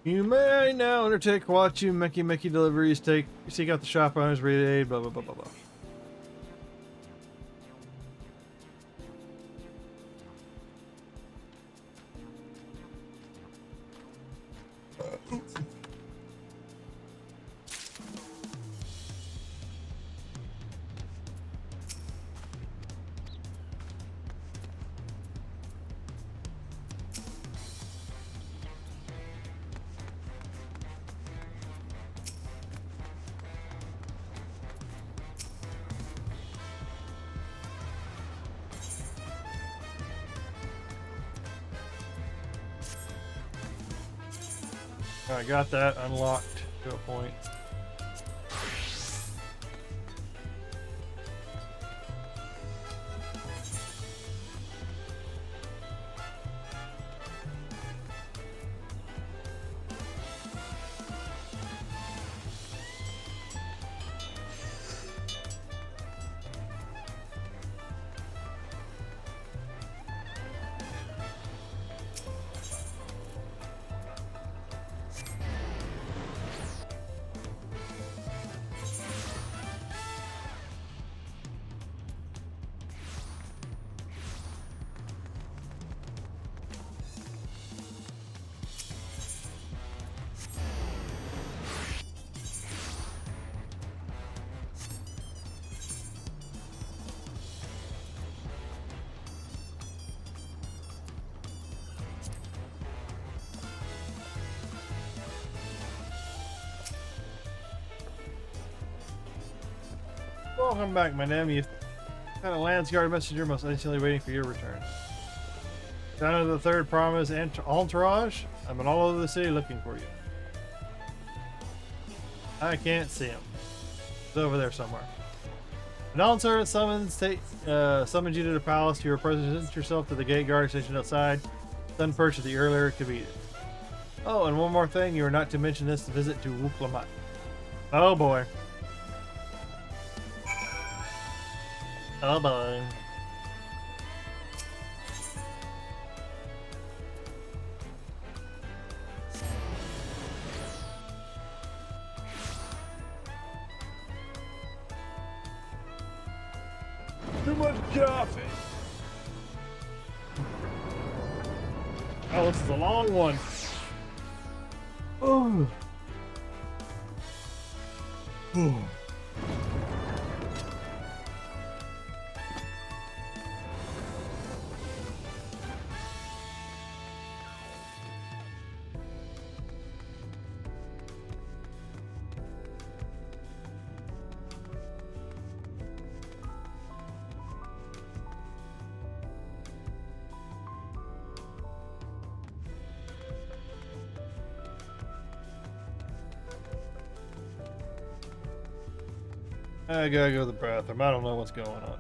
You may now undertake Wachu Meki deliveries. Seek out the shop owners, read aid, blah blah blah blah blah. I got that unlocked to a point. Welcome back, my name. You've got a Landsguard messenger most instantly waiting for your return. Down to the third promise entourage. I've been all over the city looking for you. I can't see him. He's over there somewhere. The Dawn servant summons you to the palace. You represent yourself to the gate guard stationed outside. Sun perched at the earlier convened. Oh, and one more thing. You are not to mention this visit to Lamati'y. Oh boy. Oh boy. Too much coffee. Oh, this is a long one. Oh. Oh. I gotta go to the bathroom. I don't know what's going on.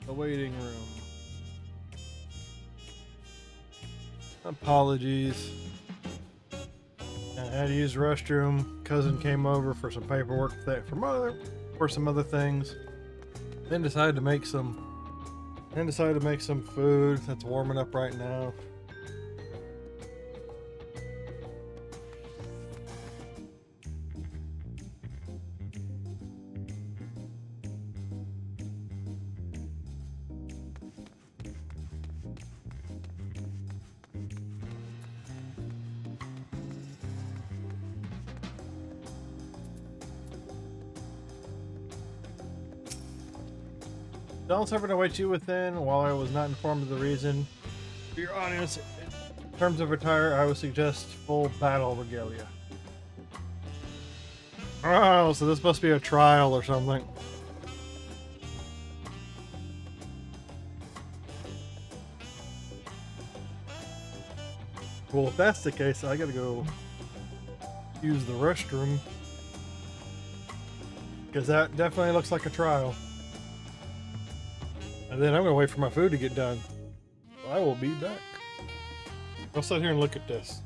The waiting room. Apologies. I had to use the restroom. Cousin came over for some paperwork for some other things. Then decided to make some food that's warming up right now. Don't suffer to wait you within. While I was not informed of the reason for your audience, in terms of attire, I would suggest full battle regalia. Oh, so this must be a trial or something. Well, if that's the case, I gotta go use the restroom. Because that definitely looks like a trial. And then I'm gonna wait for my food to get done. I will be back. I'll sit here and look at this.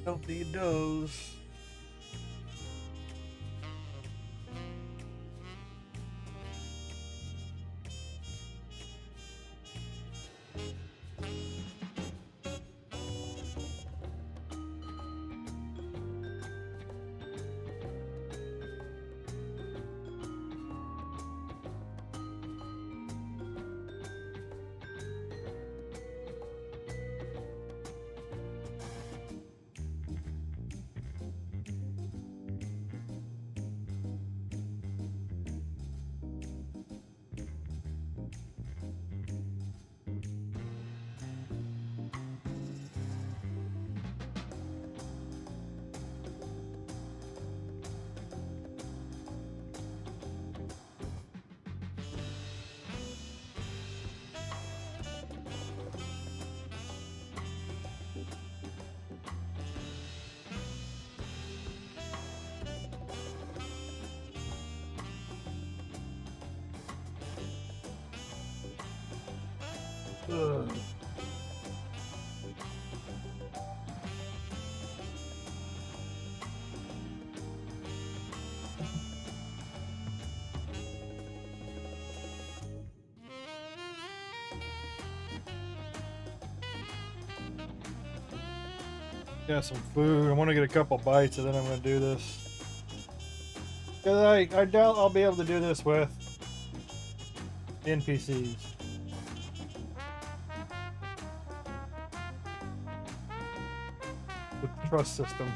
Don't need those. Ugh. Got some food. I want to get a couple bites and then I'm going to do this. Because I doubt I'll be able to do this with NPCs. With the trust system.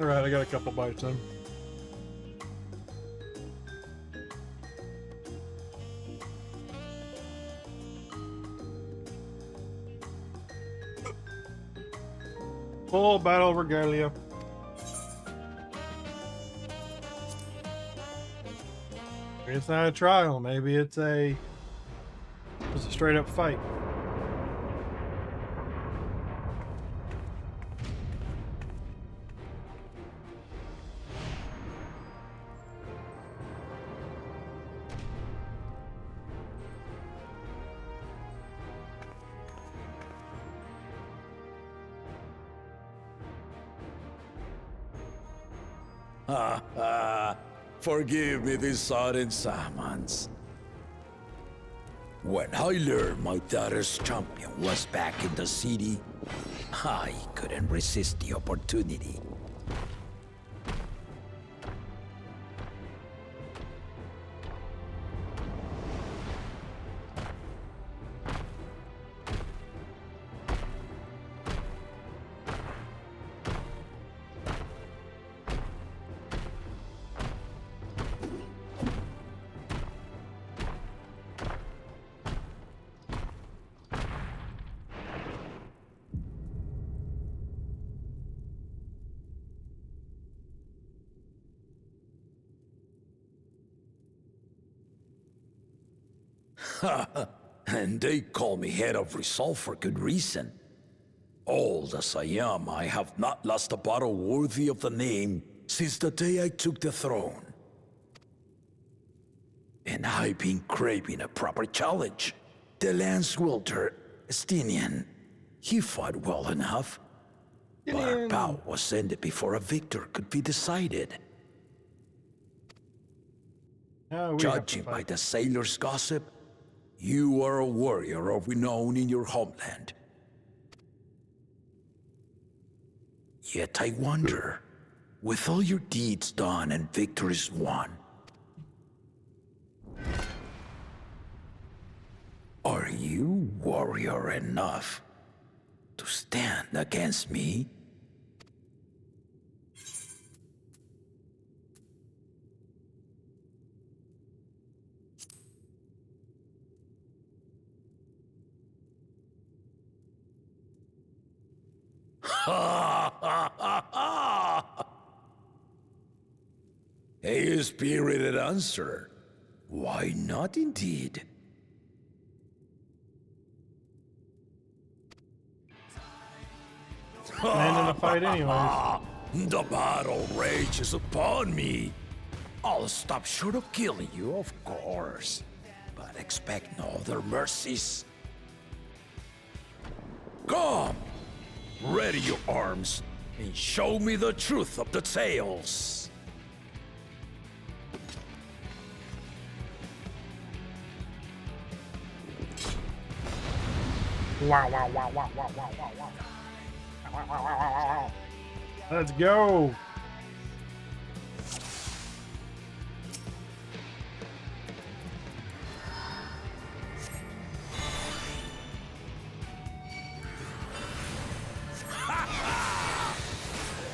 Alright, I got a couple bites in. Full battle regalia. Maybe it's not a trial, maybe it's a straight up fight. Forgive me this sudden summons. When I learned my daughter's champion was back in the city, I couldn't resist the opportunity. And they call me head of resolve for good reason. Old as I am, I have not lost a battle worthy of the name since the day I took the throne. And I've been craving a proper challenge. The lance wielder, Estinian, he fought well enough. But our bout was ended before a victor could be decided. Judging by the sailors' gossip, you are a warrior of renown in your homeland. Yet I wonder, with all your deeds done and victories won, are you warrior enough to stand against me? Ha! A spirited answer. Why not, indeed? And in a fight anyways. The battle rages upon me. I'll stop short of killing you, of course. But expect no other mercies. Come! Ready your arms, and show me the truth of the tales. Let's go.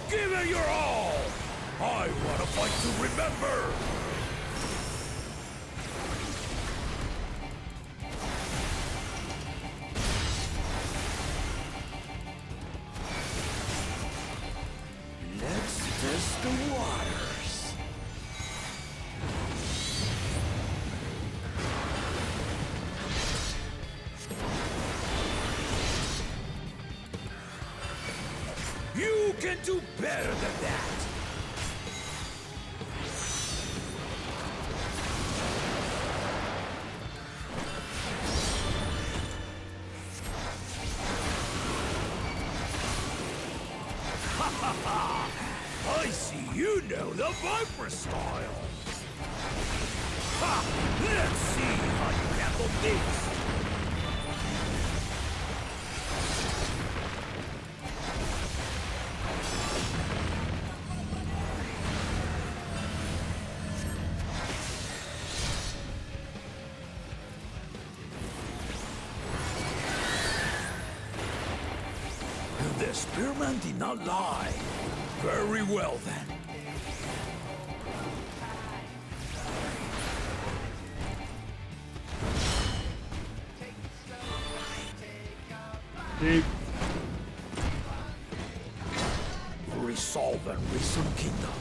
Give it your all! I want a fight to remember! Let's test the waters. You can do better than that! I see you know the Viper style! Ha! Let's see how you handle this! The spearman did not lie. Very well, then. Deep. Resolve and reason kingdom.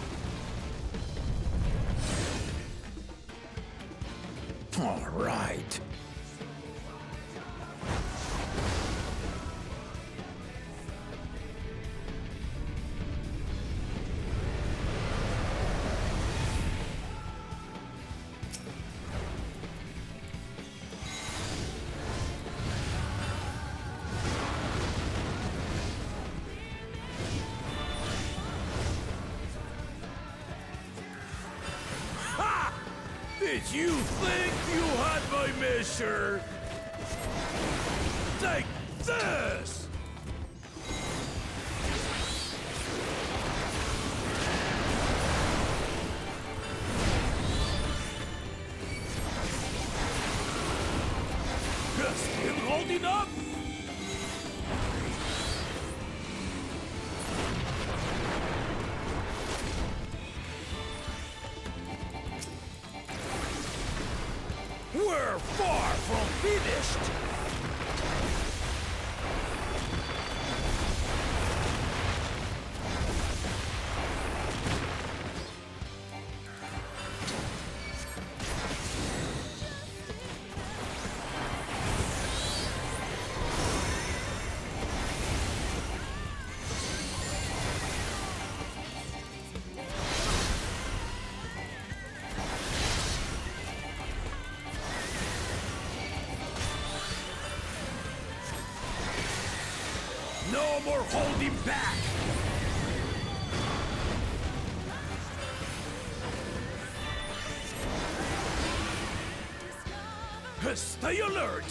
All right. Did you think you had my measure? Take this! Still holding up? We're far from finished! No more holding back! Stay alert!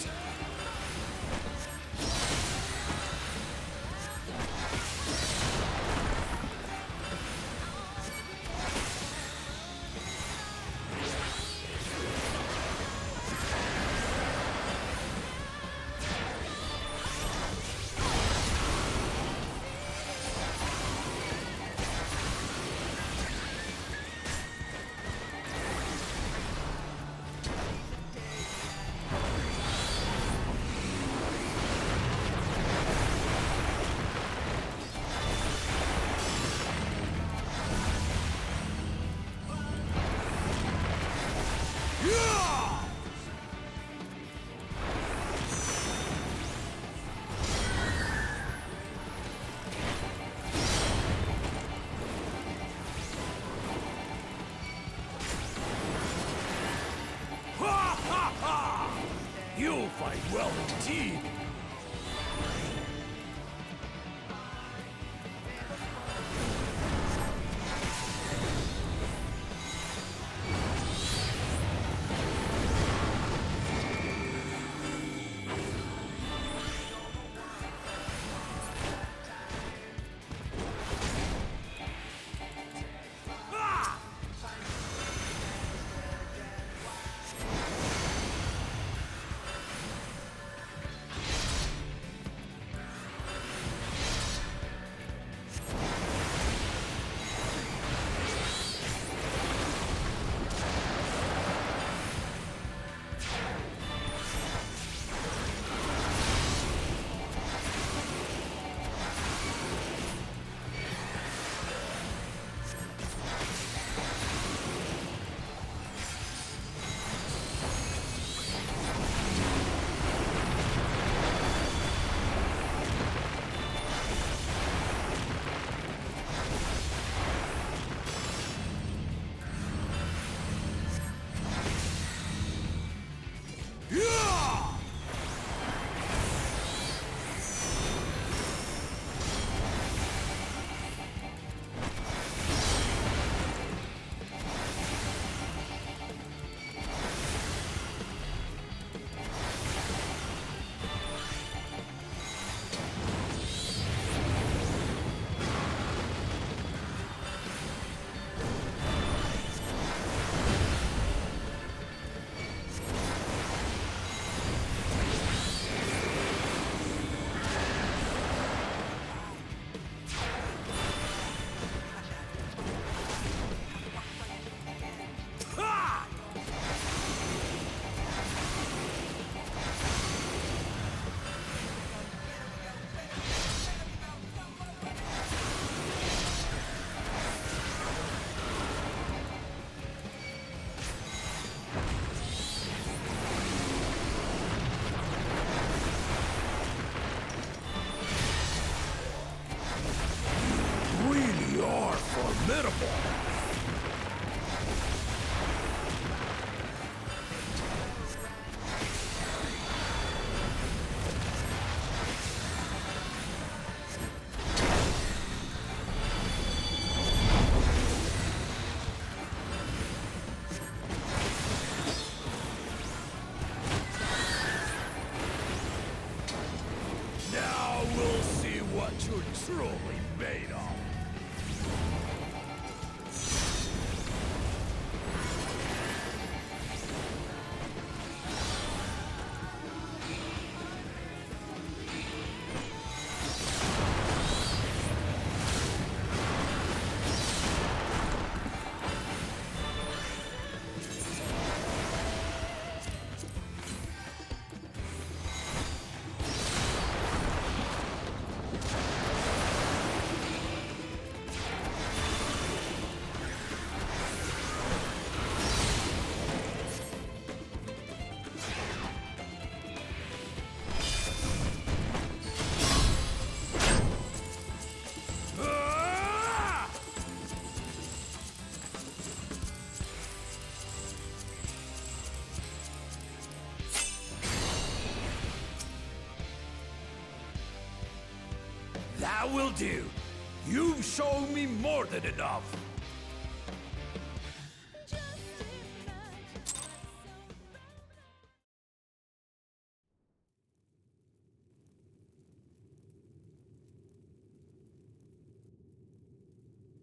might well indeed. Truly made of. That will do. You've shown me more than enough.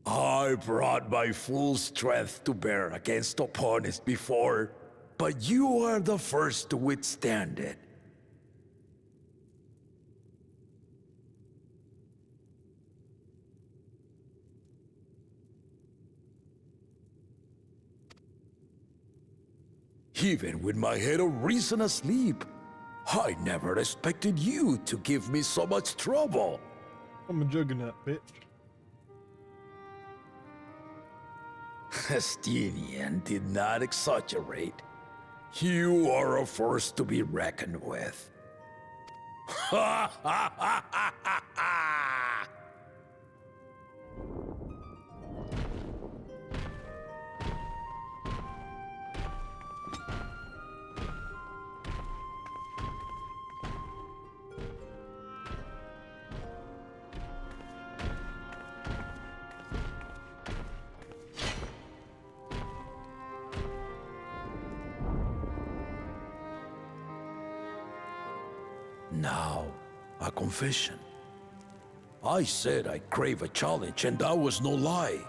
I brought my full strength to bear against opponents before, but you are the first to withstand it. Even with my head of reason asleep, I never expected you to give me so much trouble. I'm a juggernaut, bitch. Estinian did not exaggerate. You are a force to be reckoned with. Ha ha ha ha ha ha! Now, a confession. I said I crave a challenge, and that was no lie.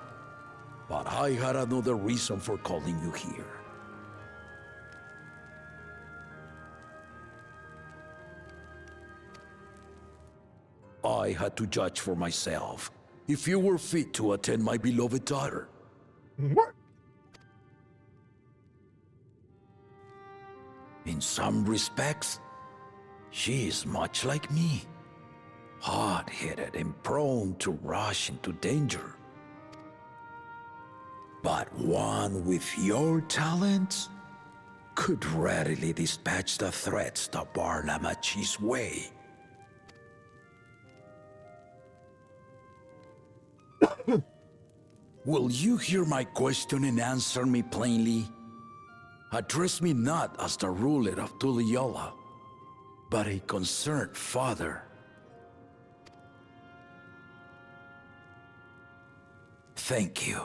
But I had another reason for calling you here. I had to judge for myself if you were fit to attend my beloved daughter. What? In some respects, she is much like me. Hard-headed and prone to rush into danger. But one with your talents could readily dispatch the threats that bar Lamati'y's way. Will you hear my question and answer me plainly? Address me not as the ruler of Tuliyola, but a concerned father. Thank you.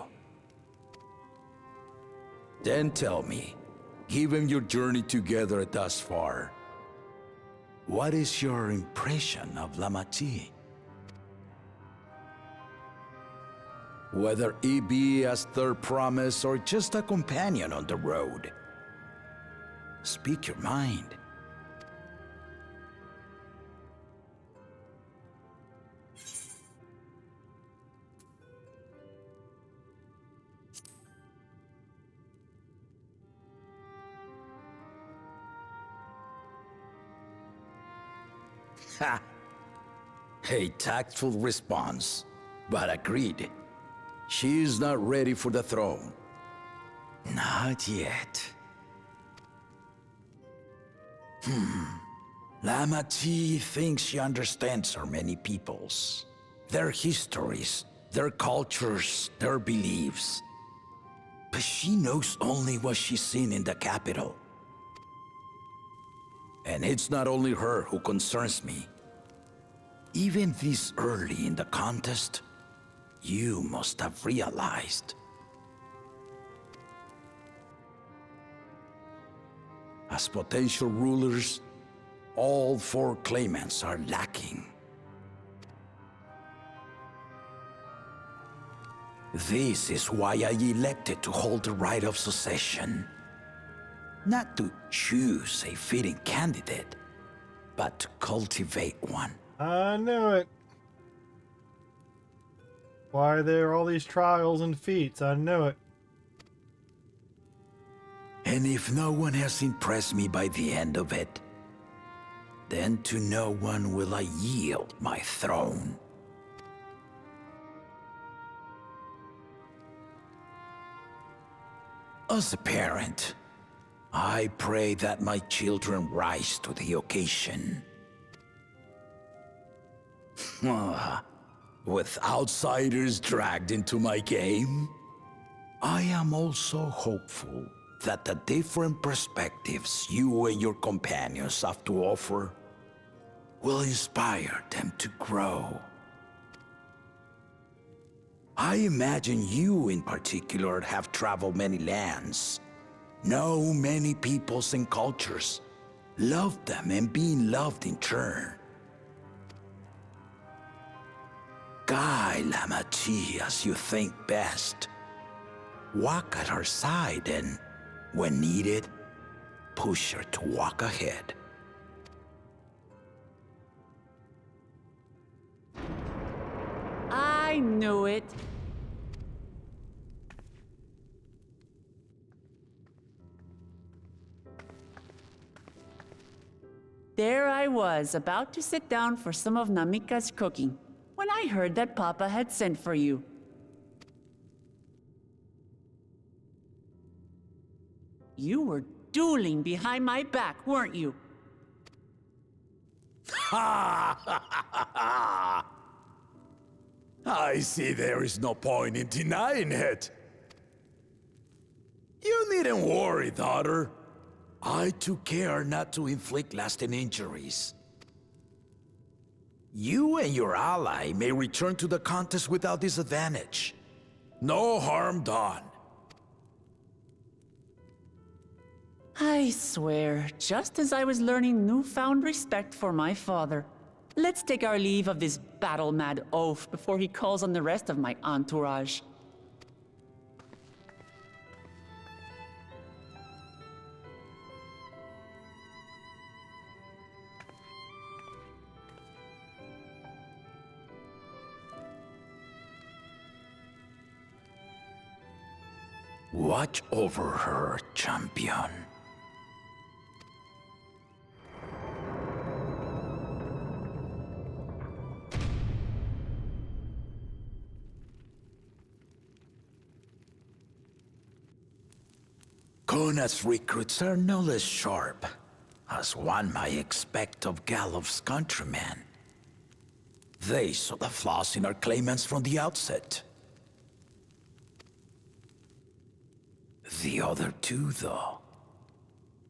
Then tell me, given your journey together thus far, what is your impression of Lamati'y? Whether it be as third promise or just a companion on the road. Speak your mind. Ha! A tactful response, but agreed. She is not ready for the throne. Not yet. Lamati'y thinks she understands her many peoples, their histories, their cultures, their beliefs. But she knows only what she's seen in the capital. And it's not only her who concerns me. Even this early in the contest, you must have realized. As potential rulers, all four claimants are lacking. This is why I elected to hold the right of succession. Not to choose a fitting candidate, but to cultivate one. I knew it. Why are there all these trials and feats? I knew it. And if no one has impressed me by the end of it, then to no one will I yield my throne. As a parent, I pray that my children rise to the occasion. With outsiders dragged into my game, I am also hopeful that the different perspectives you and your companions have to offer will inspire them to grow. I imagine you in particular have traveled many lands, know many peoples and cultures, loved them and being loved in turn. Guide Lamati'y as you think best. Walk at her side and, when needed, push her to walk ahead. I knew it. There I was, about to sit down for some of Namika's cooking, when I heard that Papa had sent for you. You were dueling behind my back, weren't you? I see there is no point in denying it. You needn't worry, daughter. I took care not to inflict lasting injuries. You and your ally may return to the contest without disadvantage. No harm done. I swear, just as I was learning newfound respect for my father. Let's take our leave of this battle-mad oaf before he calls on the rest of my entourage. Watch over her, champion. Kona's recruits are no less sharp, as one might expect of Galof's countrymen. They saw the flaws in our claimants from the outset. The other two, though,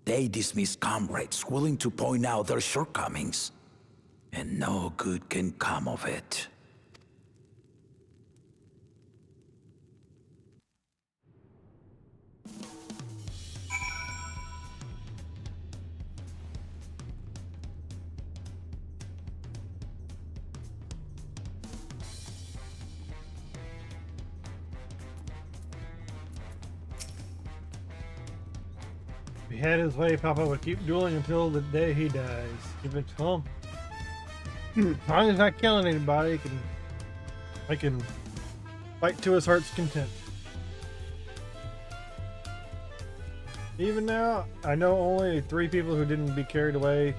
they dismiss comrades willing to point out their shortcomings, and no good can come of it. If he had his way, Papa would keep dueling until the day he dies. Give it to him. As long as he's not killing anybody, I can fight to his heart's content. Even now, I know only 3 people who didn't be carried away.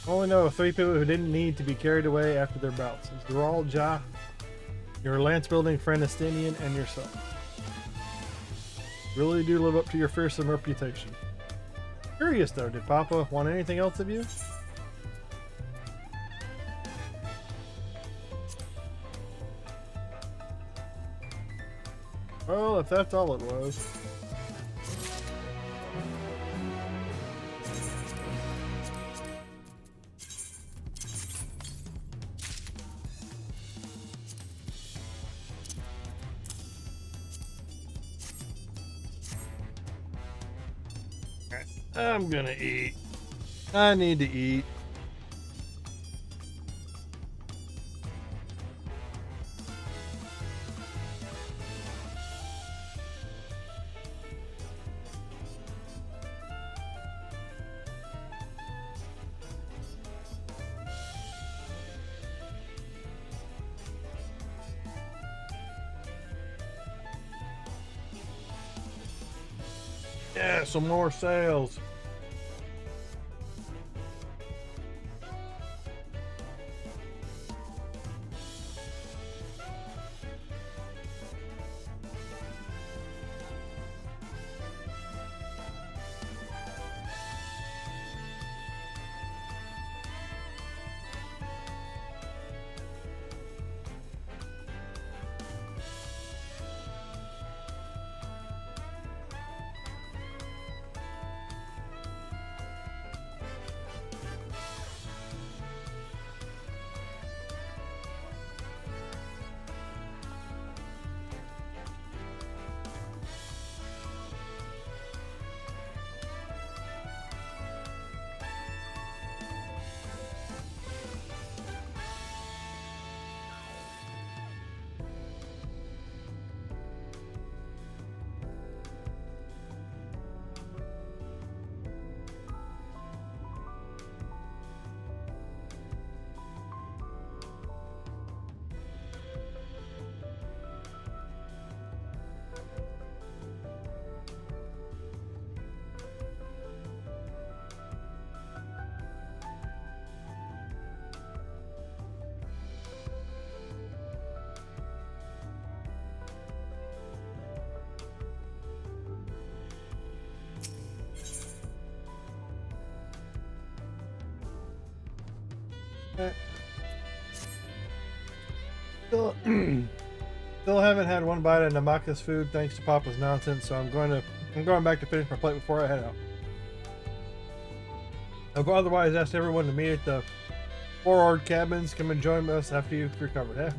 I only know 3 people who didn't need to be carried away after their bouts. It's Dural, Ja, your lance-building friend Estinian, and yourself. Really do live up to your fearsome reputation. Curious though, did Papa want anything else of you? Well, if that's all it was. I'm gonna eat. I need to eat. Yeah, some more sales. Still haven't had one bite of Namaka's food thanks to Papa's nonsense, so I'm going back to finish my plate before I head out. I've otherwise asked everyone to meet at the forward cabins. Come and join us after you've recovered, eh?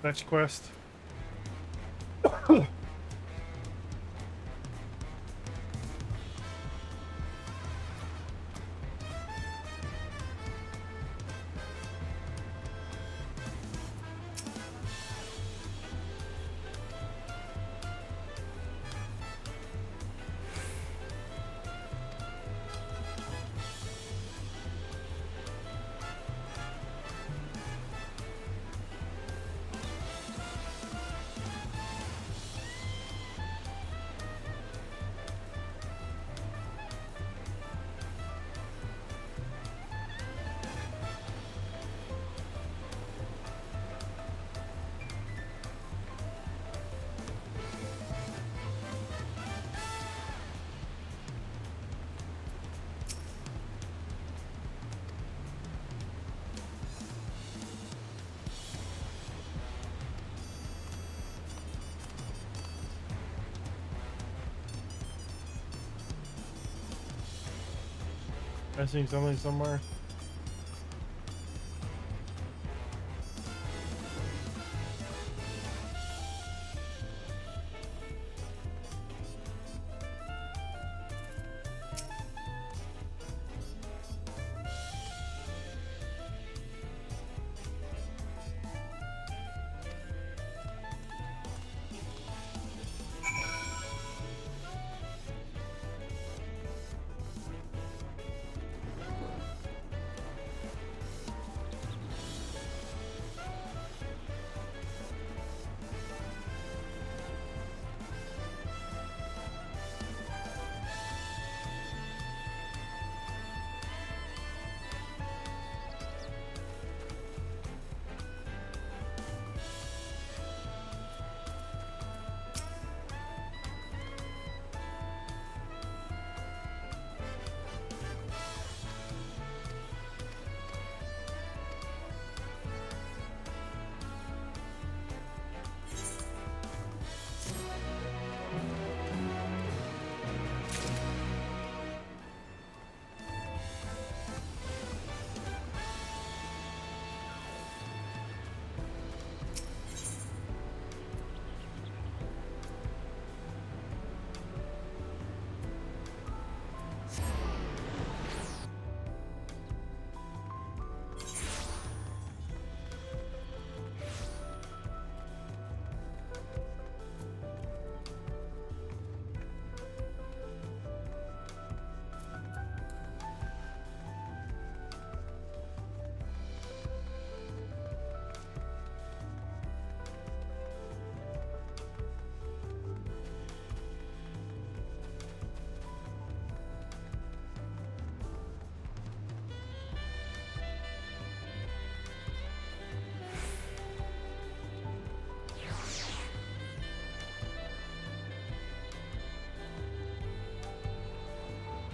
Next quest. I seen something somewhere.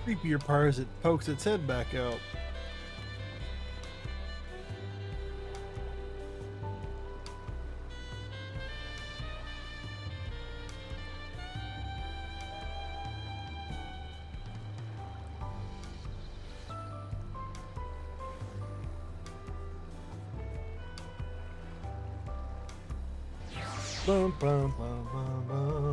Creepier part is it pokes its head back out. Bum, bum, bum, bum, bum.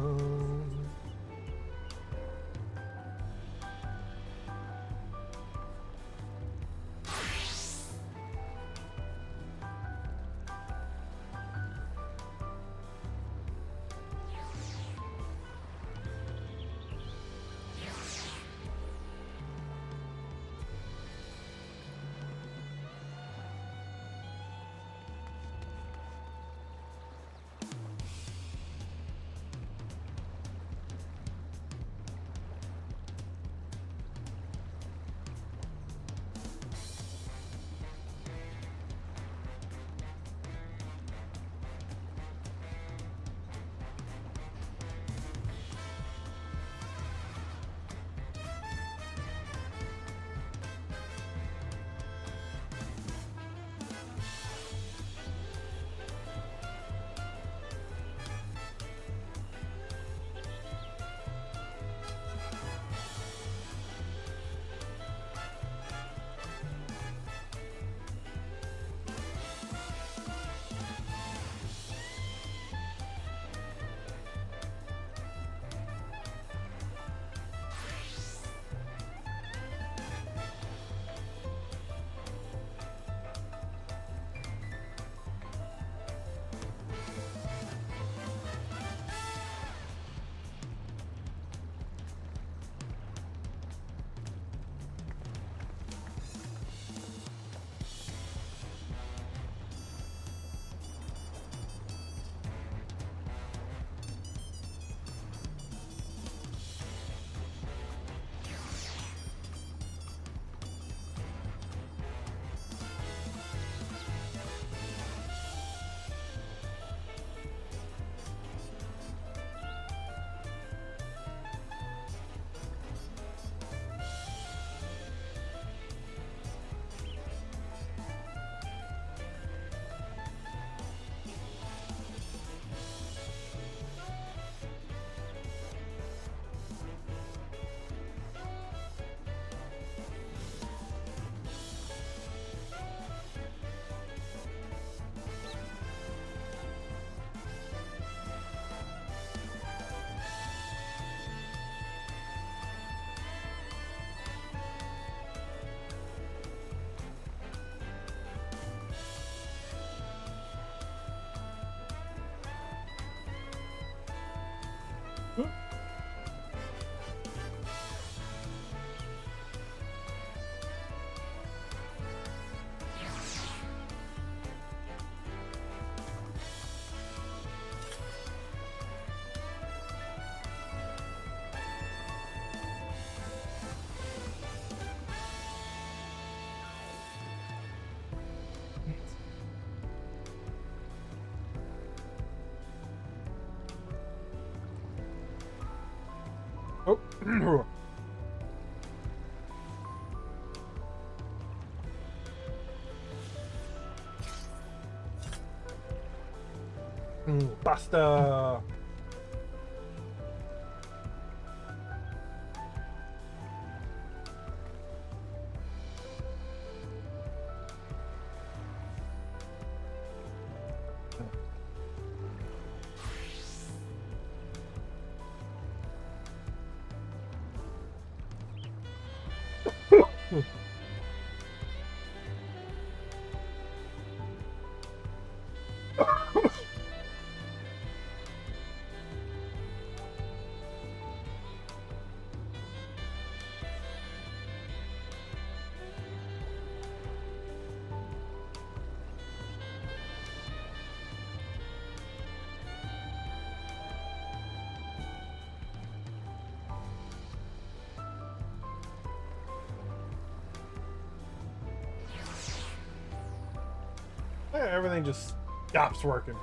Pasta. Everything just stops working.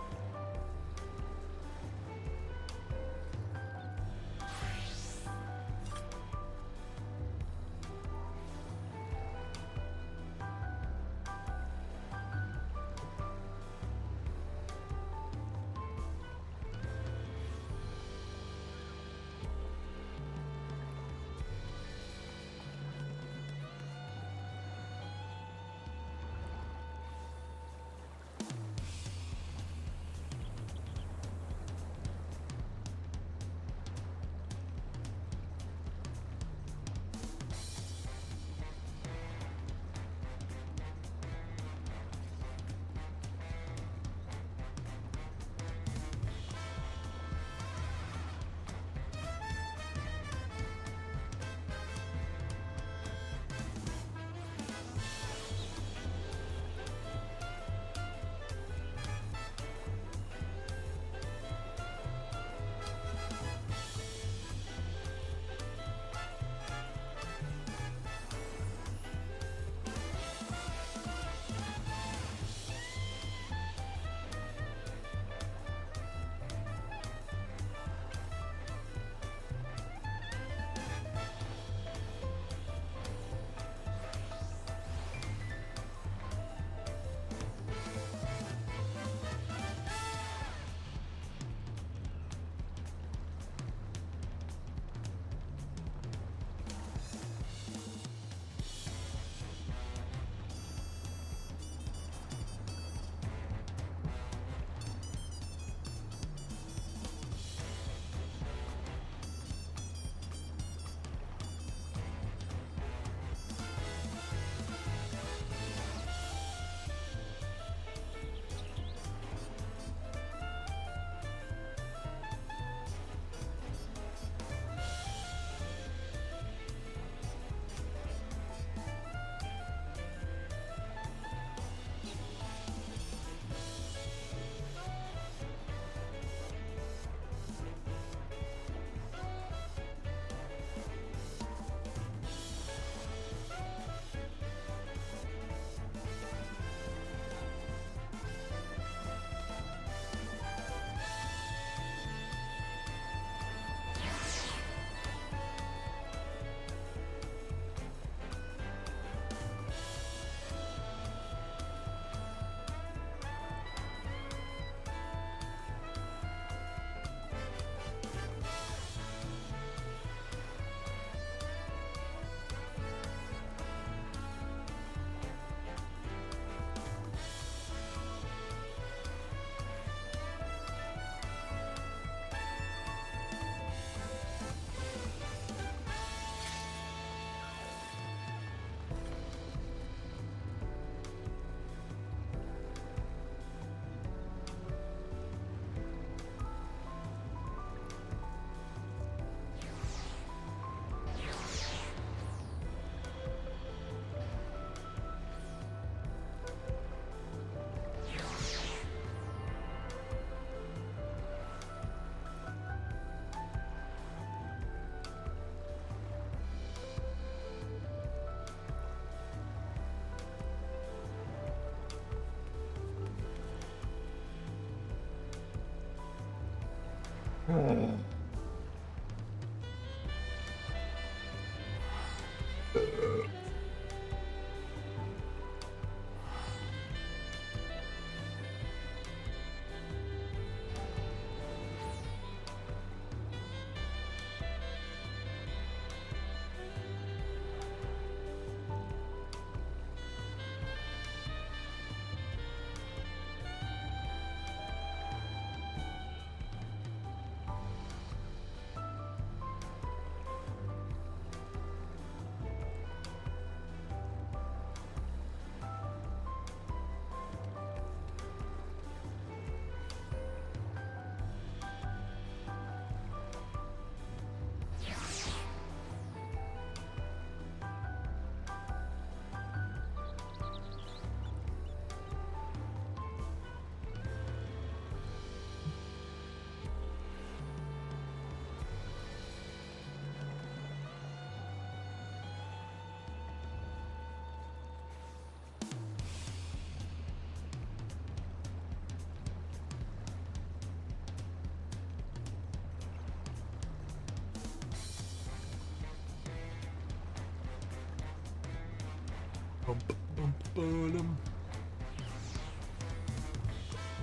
Bum, bum, ba-dum.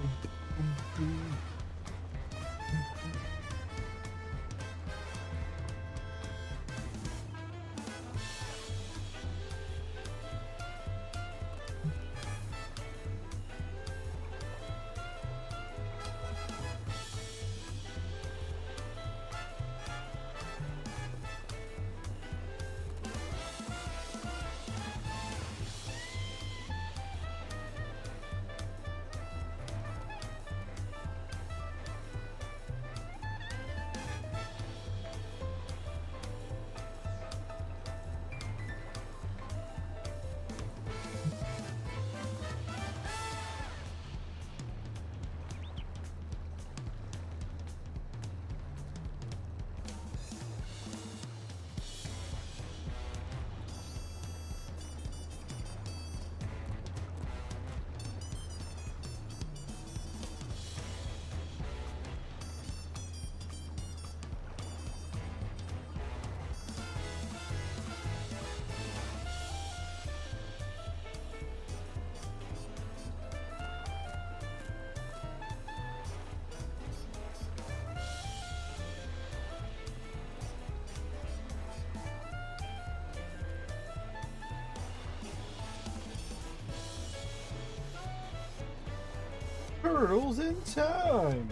Bum, bum, Turtles in time.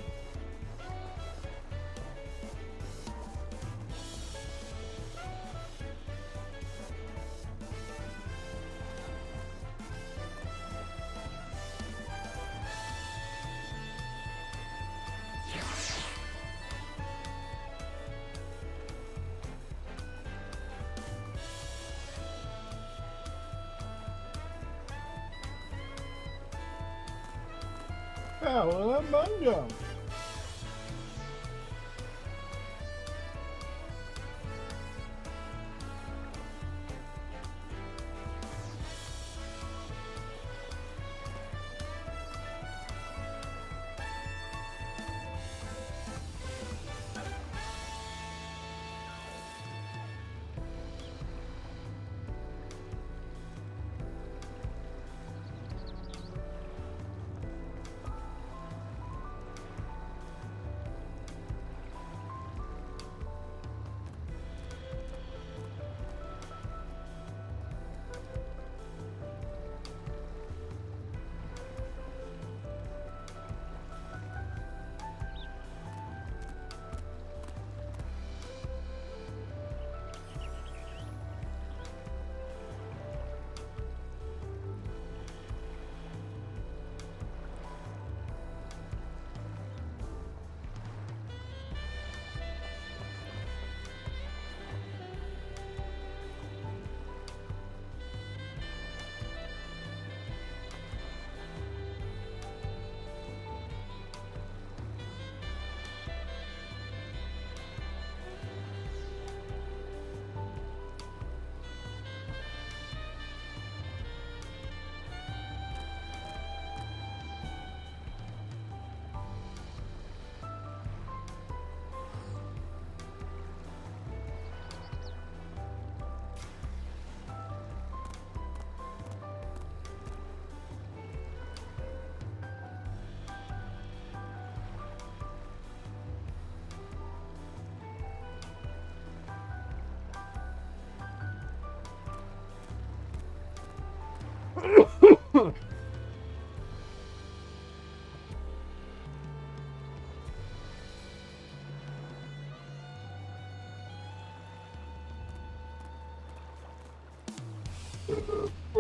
Mango.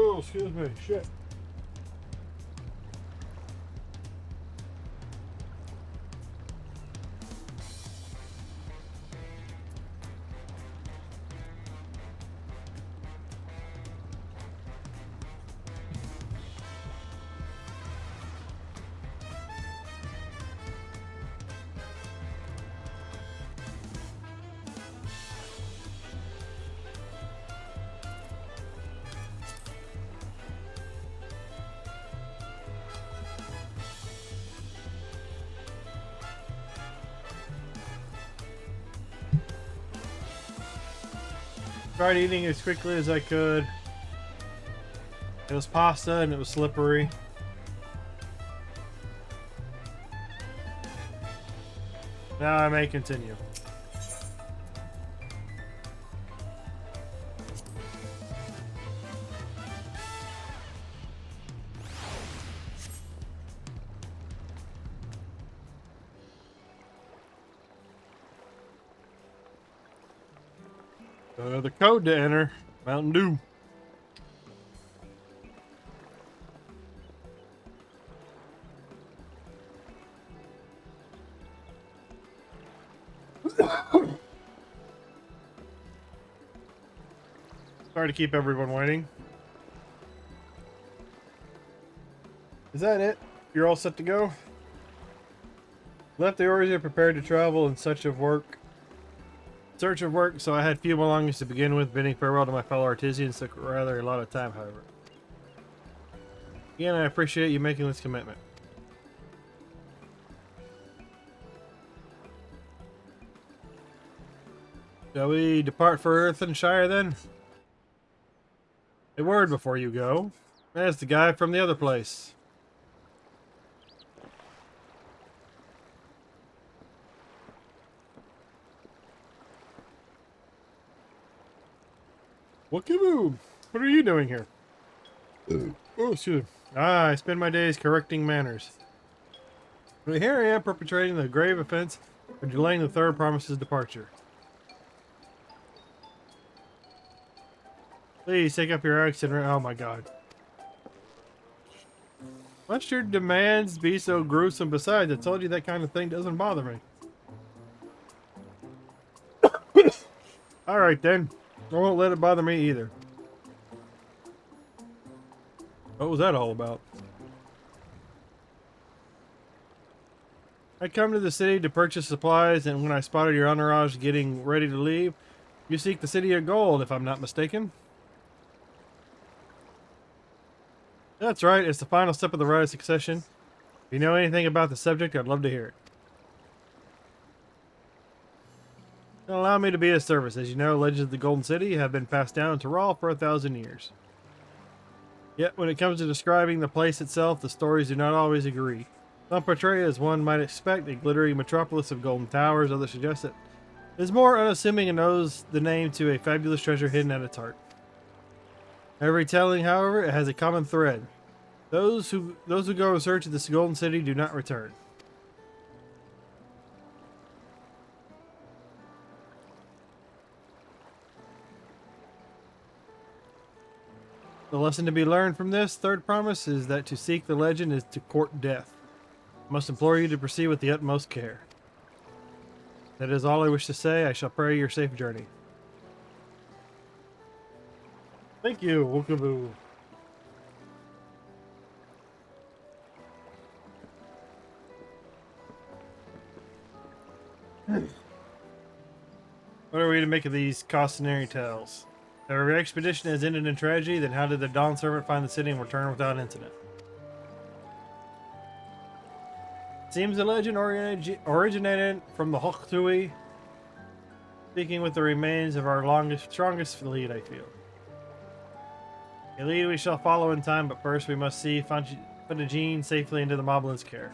Oh, excuse me. Shit. Tried eating as quickly as I could. It was pasta and it was slippery. Now I may continue. The code to enter, Mountain Dew. Sorry to keep everyone waiting. Is that it? You're all set to go? Left the Origin prepared to travel in search of work, so I had few belongings to begin with. Bidding farewell to my fellow artisans took rather a lot of time, however. Again, I appreciate you making this commitment. Shall we depart for Earth and Shire then? A word before you go. That's the guy from the other place. Wookie-boo! What are you doing here? Oh, excuse me. I spend my days correcting manners. But here I am perpetrating the grave offense of delaying the third promise's departure. Please take up your axe and oh my god. Must your demands be so gruesome? Besides, I told you that kind of thing doesn't bother me. Alright then. I won't let it bother me either. What was that all about? I come to the city to purchase supplies, and when I spotted your entourage getting ready to leave, you seek the city of gold, if I'm not mistaken. That's right, it's the final step of the rite of succession. If you know anything about the subject, I'd love to hear it. Allow me to be of service. As you know, legends of the Golden City have been passed down in Tural for 1,000 years. Yet, when it comes to describing the place itself, the stories do not always agree. Some portray it as one might expect, a glittering metropolis of golden towers. Others suggest it is more unassuming and owes the name to a fabulous treasure hidden at its heart. Every telling, however, it has a common thread. Those who go in search of this golden city do not return. The lesson to be learned from this third promise is that to seek the legend is to court death. I must implore you to proceed with the utmost care. That is all I wish to say. I shall pray your safe journey. Thank you, Wookaboo. What are we to make of these cautionary tales? If our expedition has ended in tragedy, then how did the Dawn Servant find the city and return without incident? Seems the legend originated from the Lamati'y, speaking with the remains of our strongest lead, I feel. A lead we shall follow in time, but first we must see Fantajin safely into the Moblin's care.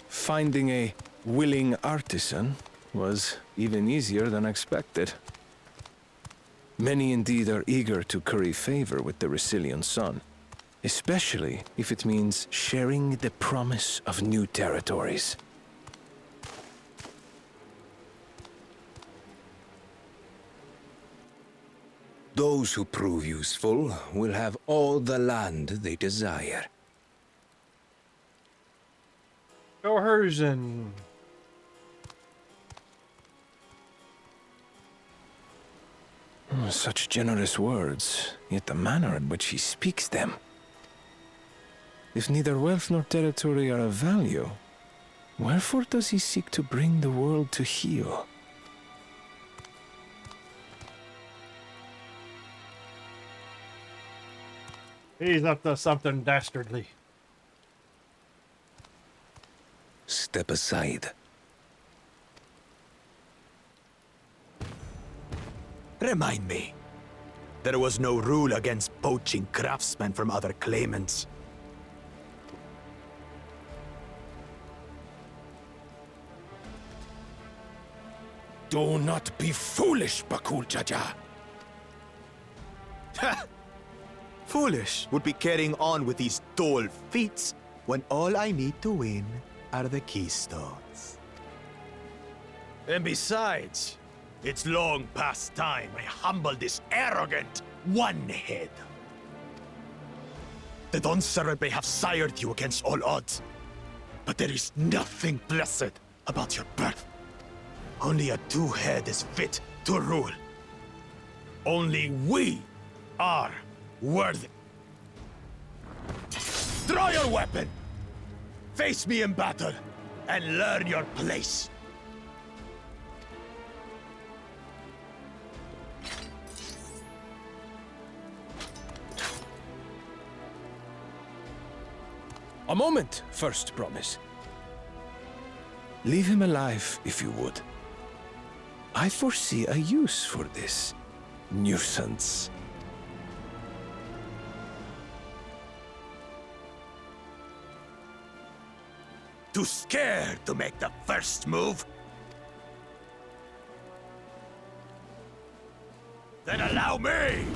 Finding a willing artisan was even easier than expected. Many indeed are eager to curry favor with the resilient sun, especially if it means sharing the promise of new territories. Those who prove useful will have all the land they desire. Coercion. Such generous words, yet the manner in which he speaks them. If neither wealth nor territory are of value, wherefore does he seek to bring the world to heel? He's up to something dastardly. Step aside. Remind me. There was no rule against poaching craftsmen from other claimants. Do not be foolish, Bakul Jaja. Foolish would be carrying on with these dull feats when all I need to win are the keystones. And besides, it's long past time I humbled this arrogant one-head. The Dawn servant may have sired you against all odds, but there is nothing blessed about your birth. Only a two-head is fit to rule. Only we are worthy. Draw your weapon! Face me in battle, and learn your place. A moment, first promise. Leave him alive, if you would. I foresee a use for this nuisance. Too scared to make the first move? Then allow me!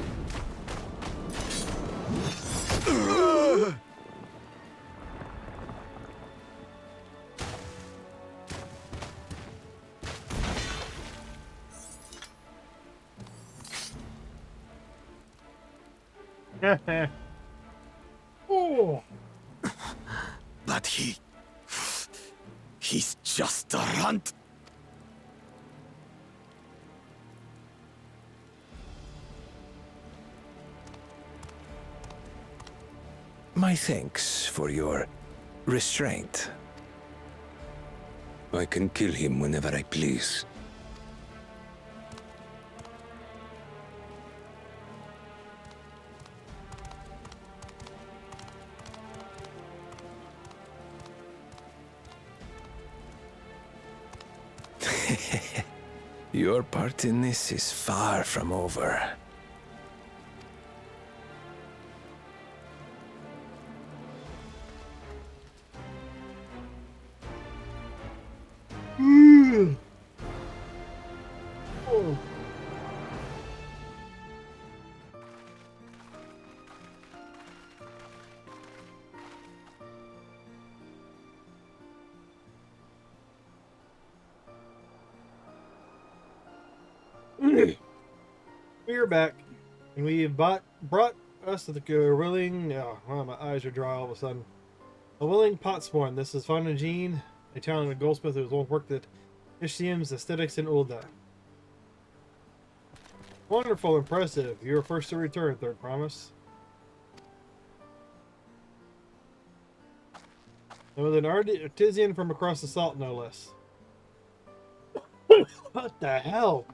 Oh. But he's just a runt. My thanks for your restraint. I can kill him whenever I please. Your part in this is far from over. Oh. We are back, and we have brought us to the willing. Oh, wow, my eyes are dry all of a sudden. A willing potsworn. This is Jean, a talented goldsmith who has once worked at Ishtiam's Aesthetics in Ulda. Wonderful, impressive. You are first to return, third promise. And with an artisan from across the salt, no less. What the hell?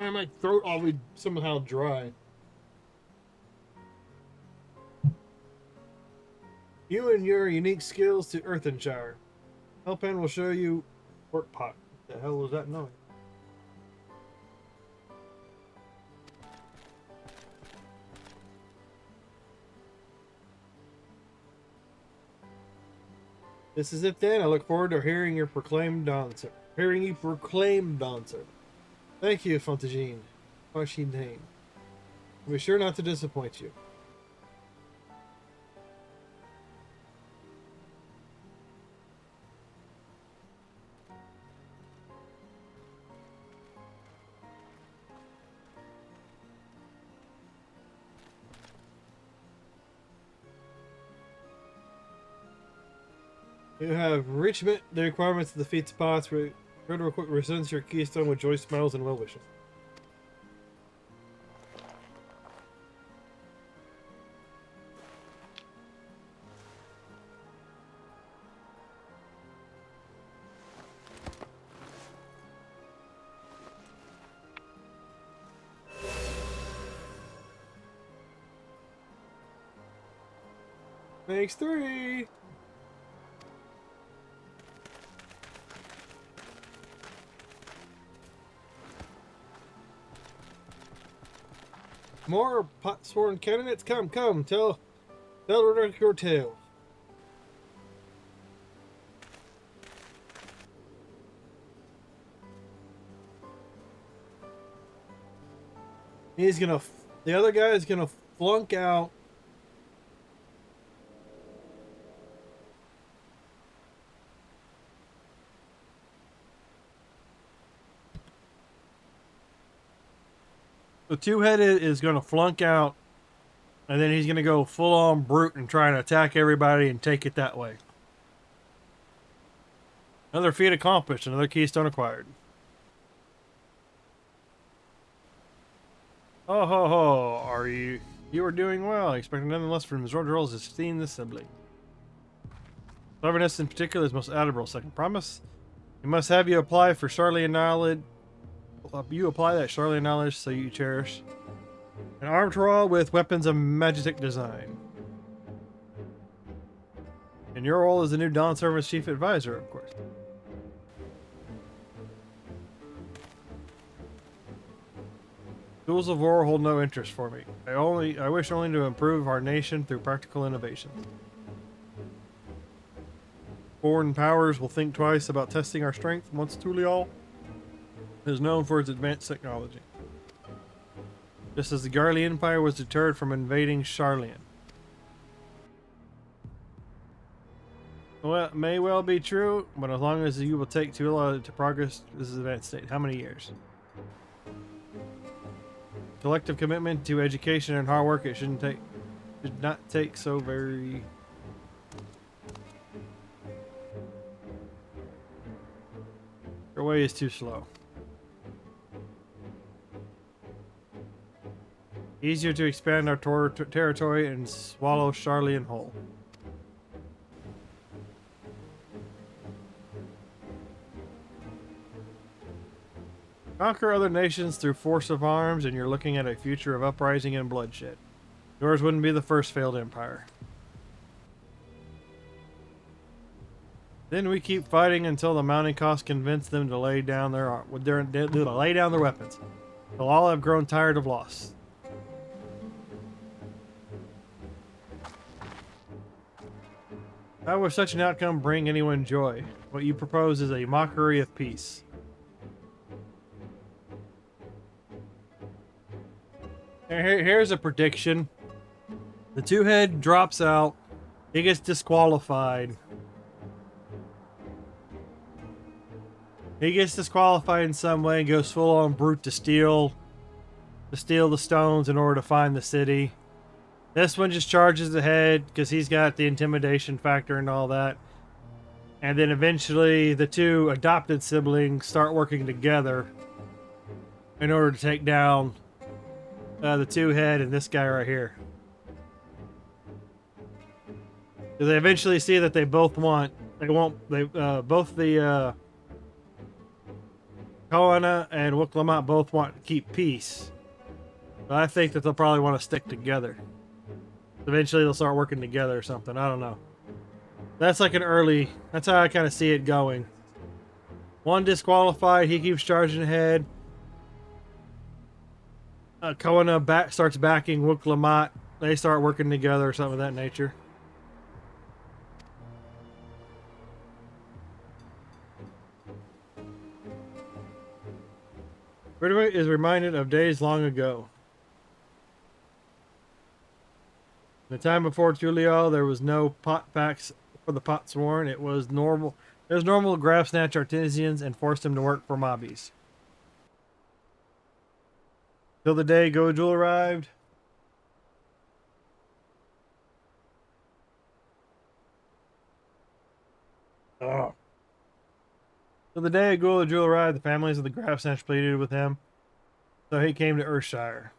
And my throat always somehow dry. You and your unique skills to Earthenshire. Helpan will show you work pot. What the hell was that noise? This is it then. I look forward to hearing your proclaimed dancer. Thank you, Fontagine. I'll be sure not to disappoint you. You have reached the requirements of the feat spots. Critical quick resents your keystone with joy smiles and well wishes. Makes 3. More pot sworn candidates. Come, tell your tale. The other guy is gonna flunk out. The two-headed is gonna flunk out, and then he's gonna go full-on brute and try and attack everybody and take it that way. Another feat accomplished, another keystone acquired. Oh ho ho, are you? You are doing well. I expect nothing less from his roles to sustain this assembly. Cleverness in particular is most admirable. Second promise. He must have you apply for Charlian knowledge. You apply that Charlian knowledge so you cherish. An armed Tural with weapons of magic design. And your role is the new Dawn Service Chief Advisor, of course. Tools of war hold no interest for me. I wish only to improve our nation through practical innovations. Foreign powers will think twice about testing our strength once Tural is known for its advanced technology. Just as the Garli Empire was deterred from invading Charlian. Well, it may well be true, but as long as you will take Tural to progress this advanced state. How many years? Collective commitment to education and hard work. It should not take so very. Your way is too slow. Easier to expand our territory and swallow Charlian whole. Conquer other nations through force of arms, and you're looking at a future of uprising and bloodshed. Yours wouldn't be the first failed empire. Then we keep fighting until the mounting costs convince them to lay down their weapons. They'll all have grown tired of loss. How would such an outcome bring anyone joy? What you propose is a mockery of peace. Here's a prediction. The two-head drops out. He gets disqualified. He gets disqualified in some way and goes full on brute to steal the stones in order to find the city. This one just charges ahead because he's got the intimidation factor and all that. And then eventually the two adopted siblings start working together in order to take down the two-head and this guy right here. Because they eventually see that they both both the Koana and Lamati'y both want to keep peace. But I think that they'll probably want to stick together. Eventually they'll start working together or something. I don't know. That's like that's how I kind of see it going. One disqualified, he keeps charging ahead. Koana starts backing Lamati'y. They start working together or something of that nature. Ridwick is reminded of days long ago. In the time before Tural, there was no pot packs for the pot sworn. It was normal. It was normal to grab snatch artisans and force them to work for mobbies. Till the day Gojul arrived. Oh. Till the day Gojul arrived, the families of the Grafsnatch pleaded with him, so he came to Earthshire.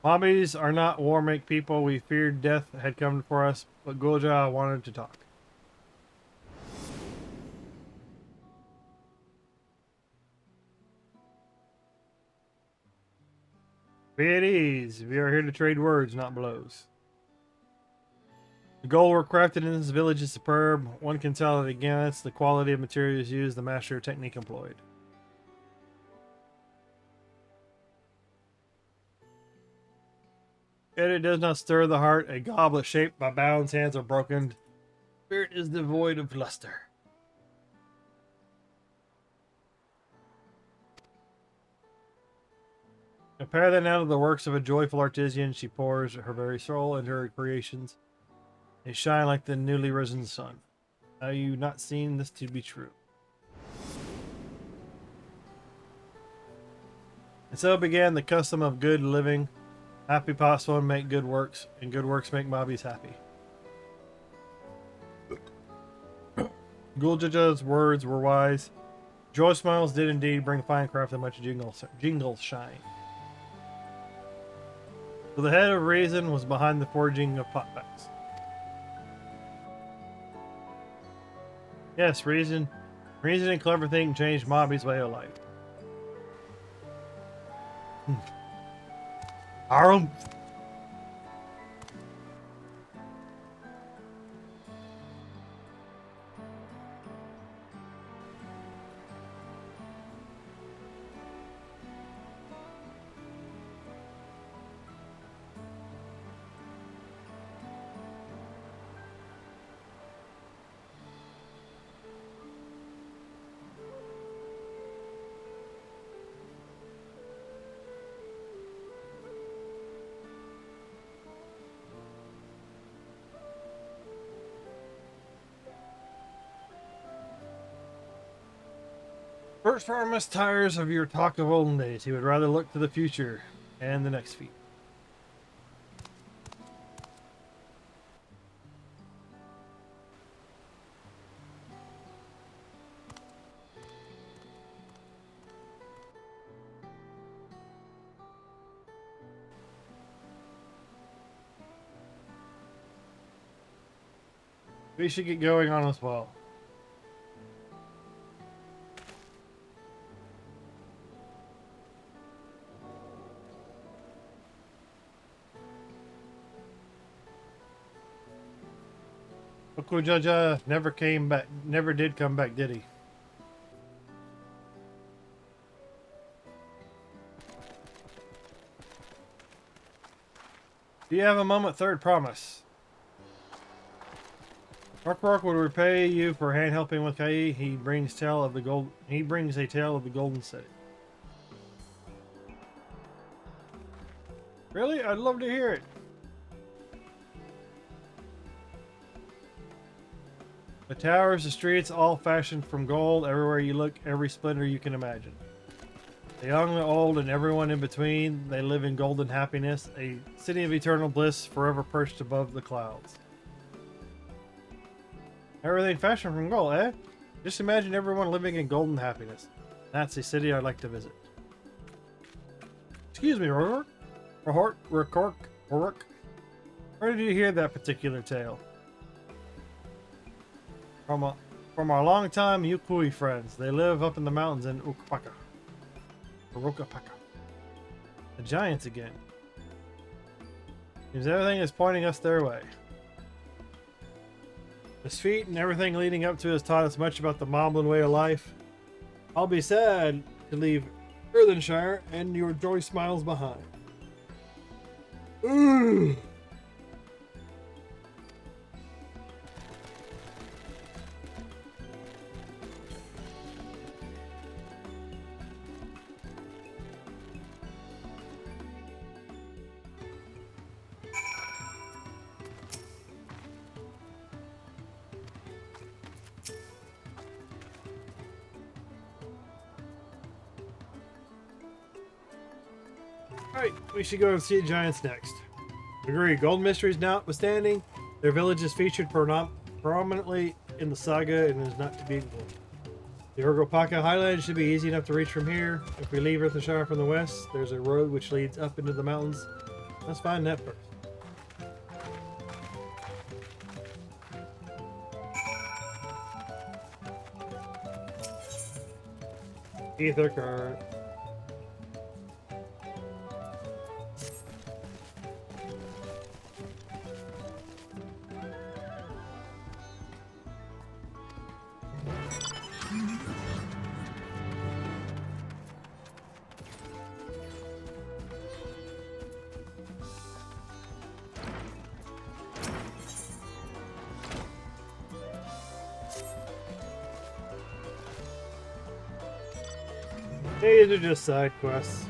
Mobbies are not war-make people. We feared death had come for us, but Gulja wanted to talk. Be at ease. We are here to trade words, not blows. The gold work crafted in this village is superb. One can tell it again. It's the quality of materials used, the master of technique employed. Yet it does not stir the heart. A goblet shaped by bounds hands are broken. Spirit is devoid of luster. Compare that now to the works of a joyful artisan. She pours her very soul into her creations. They shine like the newly risen sun. Have you not seen this to be true? And so began the custom of good living. Happy possible and make good works, and good works make mobbies happy. Guljaja's words were wise. Joy smiles did indeed bring fine craft and much jingle shine. So the head of reason was behind the forging of potbacks. Yes, reason and clever thinking changed Mobby's way of life. Arum. First Farmus tires of your talk of olden days. He would rather look to the future and the next feat. We should get going on as well. Okujaja never came back, never did come back, did he? Do you have a moment? Third promise. Rock would repay you for hand helping with Kai. He brings a tale of the Golden City. Really? I'd love to hear it. The towers, the streets, all fashioned from gold. Everywhere you look, every splendor you can imagine. The young, the old, and everyone in between, they live in golden happiness, a city of eternal bliss, forever perched above the clouds. Everything fashioned from gold, eh? Just imagine everyone living in golden happiness. That's a city I'd like to visit. Excuse me, Rourke. Where did you hear that particular tale? From our longtime Yukui friends. They live up in the mountains in Ukapaka. The giants again. Seems everything is pointing us their way. This feat and everything leading up to has taught us much about the Moblin way of life. I'll be sad to leave Earthenshire and your joy smiles behind. Ooh. Alright, we should go and see the giants next. Agree, Golden Mysteries notwithstanding, their village is featured prominently in the saga and is not to be ignored. The Urgopaka Highlands should be easy enough to reach from here. If we leave Earthenshire from the west, there's a road which leads up into the mountains. Let's find that first. Ether card. These are just side quests.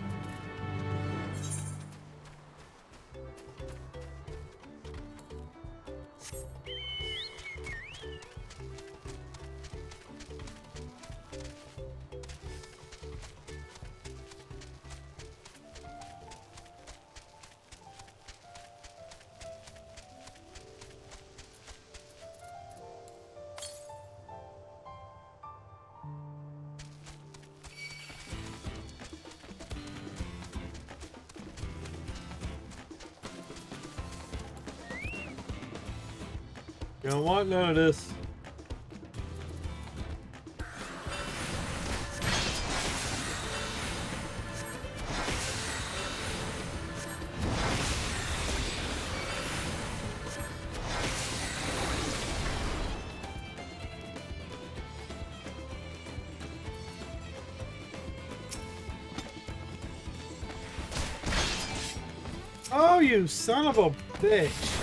You don't want none of this. Oh, you son of a bitch.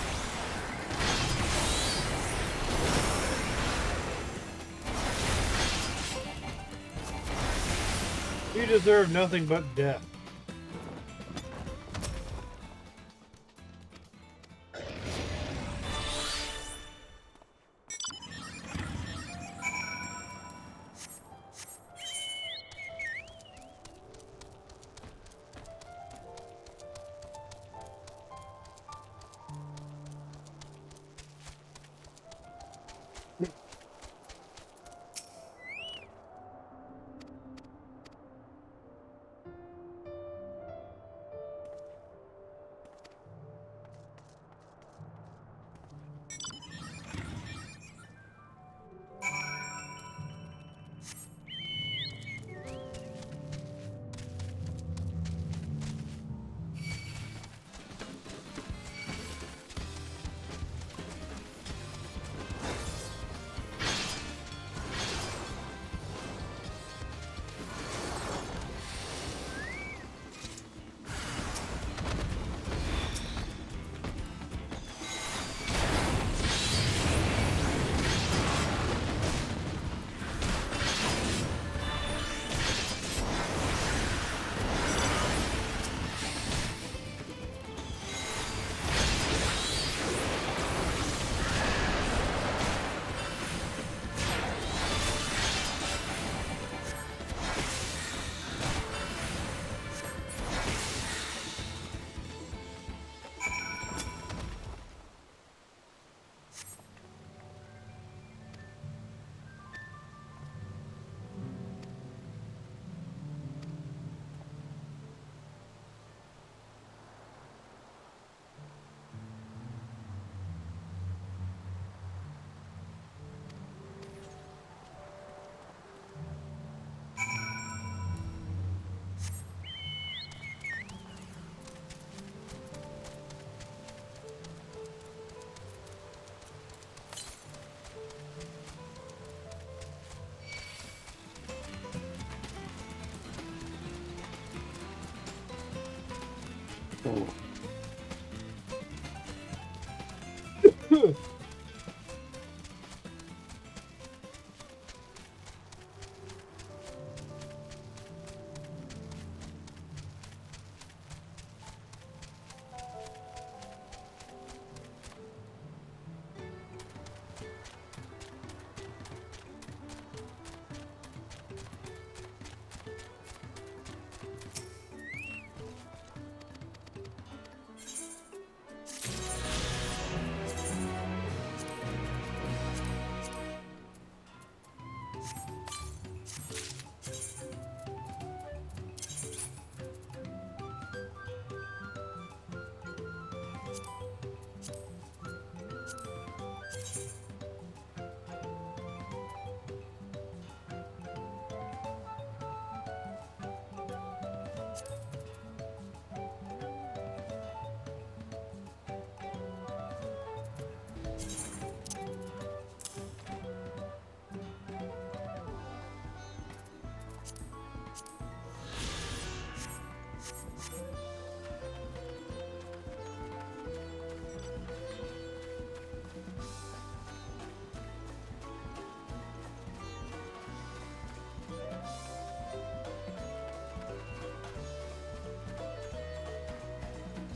You deserve nothing but death.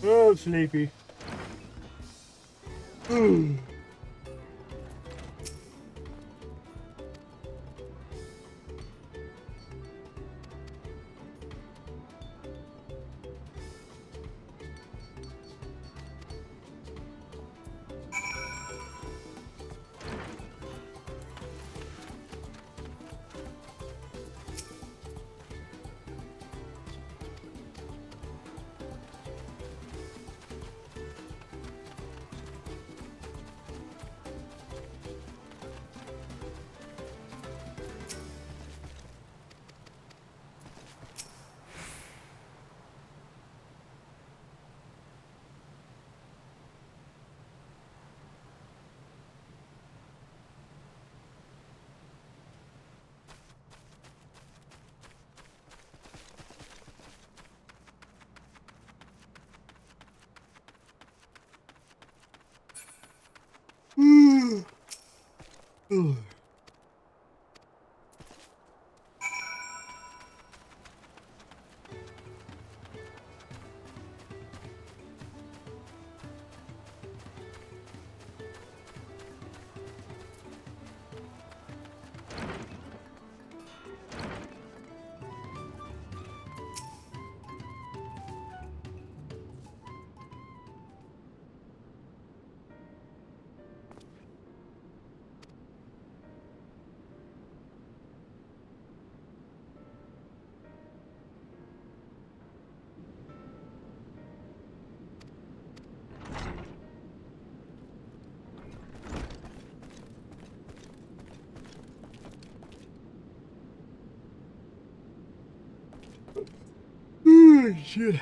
Oh, sleepy. Oh, shit.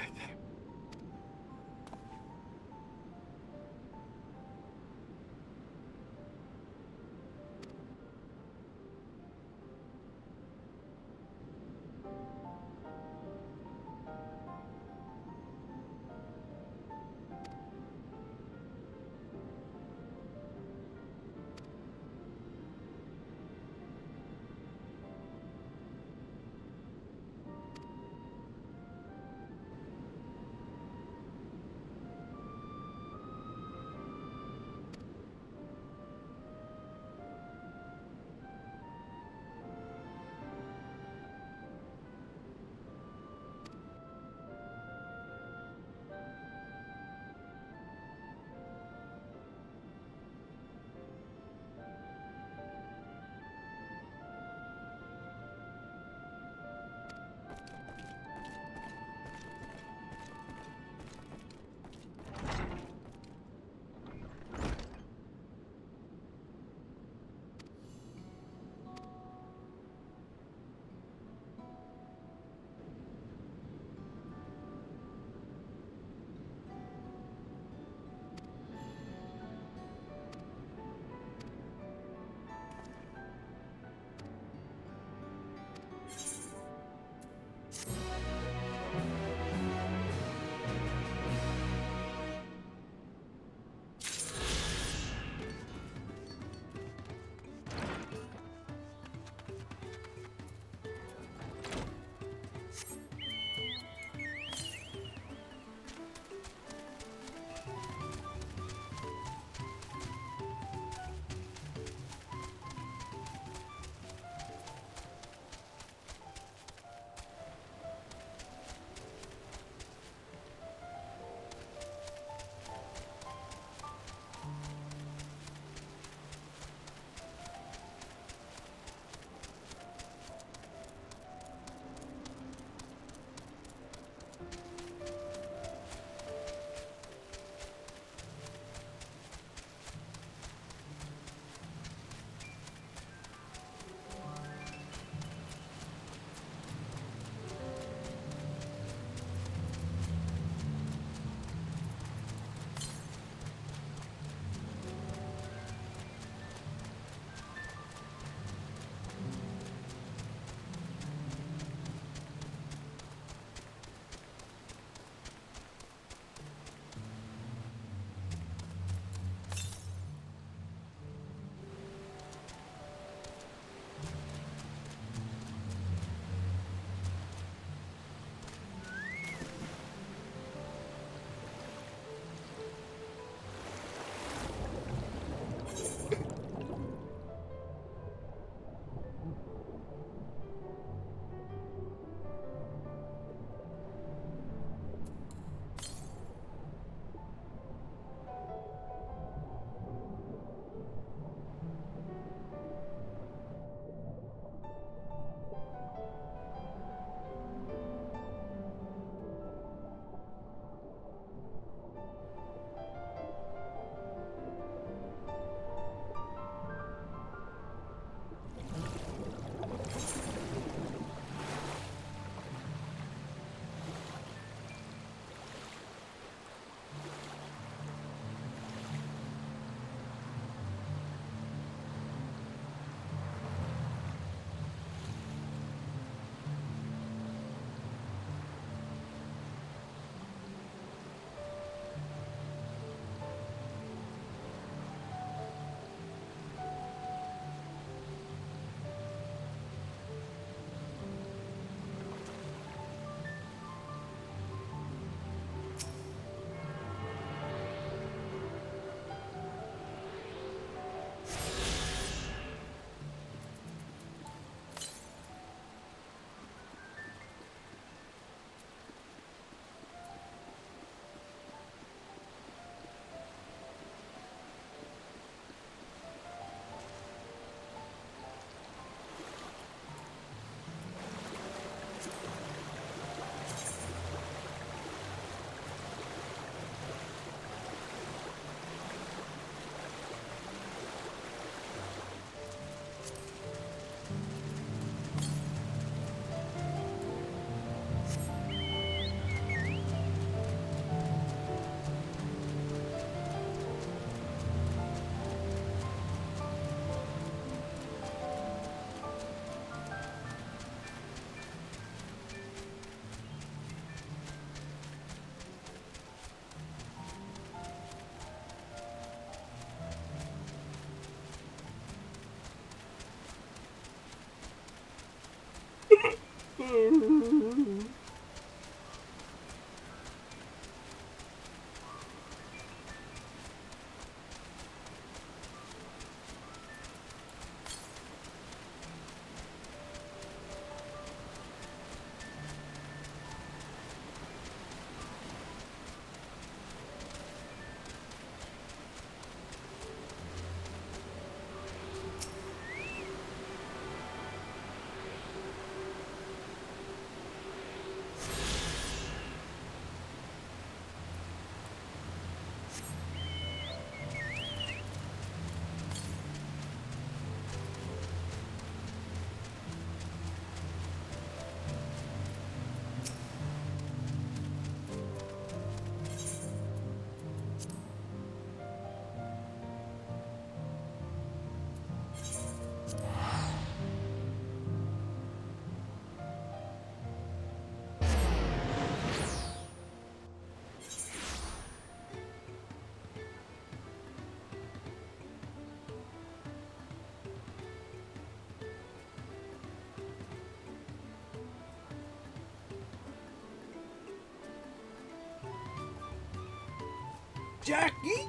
Jackie!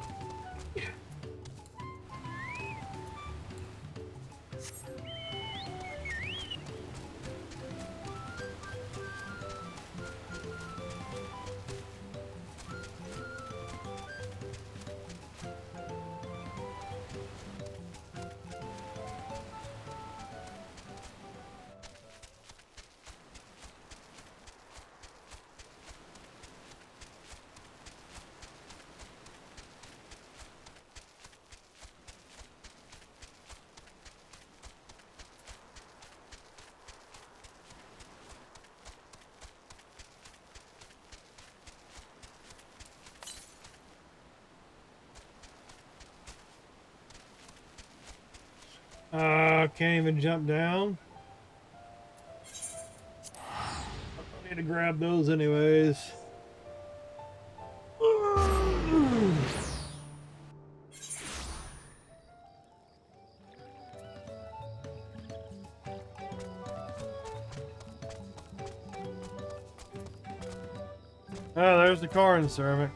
Can't even jump down. I need to grab those anyways. Oh, there's the car servant.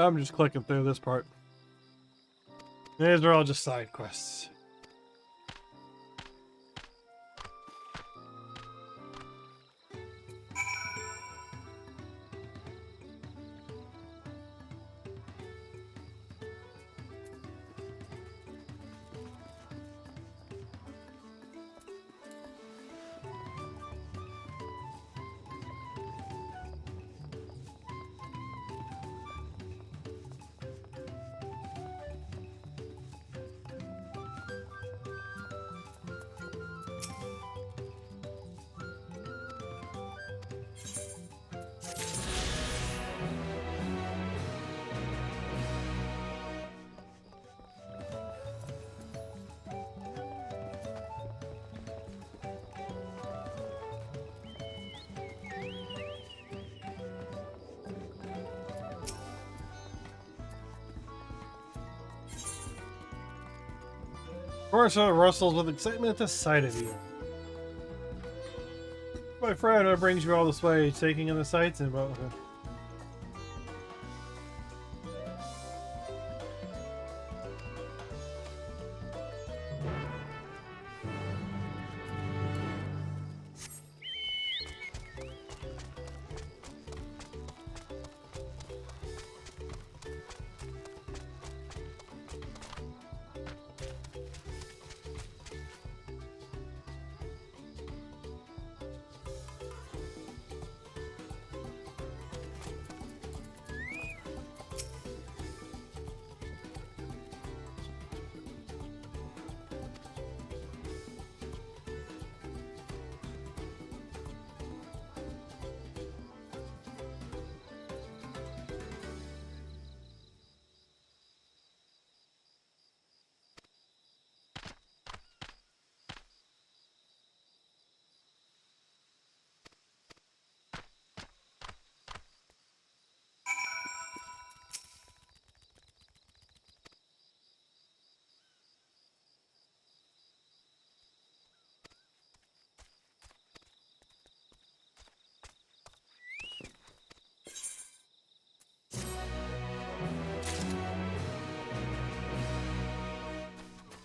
I'm just clicking through this part. These are all just side quests. Corso rustles with excitement at the sight of you. My friend, what brings you all this way, taking in the sights and about.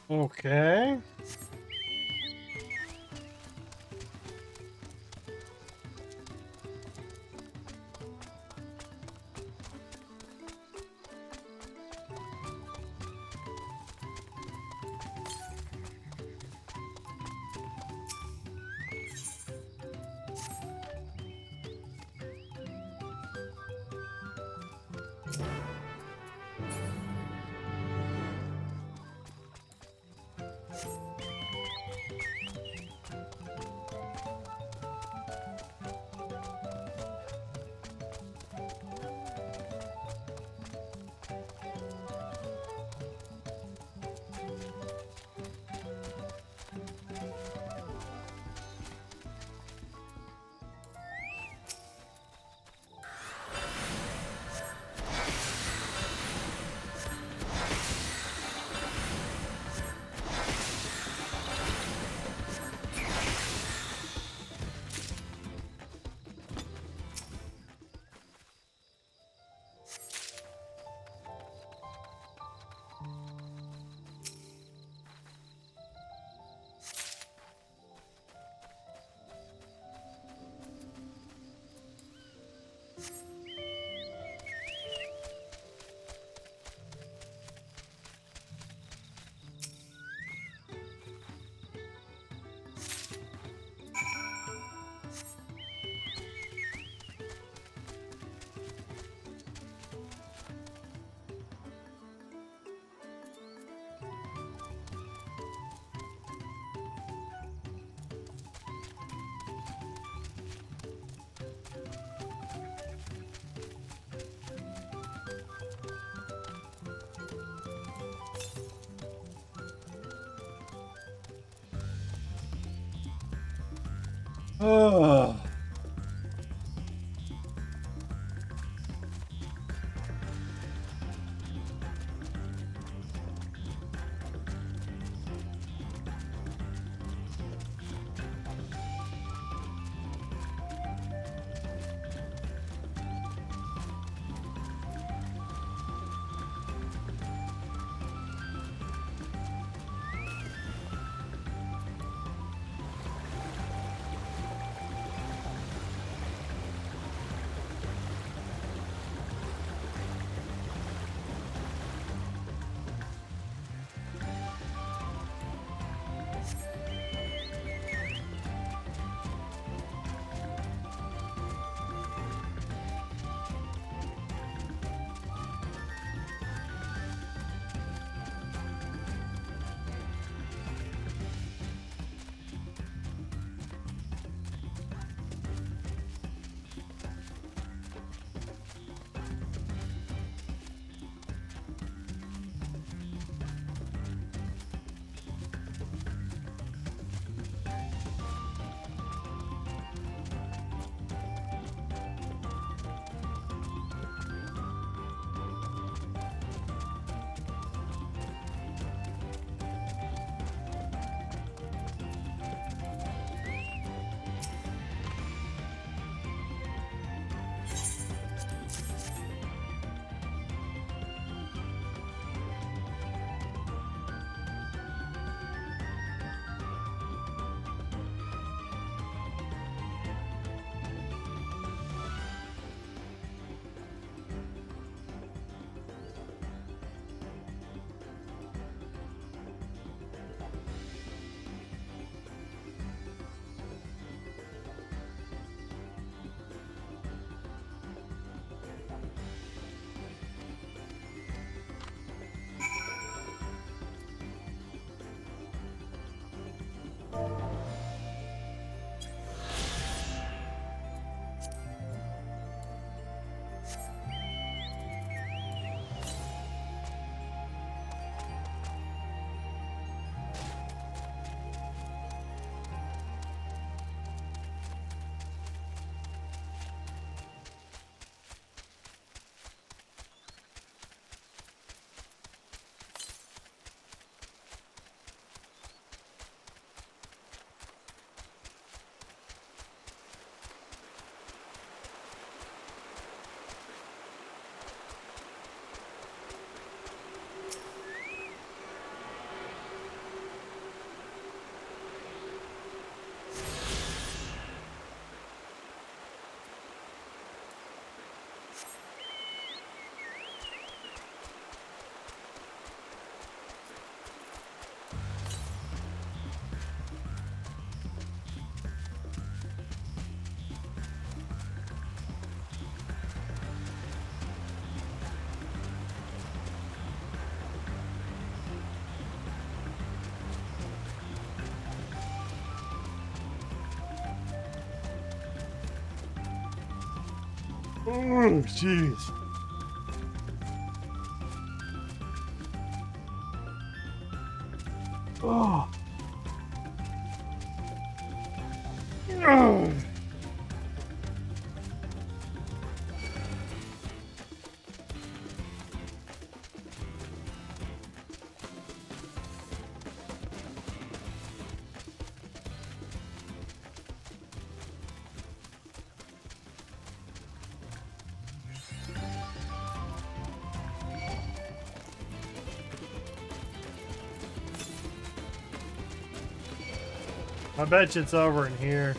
Okay. Oh. Oh, jeez. Oh. Oh. I bet you it's over in here.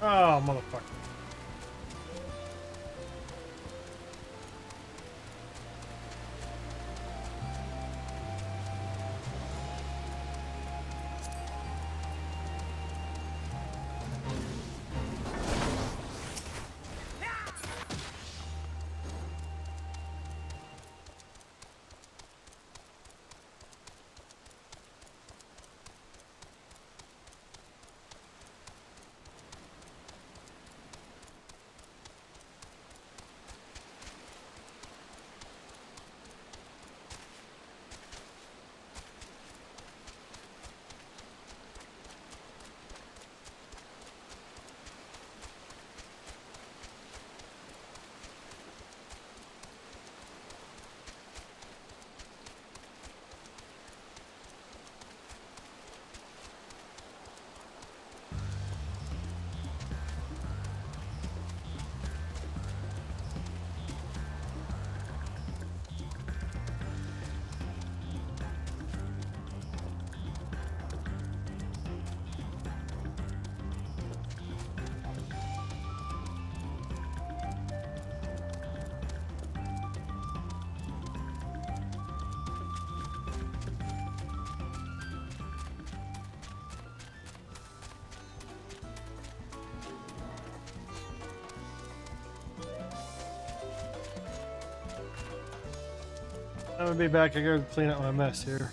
Oh, motherfucker. I'm gonna be back. I gotta clean up my mess here.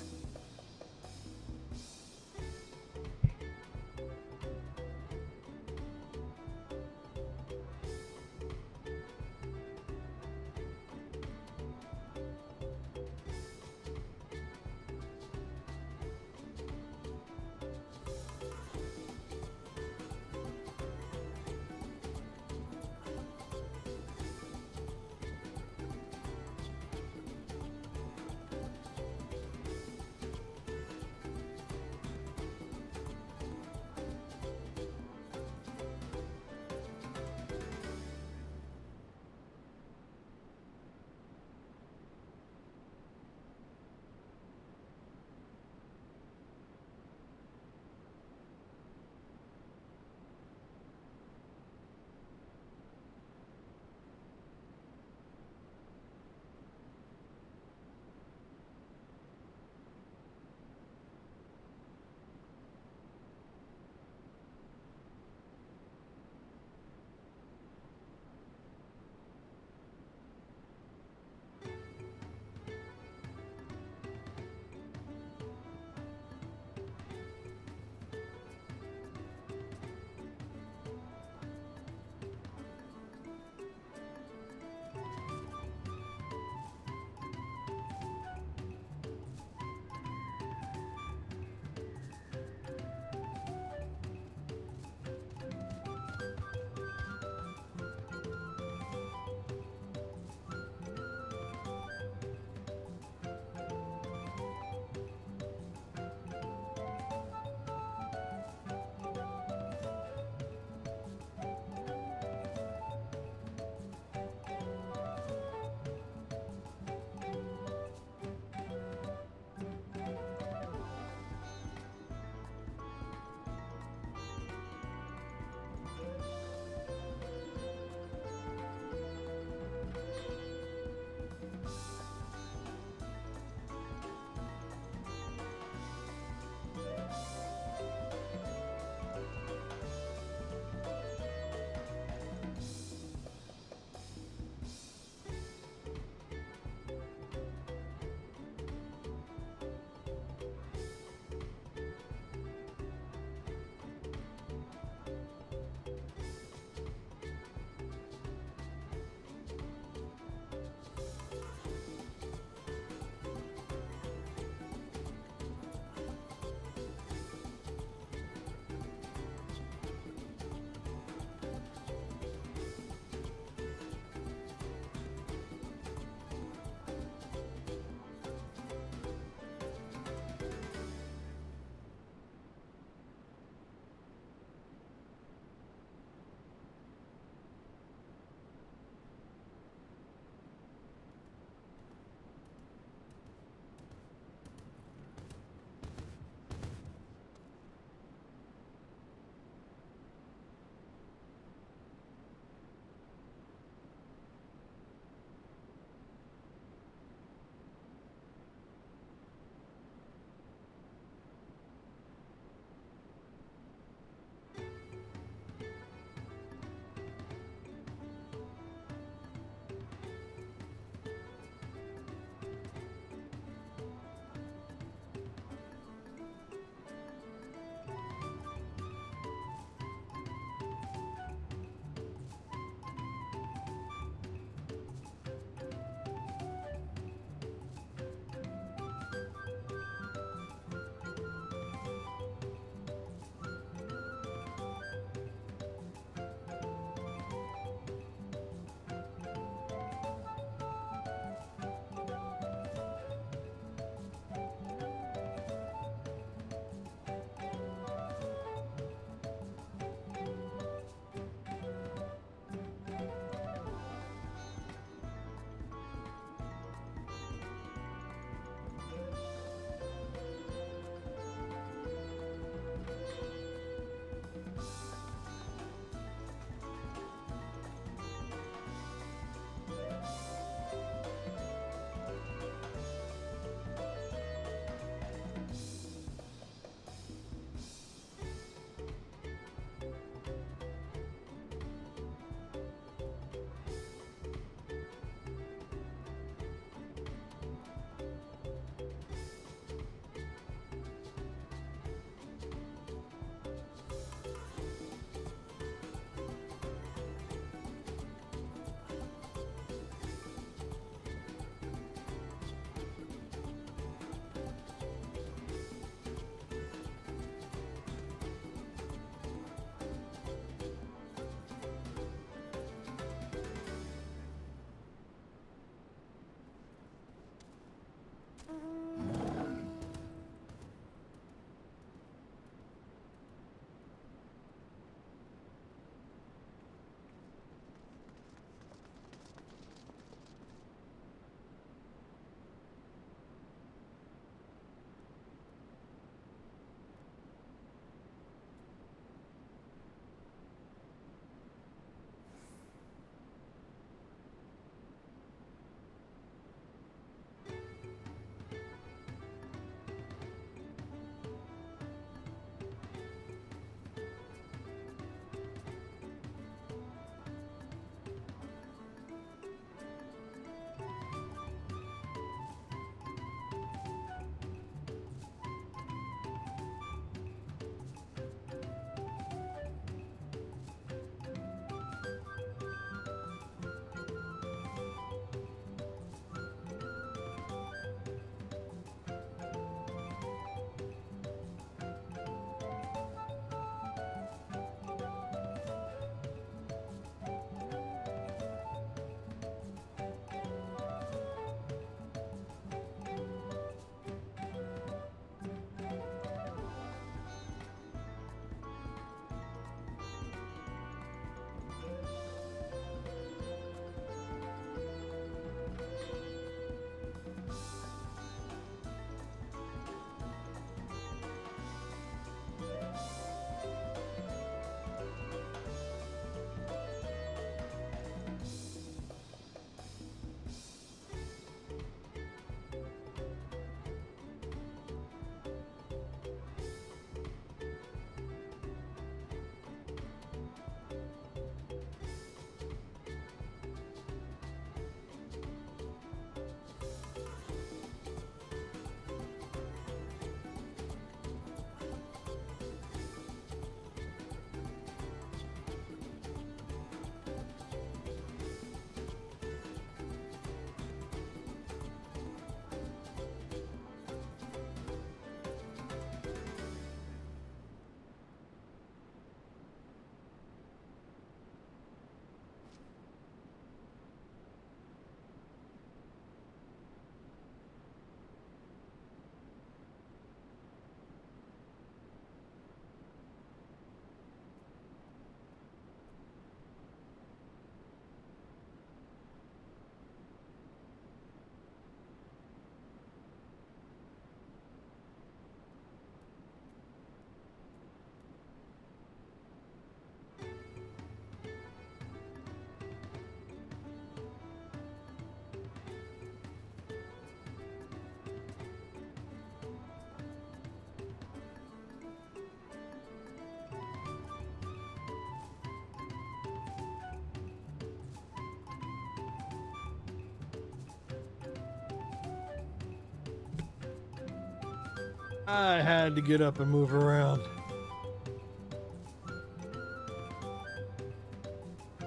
I had to get up and move around.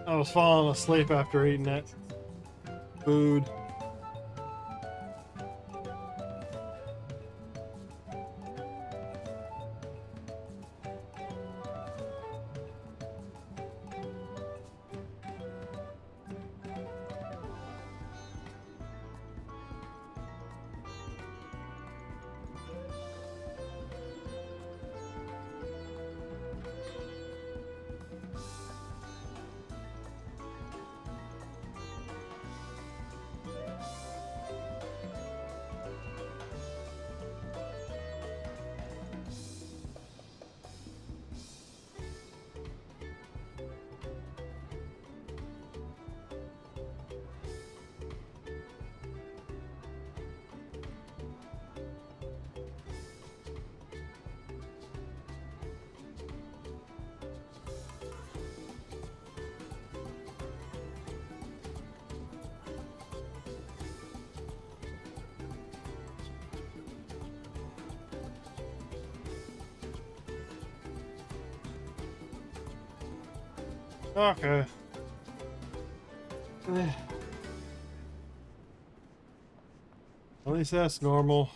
I was falling asleep after eating that food. Okay. At least that's normal.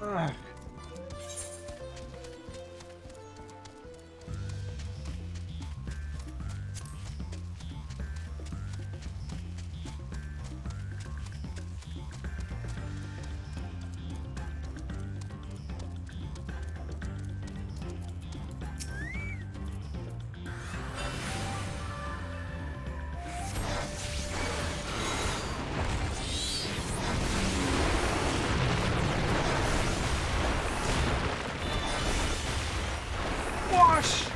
Ugh. Wash!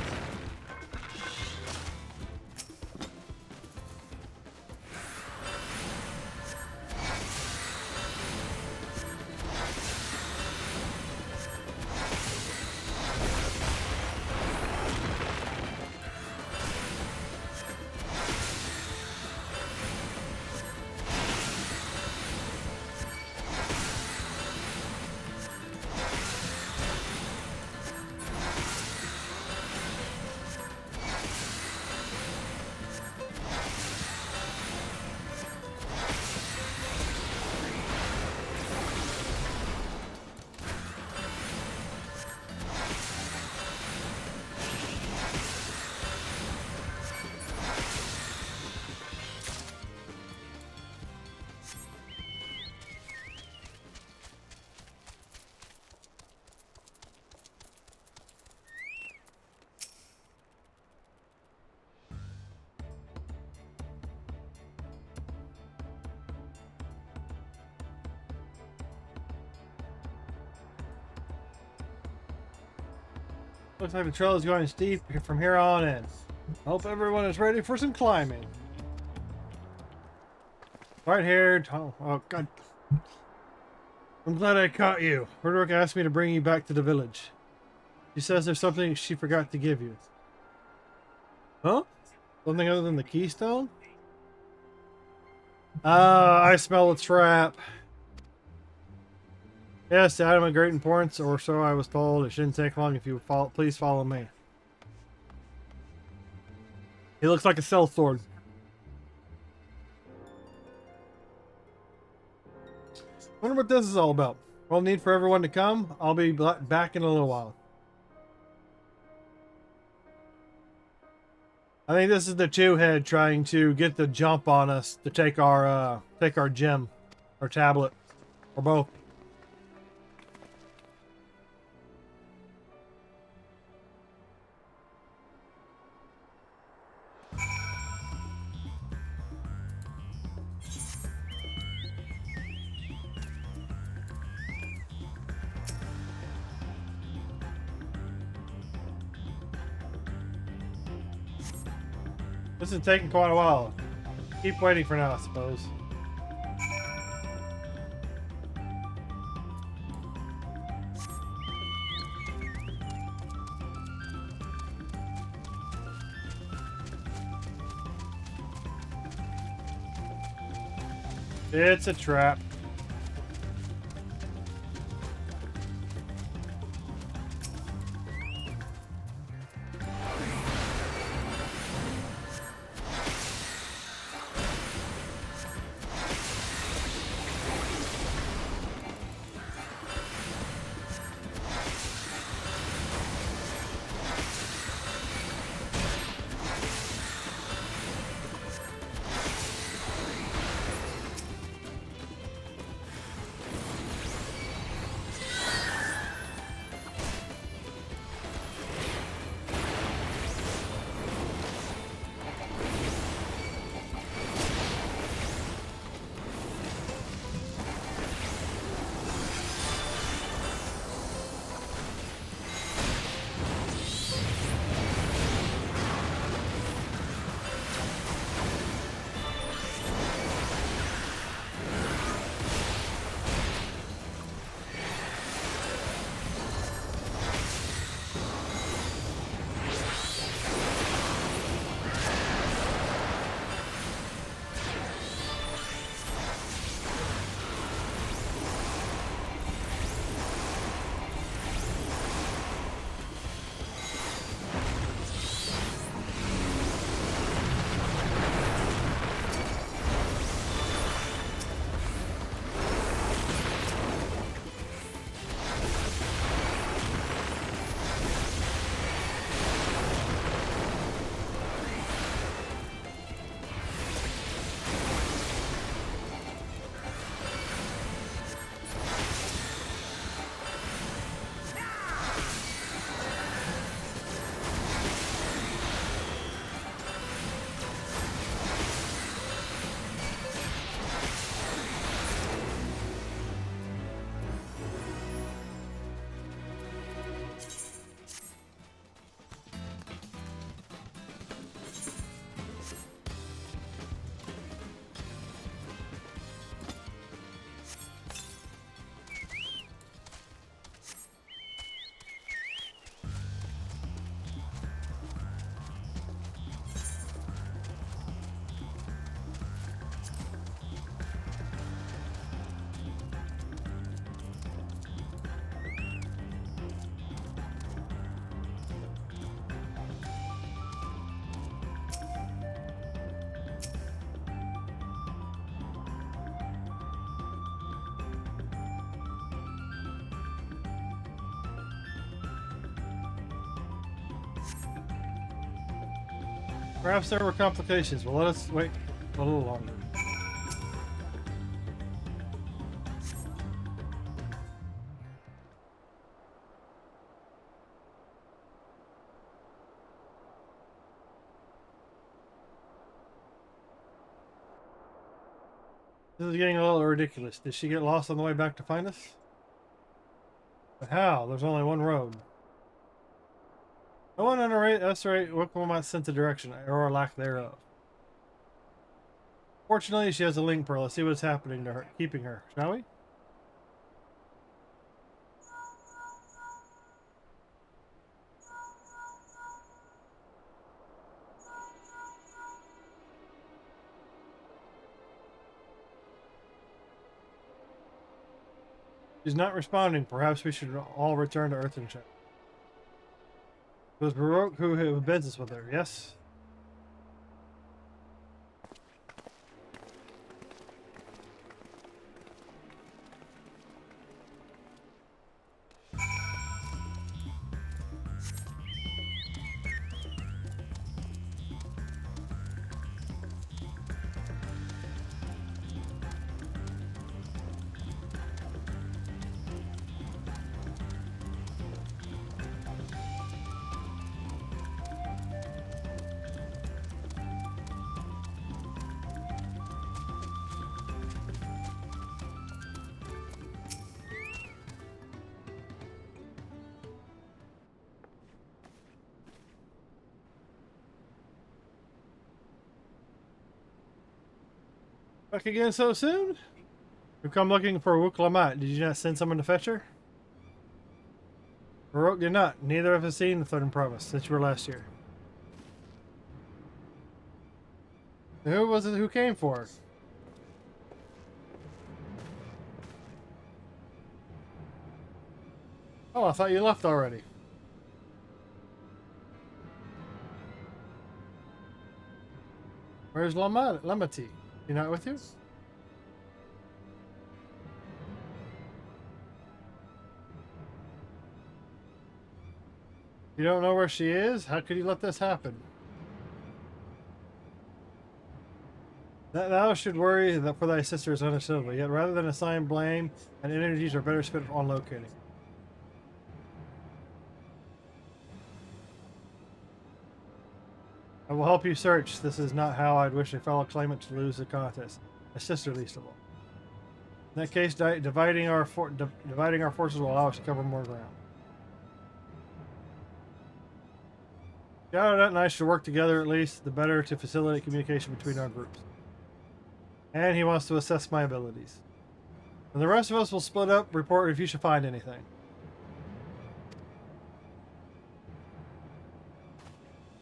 Looks like the trail is going steep from here on in. Hope everyone is ready for some climbing. Right here. Oh, God. I'm glad I caught you. Herdwick asked me to bring you back to the village. She says there's something she forgot to give you. Huh? Something other than the keystone? I smell a trap. Yes, the item of great importance, or so I was told. It shouldn't take long if you follow. Please follow me. He looks like a sellsword. Wonder what this is all about. Well, need for everyone to come. I'll be back in a little while. I think this is the two-head trying to get the jump on us to take our gem, or tablet, or both. This is taking quite a while. Keep waiting for now, I suppose. It's a trap. Perhaps there were complications. Well, let us wait a little longer. This is getting a little ridiculous. Did she get lost on the way back to find us? But how? There's only one road. I want to underrate, that's right, what might sense a direction, or a lack thereof. Fortunately, she has a link pearl. Let's see what's happening to her, keeping her, shall we? She's not responding. Perhaps we should all return to Earth and check. It was Baroque who had business with her, yes? Back again so soon? You come looking for Lamati'y. Did you not send someone to fetch her? Baroque did not. Neither of us seen the Third Promise since you were last year. Who was it who came for her? Oh, I thought you left already. Where's Lamati'y? You not with you? You don't know where she is? How could you let this happen? Thou should worry that for thy sister is understandable, yet rather than assign blame and energies are better spent on locating. I will help you search. This is not how I'd wish a fellow claimant to lose the contest. A sister least of all. In that case, dividing our forces will allow us to cover more ground. Yeah, and I should work together at least, the better to facilitate communication between our groups. And he wants to assess my abilities. And the rest of us will split up, report if you should find anything.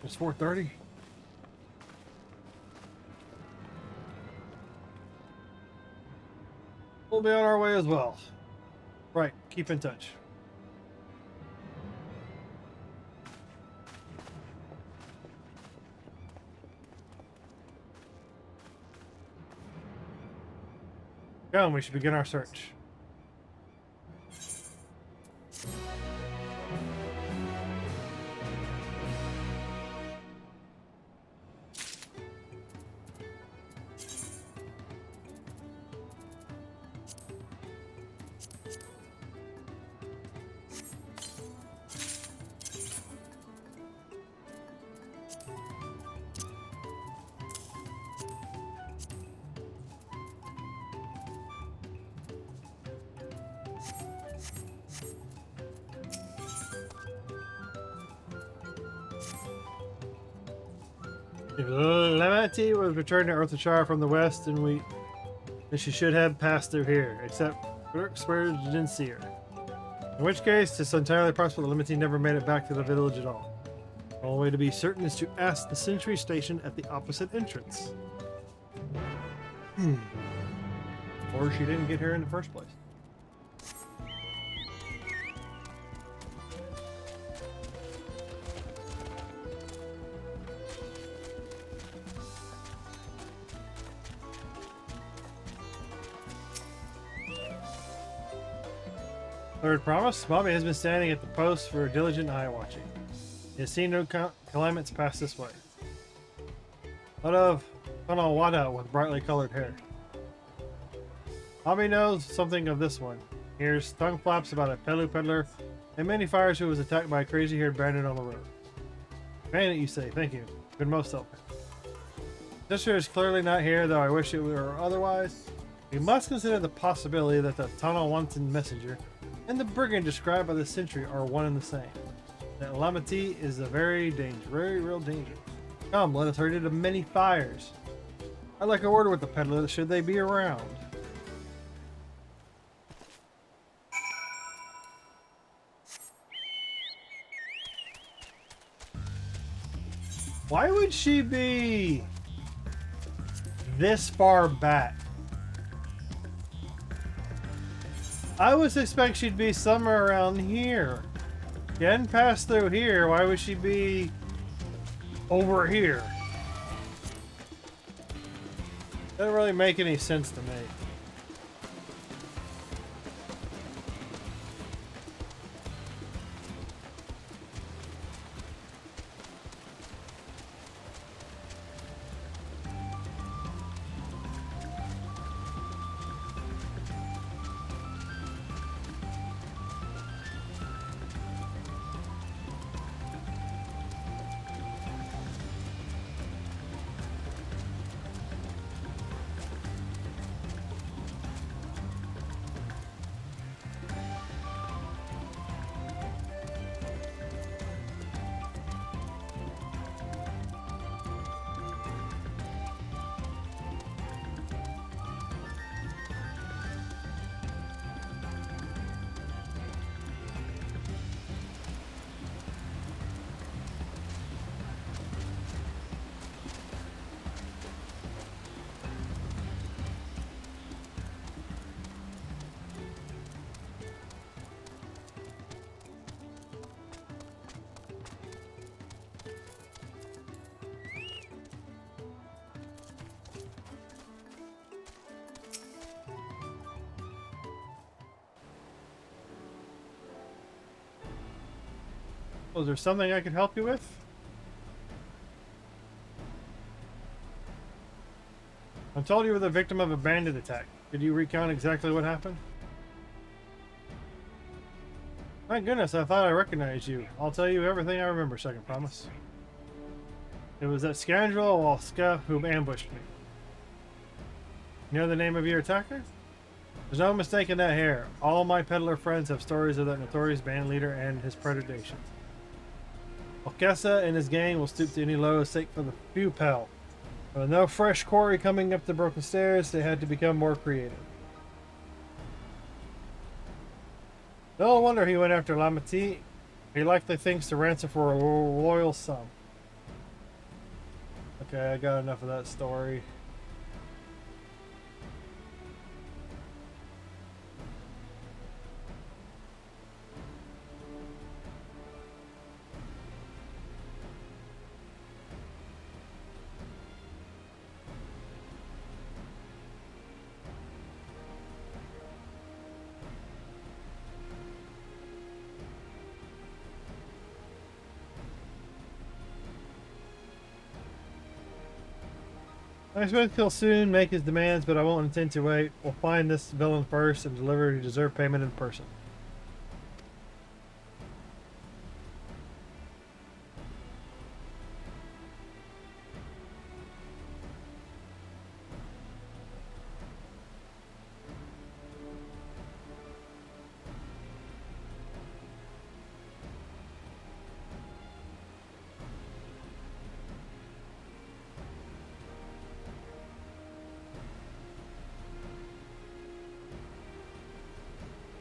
It's 4:30. We'll be on our way as well. Right, keep in touch. Go, and we should begin our search. Lamati'y was returned to Earthshire from the west, and she should have passed through here, except Burke swears you didn't see her. In which case, it's entirely possible that Lamati'y never made it back to the village at all. The only way to be certain is to ask the sentry station at the opposite entrance. Or she didn't get here in the first place. Third promise, Bobby has been standing at the post for diligent eye watching. He has seen no claimants pass this way. What of Wada with brightly colored hair? Bobby knows something of this one. Hears tongue flaps about a Pelu peddler and many fires who was attacked by a crazy-haired bandit on the road. Bandit, you say? Thank you. Been most helpful. Sister is clearly not here, though I wish it were otherwise. We must consider the possibility that the tunnel wanton messenger and the brigand described by the sentry are one and the same. That Lamati'y is a very real danger. Come, let us hurry to the many fires. I'd like a word with the peddler, should they be around. Why would she be this far back? I would expect she'd be somewhere around here. She hadn't passed through here. Why would she be over here? Doesn't really make any sense to me. Was there something I could help you with? I'm told you were the victim of a bandit attack. Could you recount exactly what happened? My goodness, I thought I recognized you. I'll tell you everything I remember, second promise. It was that scoundrel Walska who ambushed me. You know the name of your attacker? There's no mistaking that hair. All my peddler friends have stories of that notorious band leader and his predations. Okessa and his gang will stoop to any low sake for the few pal. With no fresh quarry coming up the broken stairs, they had to become more creative. No wonder he went after Lamati'y. He likely thinks to ransom for a royal sum. Okay, I got enough of that story. I expect he'll soon make his demands, but I won't intend to wait. We'll find this villain first and deliver his deserved payment in person.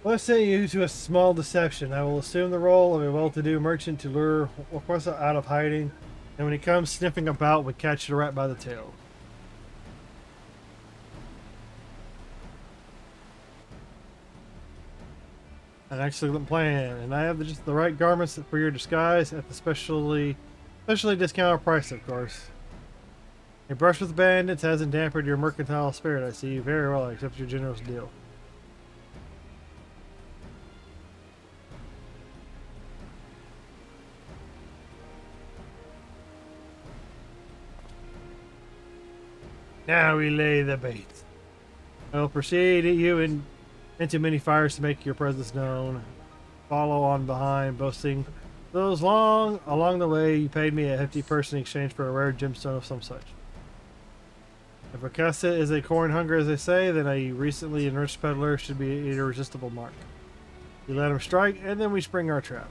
Let's say you to a small deception. I will assume the role of a well-to-do merchant to lure Wakasa out of hiding, and when he comes sniffing about, we catch the rat by the tail. An excellent plan, and I have just the right garments for your disguise at the specially discounted price, of course. A brush with bandits hasn't dampened your mercantile spirit. I see. Very well. I accept your generous deal. Now we lay the bait. I will proceed you into many fires to make your presence known. Follow on behind, boasting those along the way you paid me a hefty purse in exchange for a rare gemstone of some such. If Wakasa is a corn hunger, as they say, then a recently enriched peddler should be an irresistible mark. We let him strike, and then we spring our trap.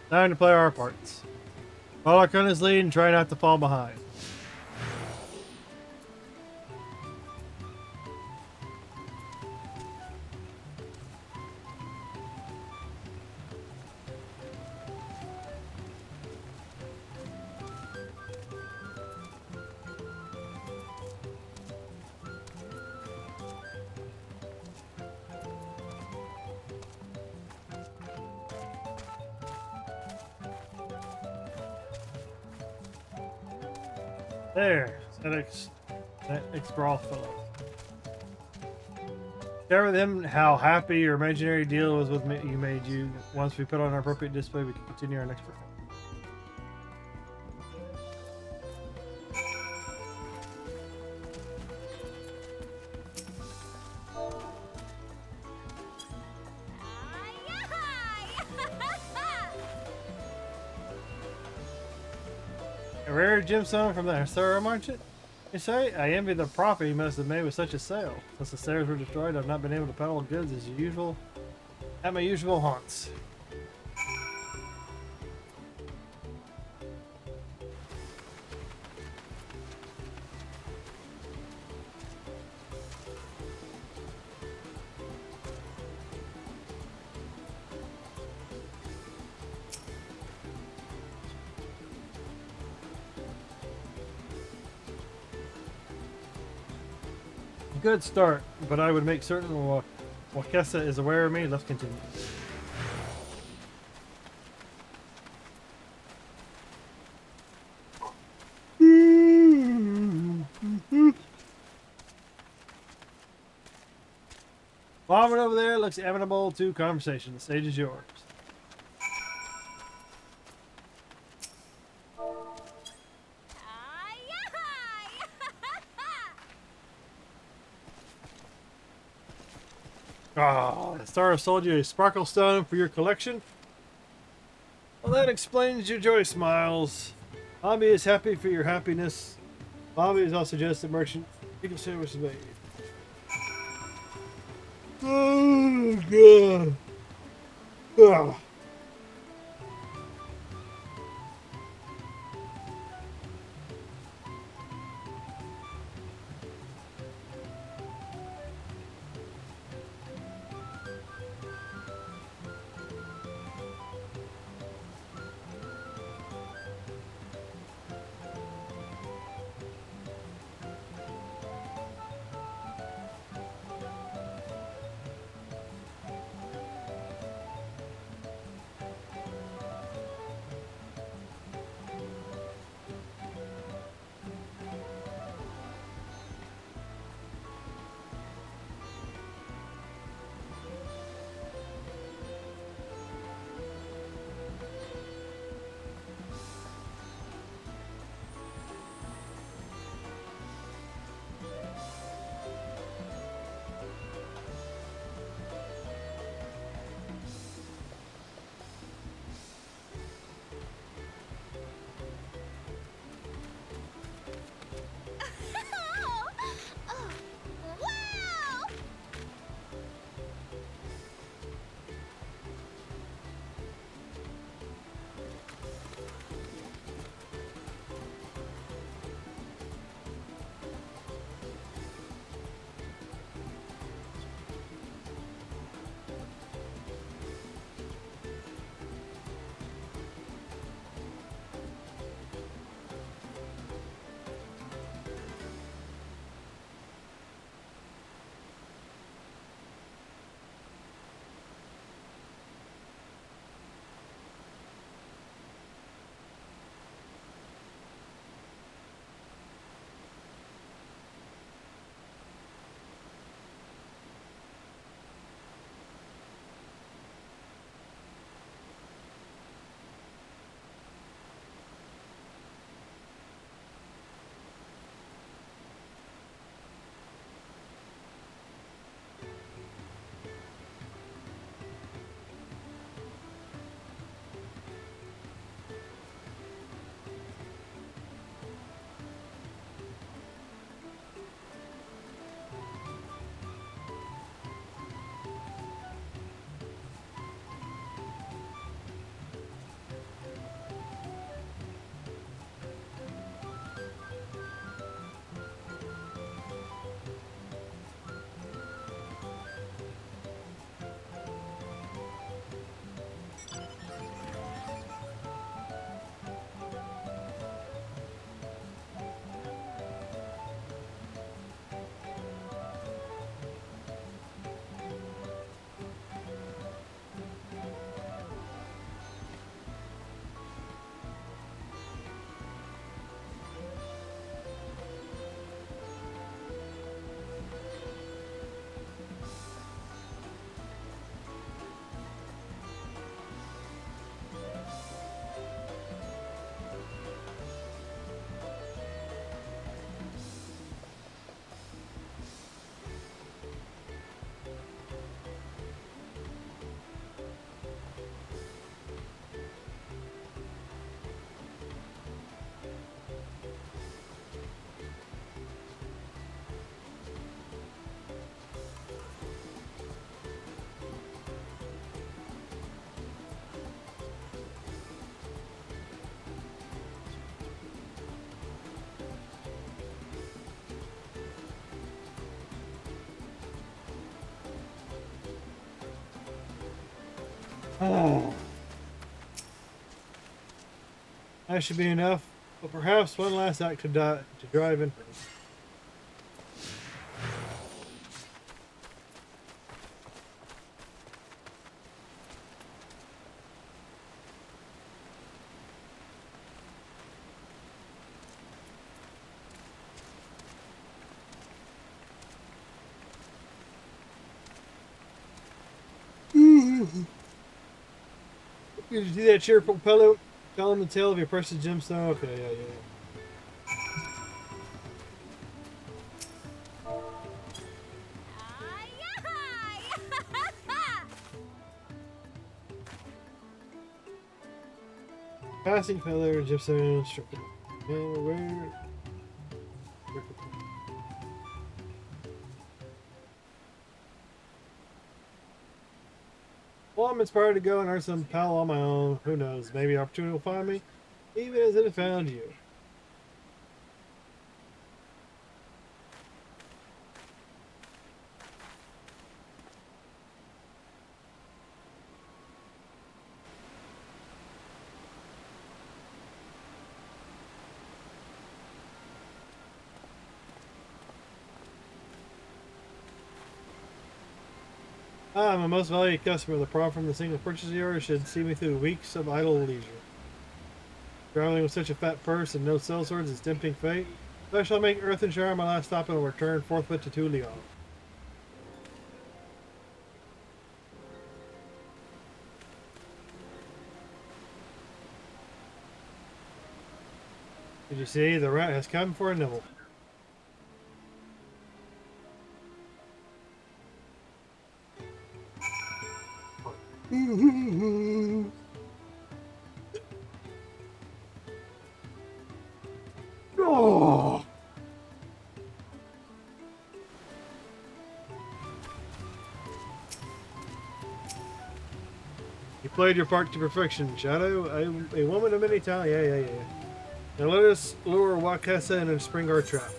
Time to play our parts. Follow Arcona's lead and try not to fall behind. There. That ex-brawl fellow. Share with him how happy your imaginary deal was with me. You made you. Once we put on our appropriate display, we can continue our next performance. A rare gemstone from the Hasura merchant? You say? I envy the profit he must have made with such a sale. Since the stairs were destroyed, I've not been able to peddle goods as usual at my usual haunts. Good start, but I would make certain Wakesa is aware of me. Let's continue. Robert over there looks amenable to conversation. The stage is yours. Ah, Star sold you a sparkle stone for your collection? Well, that explains your joy smiles. Bobby is happy for your happiness. Bobby is also just a merchant. You can say what's made. Oh, God. Ah. Oh. That should be enough, but perhaps one last act to drive in. Did you see that cheerful fellow telling the tale of your precious gemstone? Okay, yeah. Passing pillar, gemstone, where? Well, I'm inspired to go and earn some pal on my own. Who knows? Maybe opportunity will find me, even as it found you. I'm a most valued customer. The profit from the single purchase of yours should see me through weeks of idle leisure. Traveling with such a fat purse and no sellswords is tempting fate. So I shall make Earth and Shire my last stop and will return forthwith to Tural. Did you see? The rat has come for a nibble. Oh. You played your part to perfection, Shadow. A woman of many talents. Yeah. Now let us lure Wakasa in and spring our trap.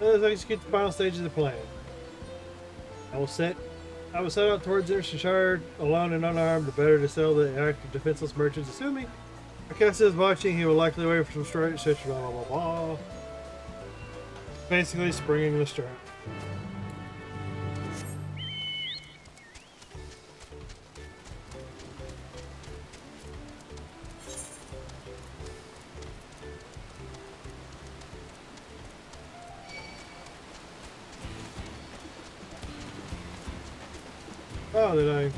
Let us execute the final stage of the plan. I will set out towards Shire alone and unarmed, the better to sell the active defenseless merchants. Assuming Akasa is watching, he will likely wait for some straight such blah blah blah. Basically springing the strap. Oh, did I?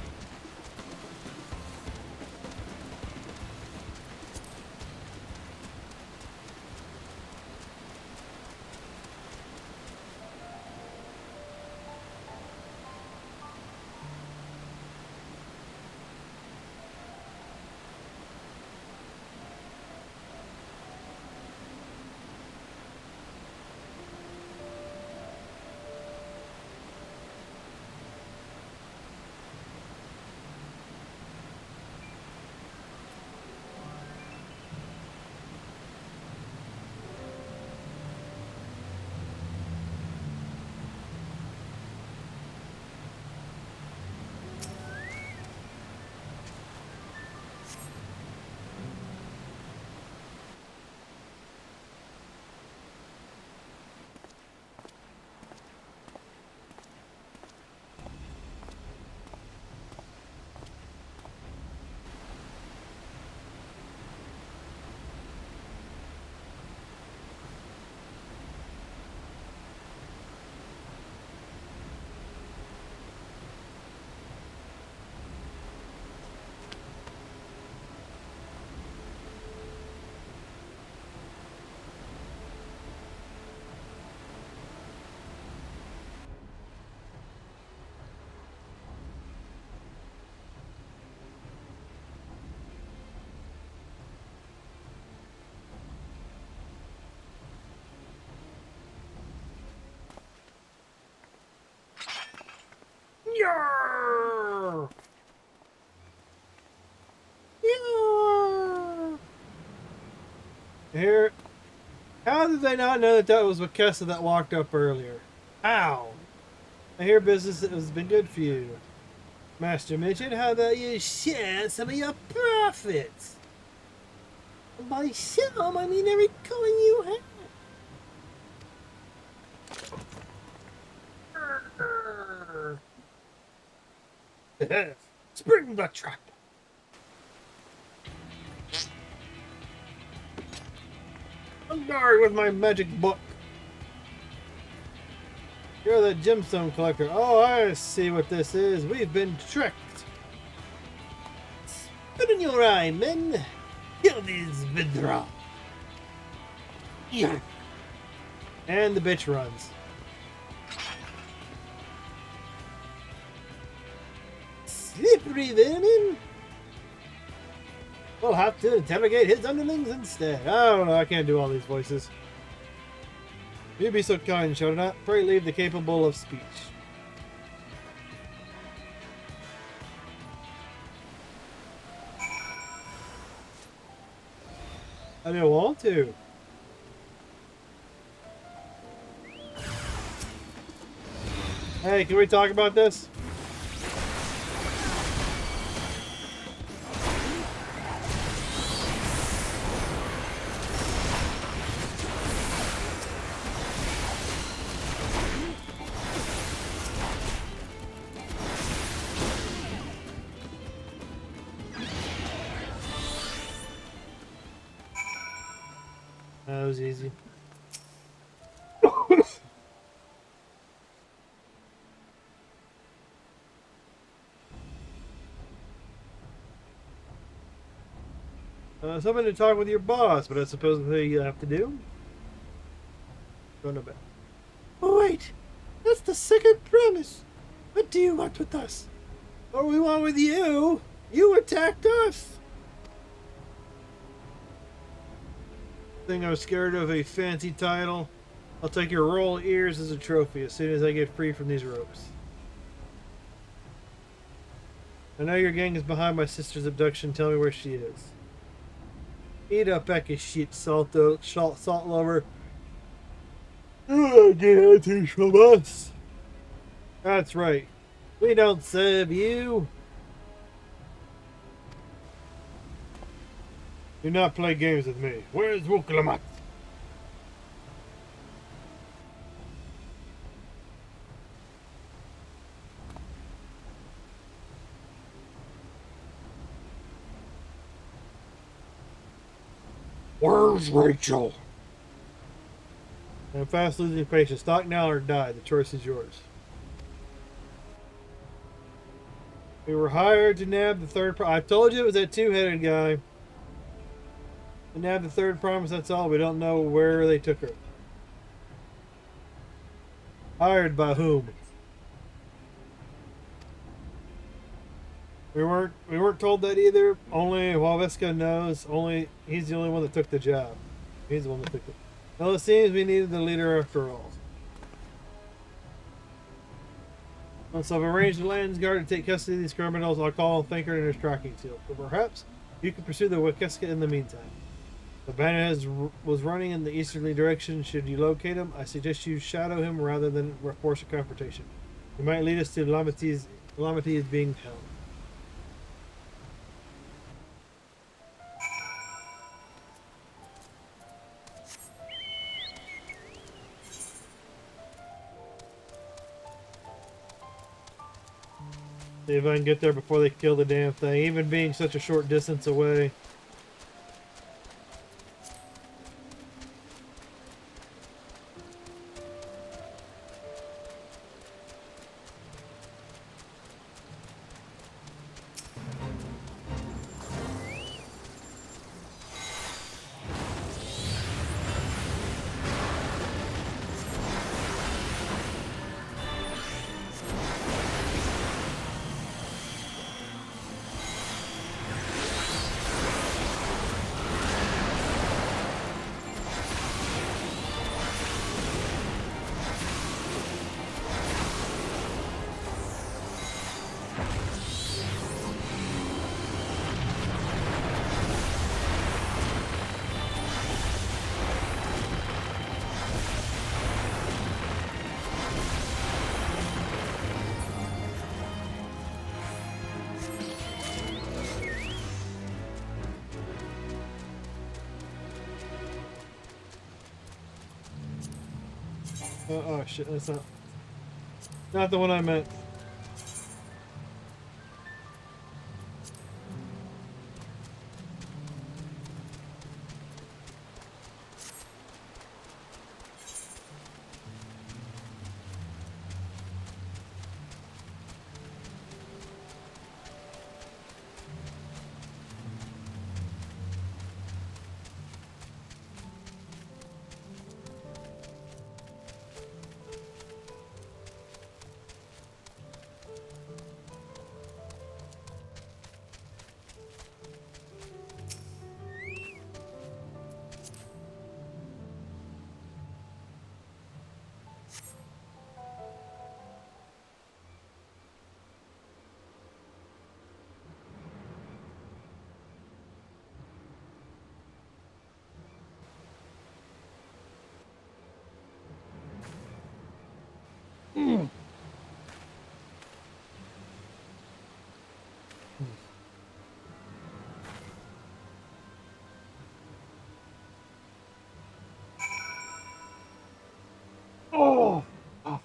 Here. How did they not know that that was Wakessa that walked up earlier? Ow. I hear business has been good for you. Master Midget, how about you share some of your profits? And by some, I mean every coin you have. Spring the trap. I'm guard with my magic book. You're the gemstone collector. Oh, I see what this is. We've been tricked. Spit in your eye, men. Kill these Vidra. Yeah. And the bitch runs. Slippery vermin. We'll have to interrogate his underlings instead. I don't know, I can't do all these voices. You be so kind, Shodanat. Pray leave the capable of speech. I don't want to. Hey, can we talk about this? That was easy. Something to talk with your boss, but I suppose that's what you have to do. Go to bed. Oh wait, that's the second premise. What do you want with us? What we want with you? You attacked us. Thing I was scared of a fancy title. I'll take your royal ears as a trophy as soon as I get free from these ropes. I know your gang is behind my sister's abduction. Tell me where she is. Eat up, pack of shit, salt lover. You get things from us. That's right. We don't serve you. Do not play games with me. Where's Lamati'y? Where's Rachel? I'm fast losing patience. Talk now or die. The choice is yours. We were hired to nab the third. I told you it was that two-headed guy. To nab the third promise. That's all. We don't know where they took her. Hired by whom? We weren't told that either. Only Waveska knows. Only he's the only one that took the job. He's the one that took it. Well, it seems we needed the leader after all. So I've arranged the Lands Guard to take custody of these criminals. I'll call Thinker and his tracking seal. But perhaps you can pursue the Waveska in the meantime. The bandit was running in the easterly direction. Should you locate him, I suggest you shadow him rather than force a confrontation. He might lead us to Lamati'y is being held. See if I can get there before they kill the damn thing, even being such a short distance away. Oh shit, that's not the one I meant. Oh. Oh.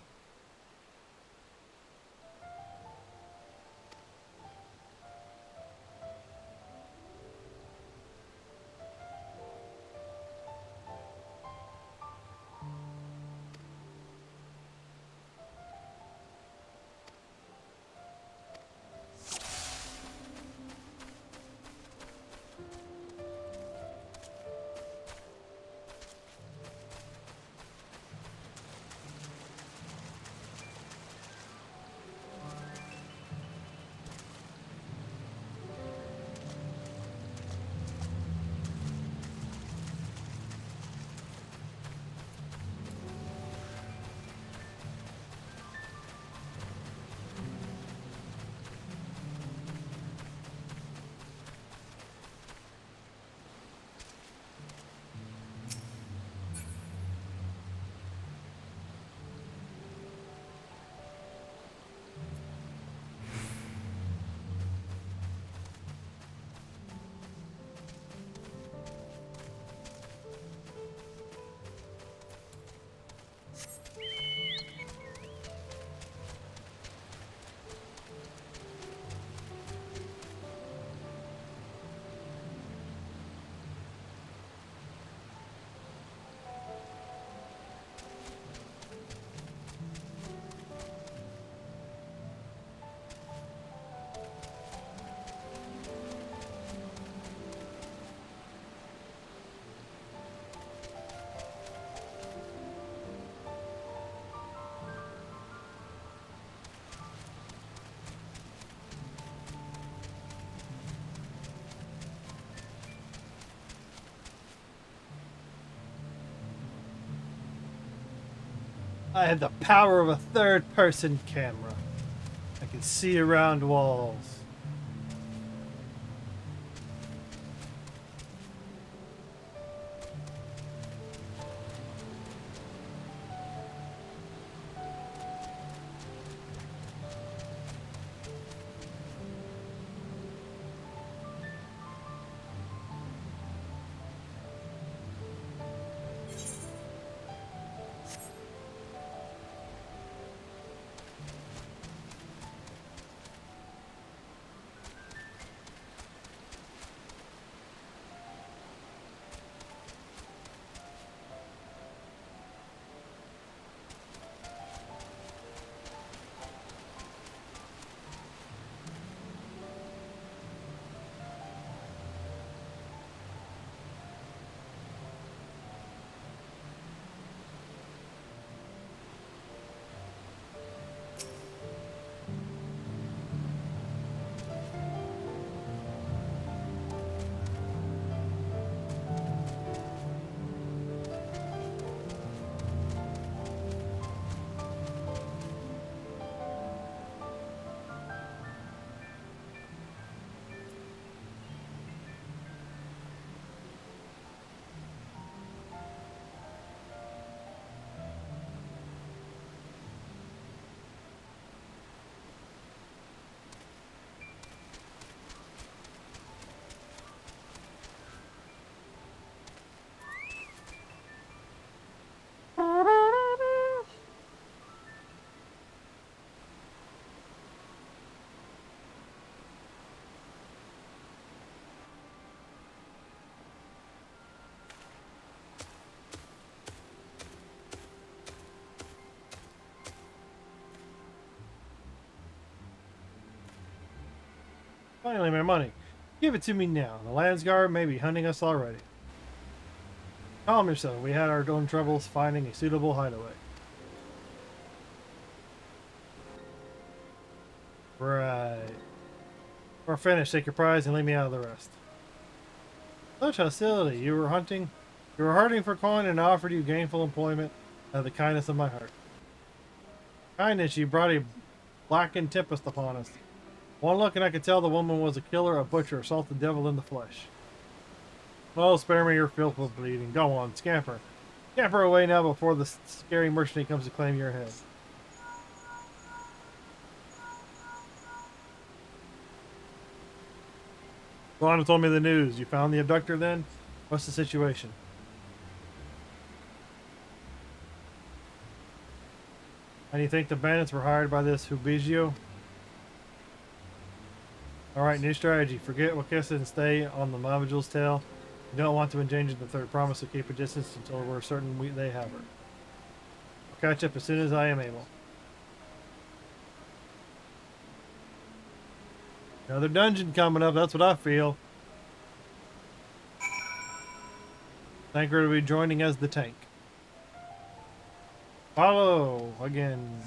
I had the power of a third-person camera. I can see around walls. Finally, my money. Give it to me now. The Landsguard may be hunting us already. Calm yourself. We had our own troubles finding a suitable hideaway. Right. We're finished. Take your prize and leave me out of the rest. Such hostility. You were hunting for coin and I offered you gainful employment out of the kindness of my heart. Kindness, you brought a blackened tempest upon us. One look and I could tell the woman was a killer, a butcher, assault the devil in the flesh. Oh, spare me your filthful bleeding. Go on, scamper. Scamper away now before the scary mercenary comes to claim your head. Lana told me the news. You found the abductor then? What's the situation? And you think the bandits were hired by this Hubigio? Alright, new strategy. Forget Wakessa and stay on the Mavigil's tail. You don't want to endanger the third. Promise to keep a distance until we're certain they have her. I'll catch up as soon as I am able. Another dungeon coming up, that's what I feel. Tanker will be joining as the tank. Follow again.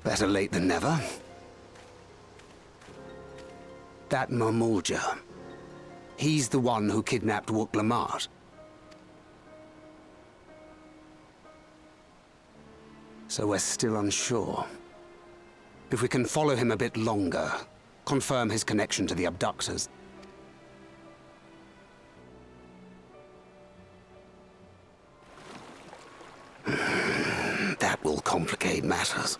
Better late than never. That Mamulja. He's the one who kidnapped Wook Lamat. So we're still unsure. If we can follow him a bit longer, confirm his connection to the abductors. That will complicate matters.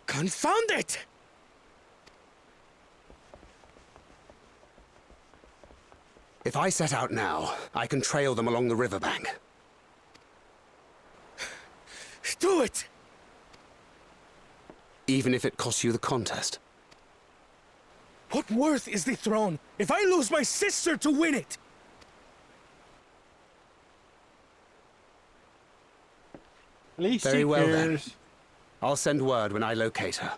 Confound it! If I set out now, I can trail them along the riverbank. Do it! Even if it costs you the contest. What worth is the throne if I lose my sister to win it? At least Very he well then. cares. I'll send word when I locate her.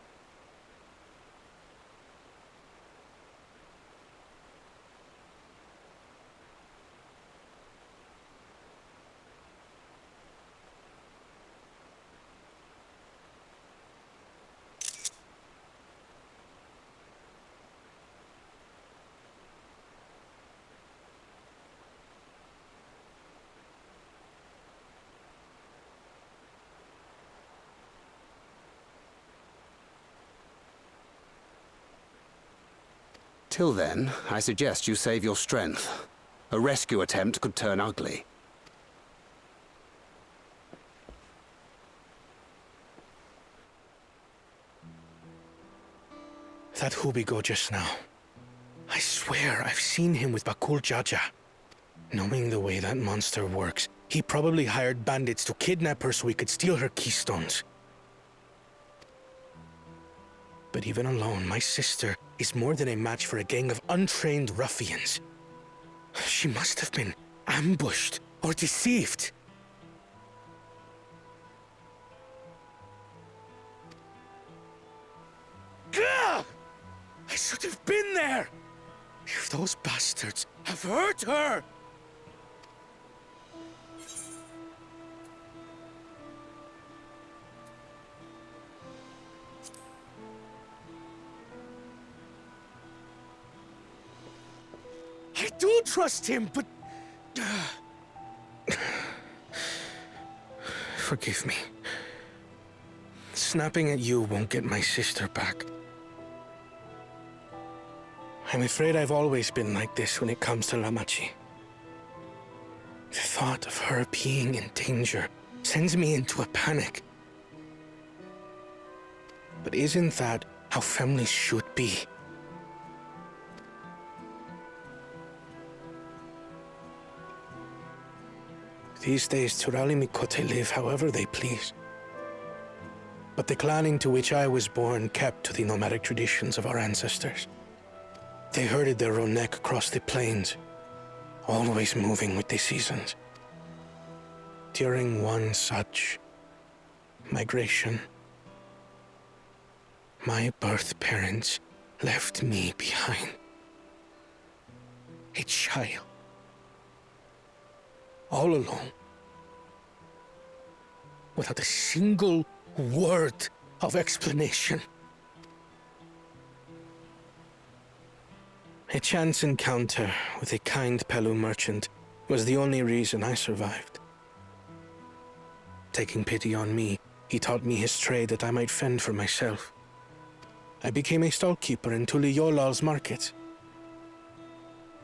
Till then, I suggest you save your strength. A rescue attempt could turn ugly. That Hubigo just now. I swear I've seen him with Bakul Jaja. Knowing the way that monster works, he probably hired bandits to kidnap her so he could steal her keystones. But even alone, my sister is more than a match for a gang of untrained ruffians. She must have been ambushed or deceived. Gah! I should have been there! If those bastards have hurt her! I do trust him, but... Forgive me. Snapping at you won't get my sister back. I'm afraid I've always been like this when it comes to Lamati'y. The thought of her being in danger sends me into a panic. But isn't that how families should be? These days, Tural and Mikote live however they please. But the clan into which I was born kept to the nomadic traditions of our ancestors. They herded their own neck across the plains, always moving with the seasons. During one such migration, my birth parents left me behind. A child. All alone. Without a single word of explanation. A chance encounter with a kind Pelu merchant was the only reason I survived. Taking pity on me, he taught me his trade that I might fend for myself. I became a stallkeeper in Tuliyolal's market.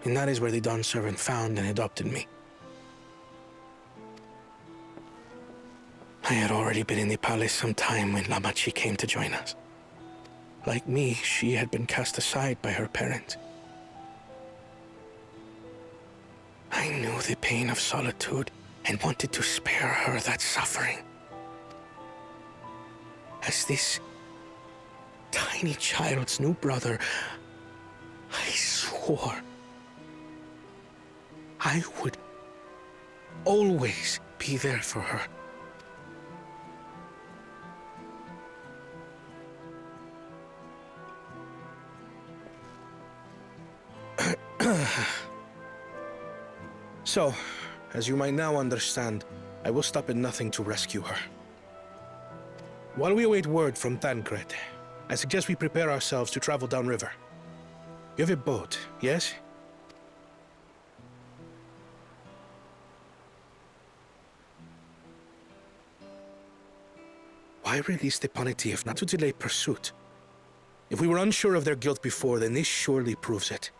And that is where the Dawn servant found and adopted me. I had already been in the palace some time when Lamati'y came to join us. Like me, she had been cast aside by her parents. I knew the pain of solitude and wanted to spare her that suffering. As this tiny child's new brother, I swore I would always be there for her. So, as you might now understand, I will stop at nothing to rescue her. While we await word from Thancred, I suggest we prepare ourselves to travel downriver. You have a boat, yes? Why release the Lamati'y if not to delay pursuit? If we were unsure of their guilt before, then this surely proves it.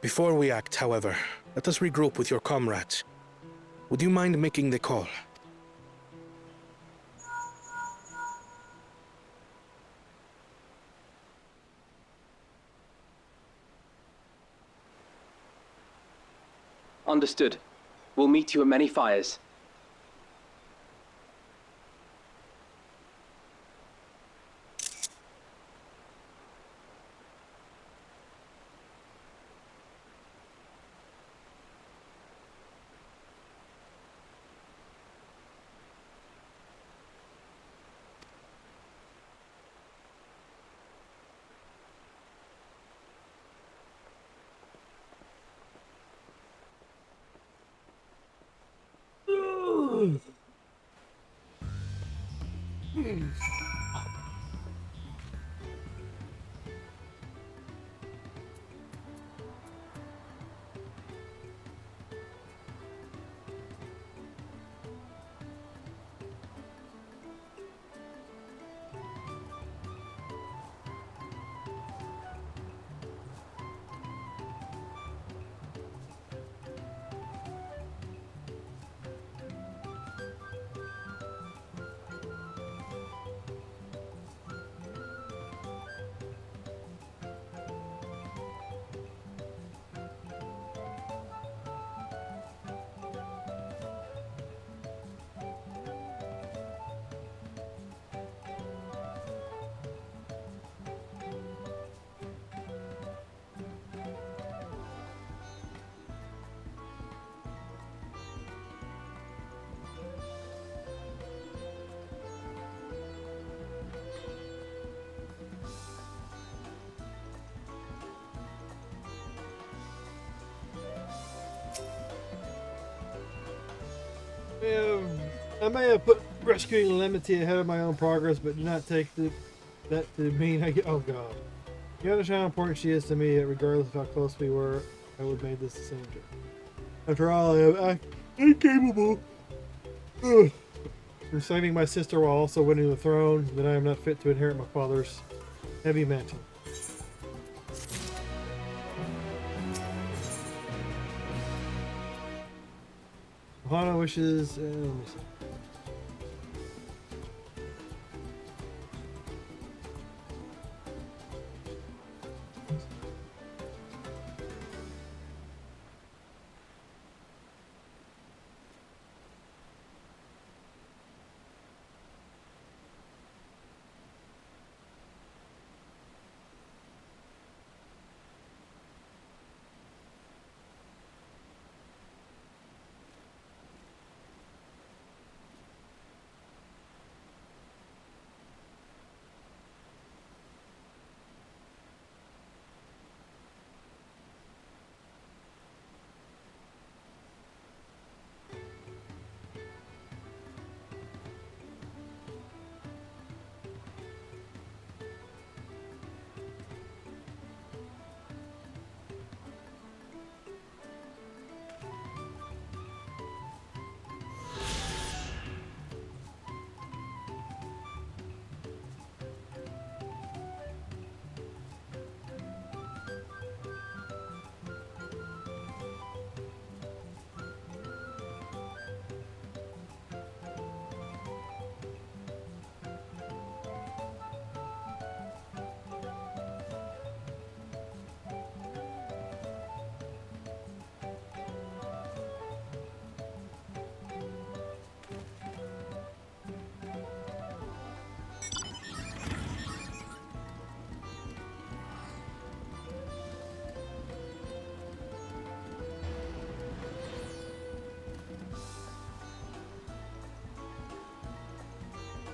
Before we act, however, let us regroup with your comrades. Would you mind making the call? Understood. We'll meet you at many fires. I may have put rescuing Lamati'y ahead of my own progress, but do not take that to mean I get. Oh god. You understand how important she is to me, that regardless of how close we were, I would have made this the same job. After all, I am incapable of saving my sister while also winning the throne, that I am not fit to inherit my father's heavy mantle. Ohana wishes. Let me see.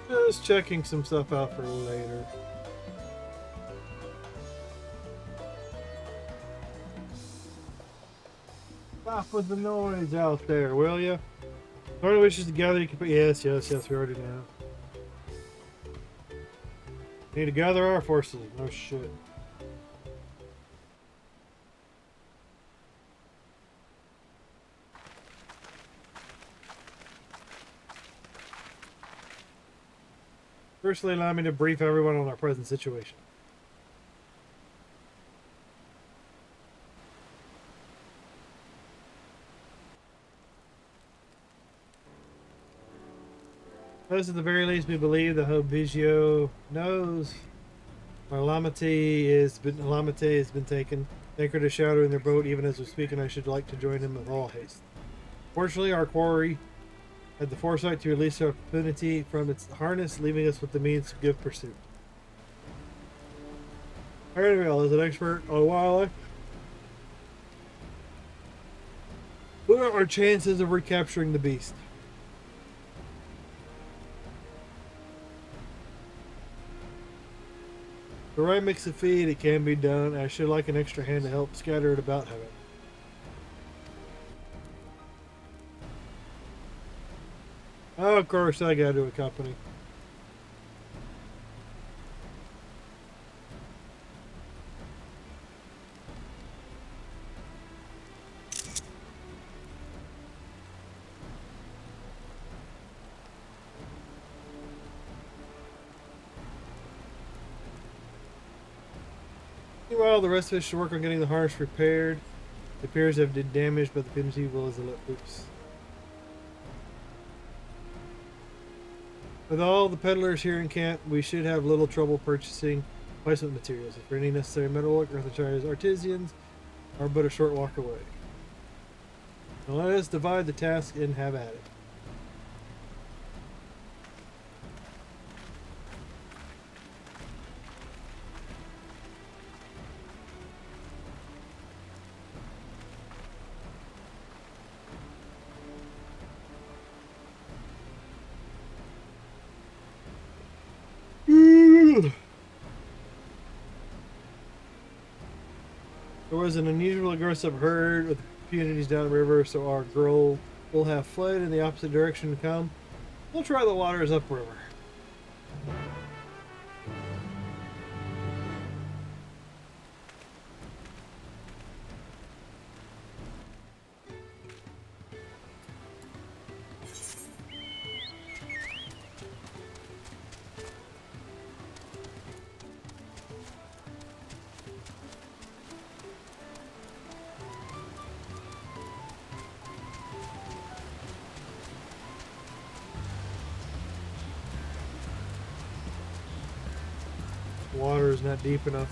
Just checking some stuff out for later. Stop with the noise out there, will ya? Party wishes together. You can put yes, we already know. Need to gather our forces. No shit. Firstly, allow me to brief everyone on our present situation. Those at the very least, we believe that Hobvigio knows where Lamati'y has been taken. Anchored is shouting their boat even as we speak, and I should like to join him with all haste. Fortunately, our quarry had the foresight to release our Lamati'y from its harness, leaving us with the means to give pursuit. Dawntrail is an expert on wildlife. What are our chances of recapturing the beast? The right mix of feed, it can be done. I should like an extra hand to help scatter it about, however. Oh, of course, I gotta do a company. Meanwhile, the rest of us should work on getting the harness repaired. It appears to have been damaged, but the Lamati'y will as let loose. With all the peddlers here in camp, we should have little trouble purchasing replacement materials. If there are any necessary metalwork, Earthshire's artisans are but a short walk away. Now let us divide the task and have at it. There was an unusual aggressive herd with communities downriver, so our girl will have fled in the opposite direction to come. We'll try the waters upriver. Water is not deep enough.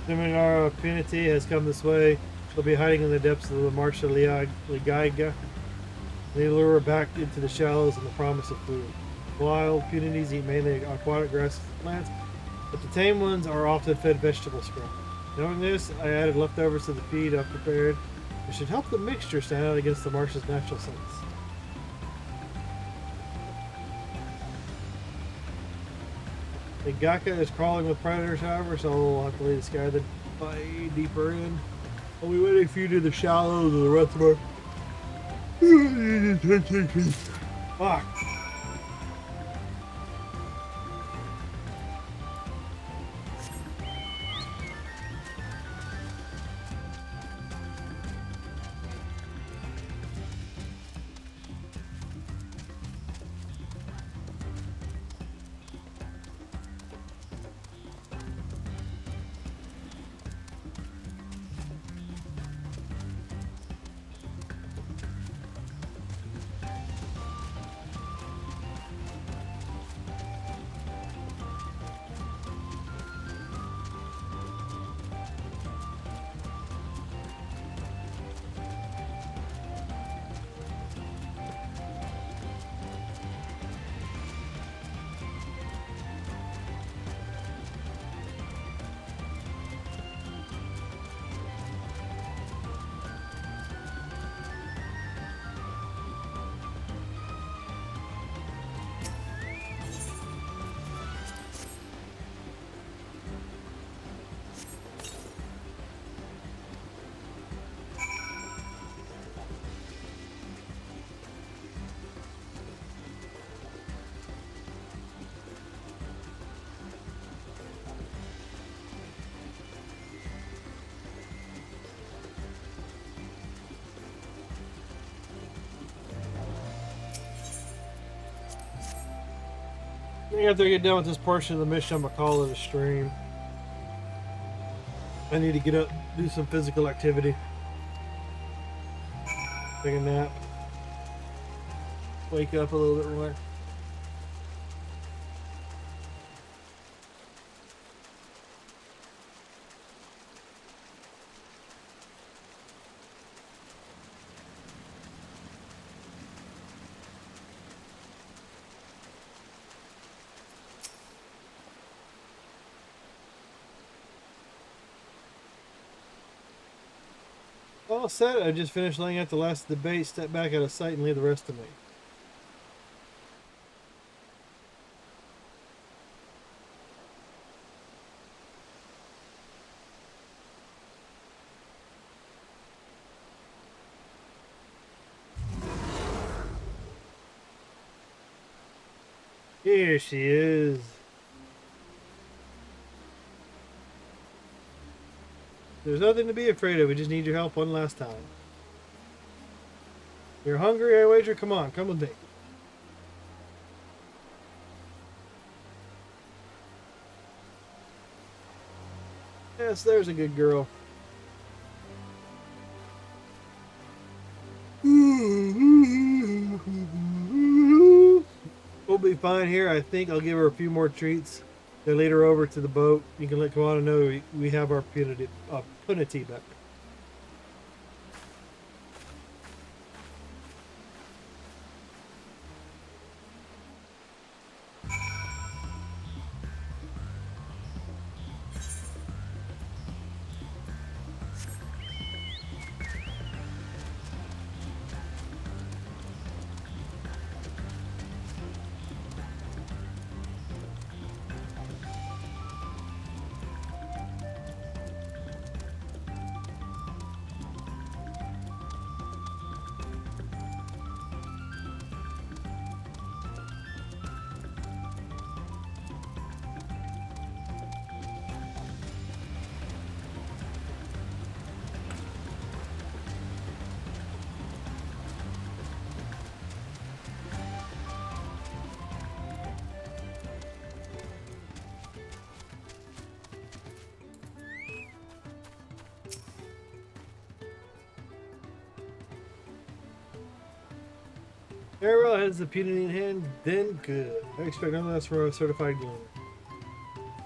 Assuming our Lamati'y has come this way, she'll be hiding in the depths of the Lamati'y. They lure her back into the shallows in the promise of food. Wild Punities eat mainly aquatic grasses and plants, but the tame ones are often fed vegetable scraps. Knowing this, I added leftovers to the feed I've prepared. It should help the mixture stand out against the marsh's natural scents. The Gaka is crawling with predators, however, so we'll have to leave this guy deeper in. I'll be waiting for you to the shallows of the rest of our... Fuck. After I get done with this portion of the mission, I'm gonna call it a stream. I need to get up, do some physical activity. Take a nap. Wake up a little bit more. All set. I just finished laying out the last of the bait, step back out of sight, and leave the rest to me. Here she is. There's nothing to be afraid of. We just need your help one last time. You're hungry, I wager? Come on, come with me. Yes, there's a good girl. We'll be fine here. I think I'll give her a few more treats. Then lead her over to the boat. You can let Kawana know we have our punity back. Farewell has the punity in hand, then good. I expect nothing less from a certified gleaner.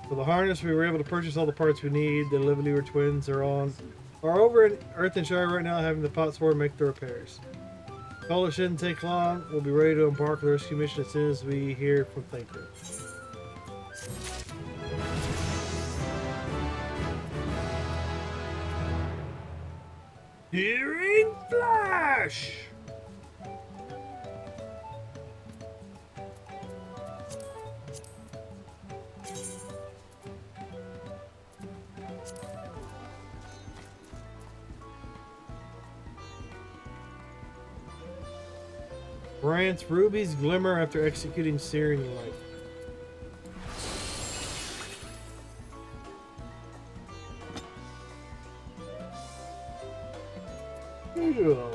For the harness, we were able to purchase all the parts we need. The Lamati'y twins are over in Earth and Shire right now, having the pot sword make the repairs. Call it shouldn't take long. We'll be ready to embark on the rescue mission as soon as we hear from Thinker. Hearing Flash! Grants Ruby's glimmer after executing Searing Light. Ew.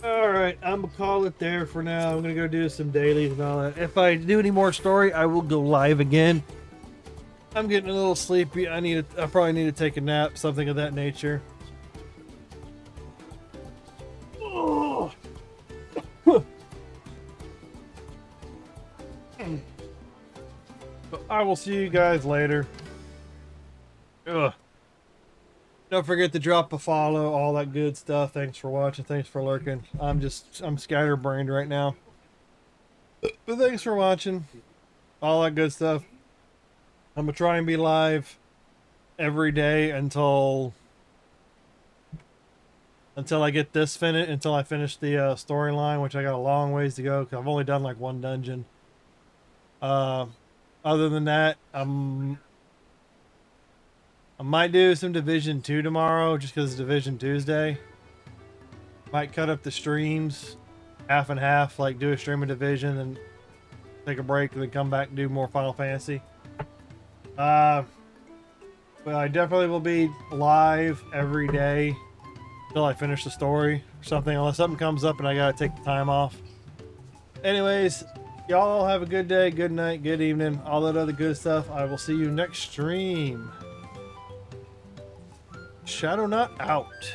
Alright, I'm gonna call it there for now. I'm gonna go do some dailies and all that. If I do any more story, I will go live again. I'm getting a little sleepy. I probably need to take a nap, something of that nature. Oh. But I will see you guys later. Ugh. Don't forget to drop a follow, all that good stuff. Thanks for watching. Thanks for lurking. I'm scatterbrained right now. But thanks for watching. All that good stuff. I'm going to try and be live every day until I get this finished, until I finish the storyline, which I got a long ways to go because I've only done like one dungeon. Other than that, I might do some Division 2 tomorrow just because it's Division Tuesday. Might cut up the streams half and half, like do a stream of Division and take a break and then come back and do more Final Fantasy. But I definitely will be live every day until I finish the story or something, unless something comes up and I gotta take the time off. Anyways, y'all have a good day, good night, good evening, all that other good stuff. I will see you next stream. Shadowknot out.